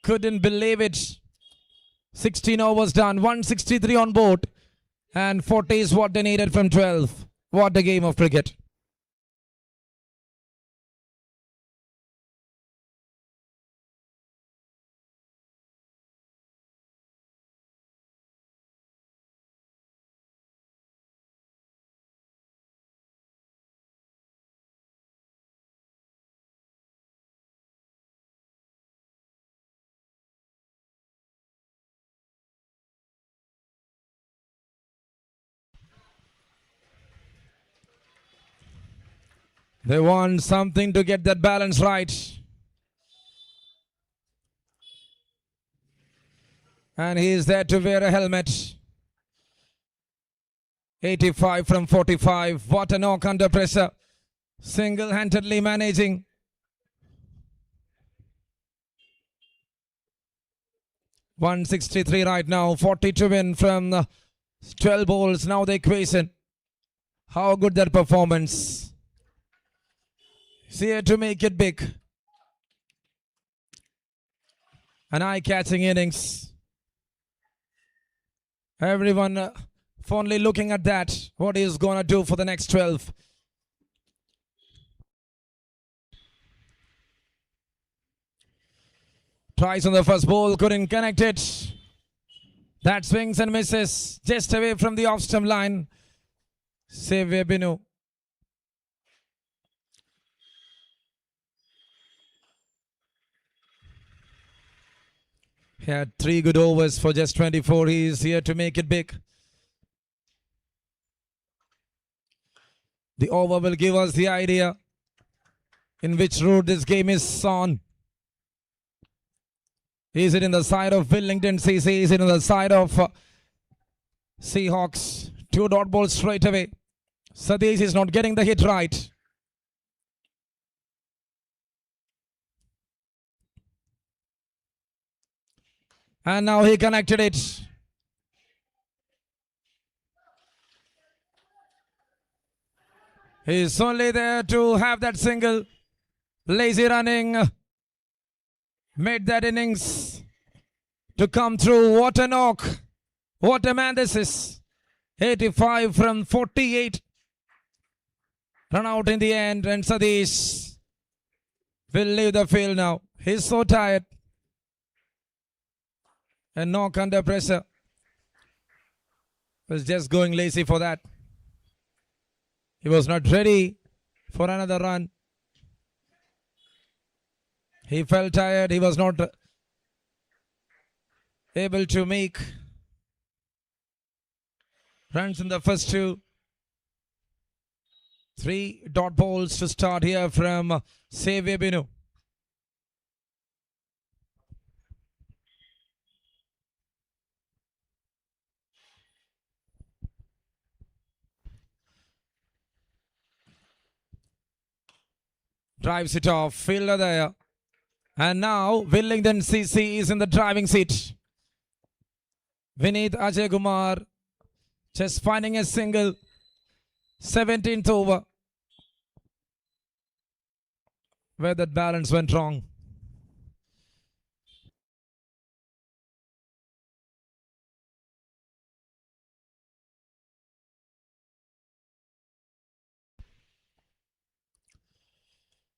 Couldn't believe it. 16 overs done, 163 on board. And 40 is what they needed from 12. What a game of cricket. They want something to get that balance right. And he is there to wear a helmet. 85 from 45. What a knock under pressure. Single-handedly managing. $163 right now. 40 to win from 12 balls. Now the equation. How good that performance. Here to make it big. An eye-catching innings. Everyone fondly looking at that. What he's going to do for the next 12. Tries on the first ball. Couldn't connect it. That swings and misses. Just away from the off-stump line. Xavier Binu. He had 3 good overs for just 24. He is here to make it big. The over will give us the idea in which route this game is on. Is it in the side of Willingdon CC? Is it in the side of Seahawks? 2 dot balls straight away. Satish is not getting the hit right. And now he connected it. He's only there to have that single. Lazy running. Made that innings to come through. What a knock. What a man this is. 85 from 48. Run out in the end. And Satish will leave the field now. He's so tired. A knock under pressure. Was just going lazy for that. He was not ready for another run. He felt tired. He was not able to make runs in the first 2. Three dot balls to start here from Xavier Binu. Drives it off, fielder there. And now Willingdon CC is in the driving seat. Vineet Ajay Kumar just finding a single. 17th over. Where that balance went wrong.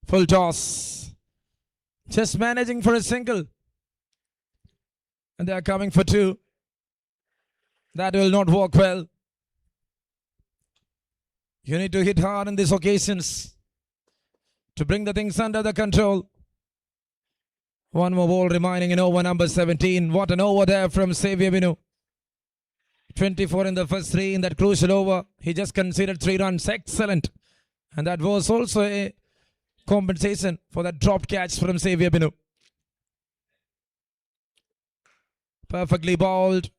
Full toss. Just managing for a single. And they are coming for two. That will not work well. You need to hit hard in these occasions to bring the things under the control. One more ball remaining in over number 17. What an over there from Xavier Binu. 24 in the first three in that crucial over. He just conceded 3 runs. Excellent. And that was also a compensation for that dropped catch from Xavier Binu. Perfectly bowled.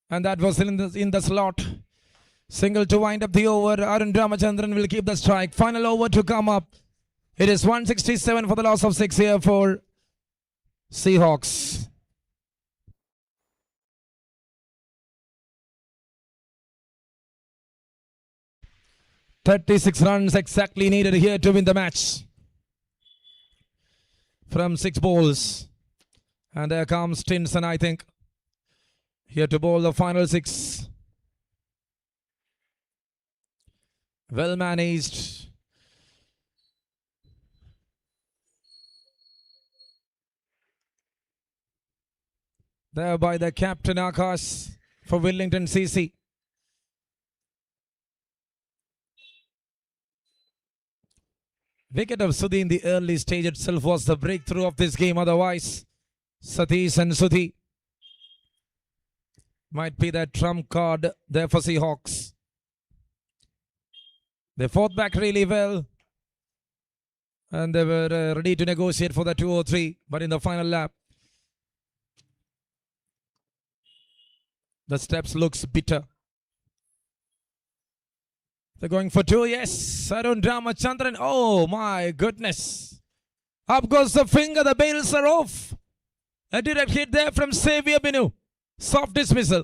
And that was in the slot. Single to wind up the over. Arun Ramachandran will keep the strike. Final over to come up. It is 167 for the loss of 6 here for Seahawks. $36 runs exactly needed here to win the match. From 6 balls. And there comes Stinson, I think. Here to bowl the final 6. Well managed. There by the captain Akash for Willingdon CC. Wicket of Sudhi in the early stage itself was the breakthrough of this game. Otherwise, Satish and Sudhi might be that trump card there for Seahawks. They fought back really well. And they were ready to negotiate for the 203. But in the final lap, the steps looks bitter. They're going for 2. Yes. Arun Ramachandran. Oh my goodness. Up goes the finger. The bails are off. A direct hit there from Xavier Binu. Soft dismissal.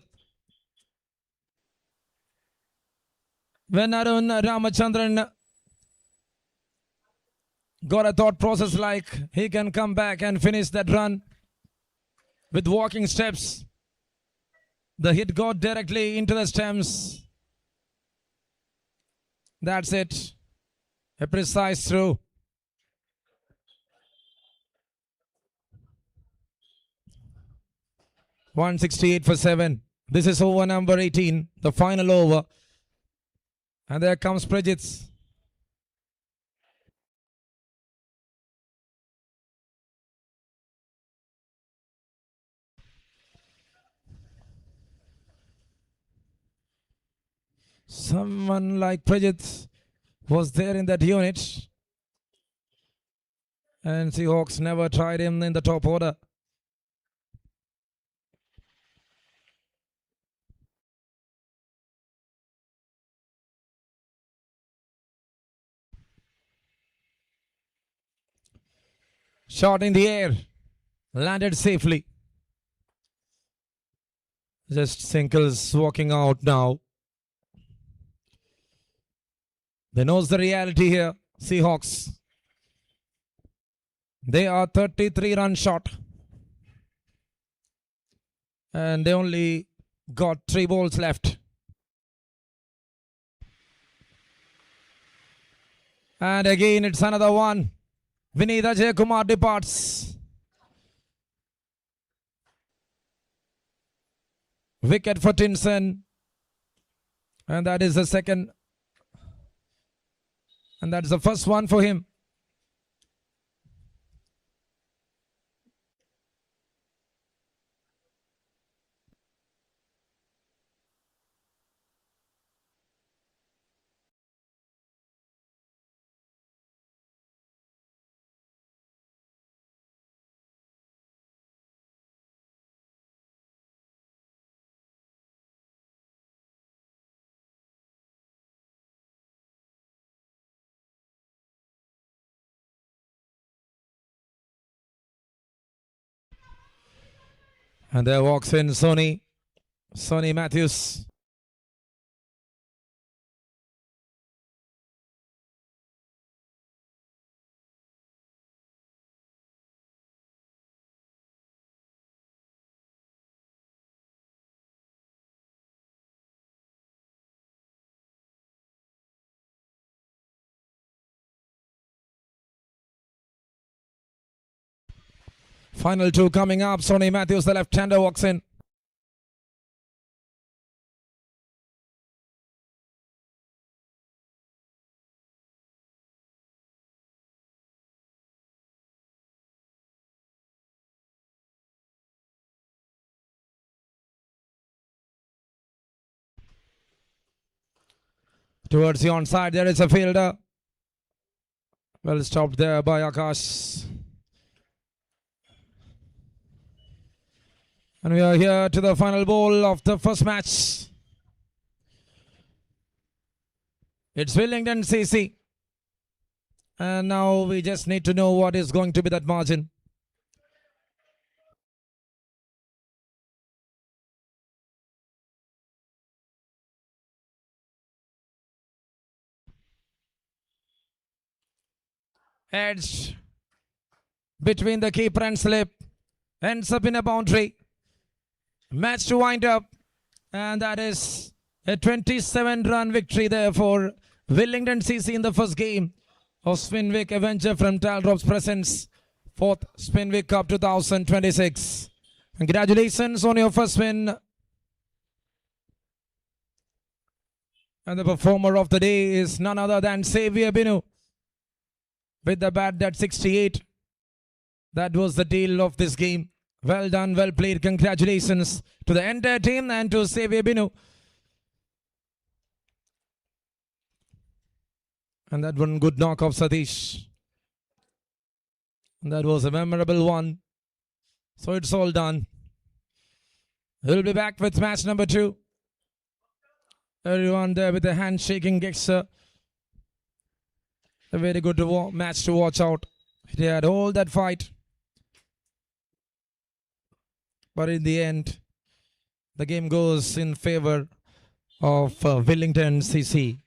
When Arun Ramachandran got a thought process like he can come back and finish that run with walking steps, the hit got directly into the stems. That's it. A precise throw. $168 for 7. This is over number 18, the final over. And there comes Prajit. Someone like Prajit was there in that unit. And Seahawks never tried him in the top order. Shot in the air. Landed safely. Just Sinkles walking out now. They knows the reality here. Seahawks. They are 33 run short. And they only got 3 balls left. And again it's another one. Vineet Ajay Kumar departs. Wicket for Tinson. And that is the second. And that's the first one for him. And there walks in Sonny Matthews. Final two coming up. Sonny Matthews, the left-hander, walks in. Towards the onside, there is a fielder. Well stopped there by Akash. And we are here to the final ball of the first match. It's Willingdon CC. And now we just need to know what is going to be that margin. Edge between the keeper and slip. Ends up in a boundary. Match to wind up. And that is a 27-run victory there for Willingdon CC in the first game of Spinvic Avenger from Taldrop's Presence. 4th Spinvic Cup 2026. Congratulations on your first win. And the performer of the day is none other than Xavier Binu with the bat at 68. That was the deal of this game. Well done, well played. Congratulations to the entire team and to Xavier Binu. And that one good knock of Satish. And that was a memorable one. So it's all done. We'll be back with match number 2. Everyone there with the handshaking gesture. A very good match to watch out. They had all that fight. But in the end, the game goes in favor of Willingdon CC.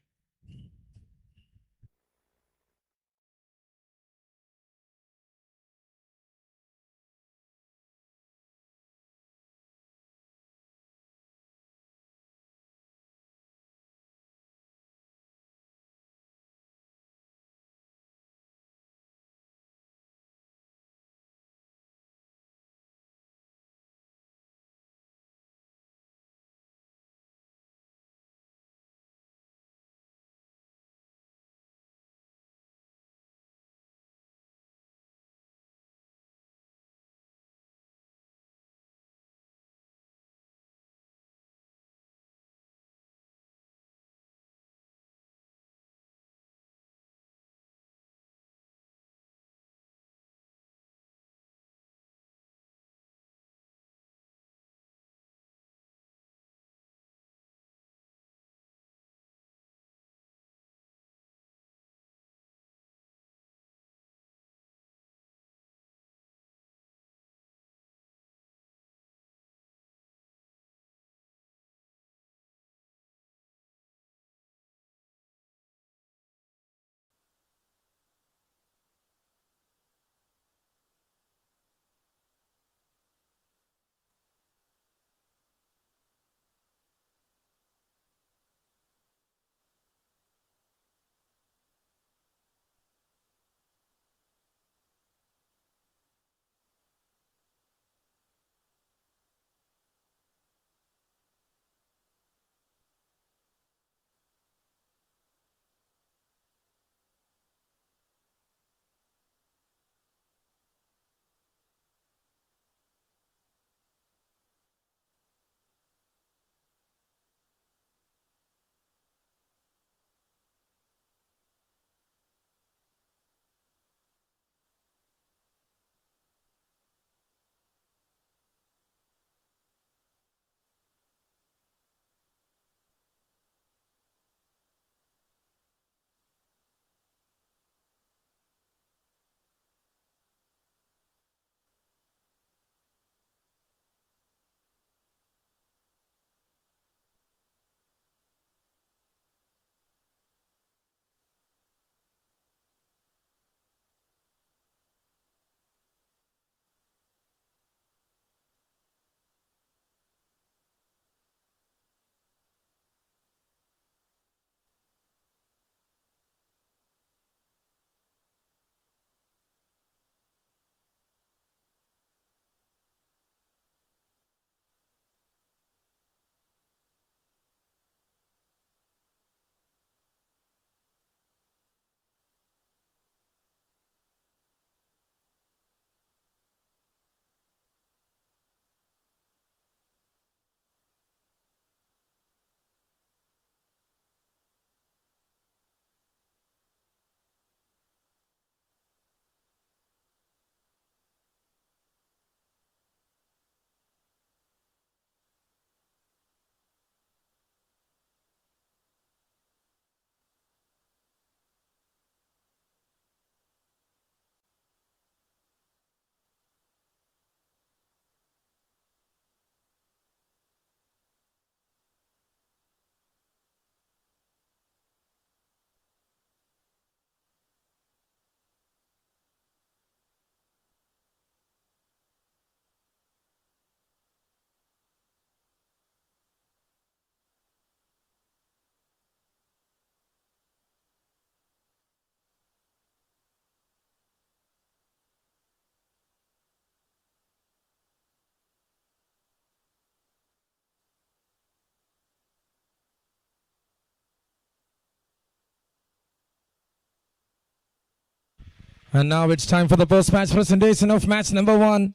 And now it's time for the post-match presentation of match number 1.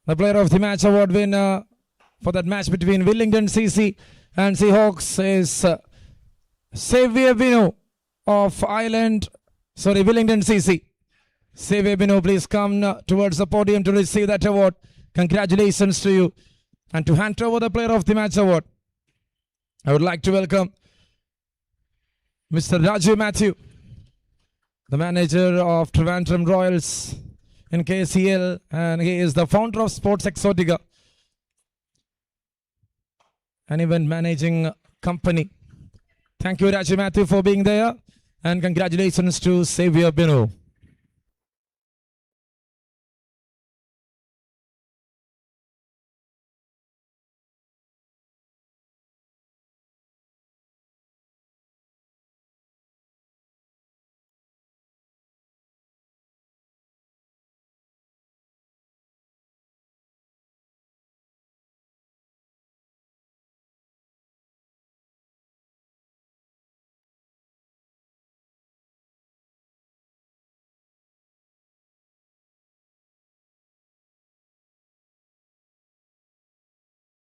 The player of the match award winner for that match between Willingdon CC and SEAHAWKS is Xavier Bino of Willingdon CC. Xavier Bino, please come towards the podium to receive that award. Congratulations to you. And to hand over the player of the match award, I would like to welcome Mr. Raju Matthew, the manager of Trivandrum Royals in KCL, and he is the founder of Sports Exotica, an event managing company. Thank you, Raju Matthew, for being there, and congratulations to Xavier Bino.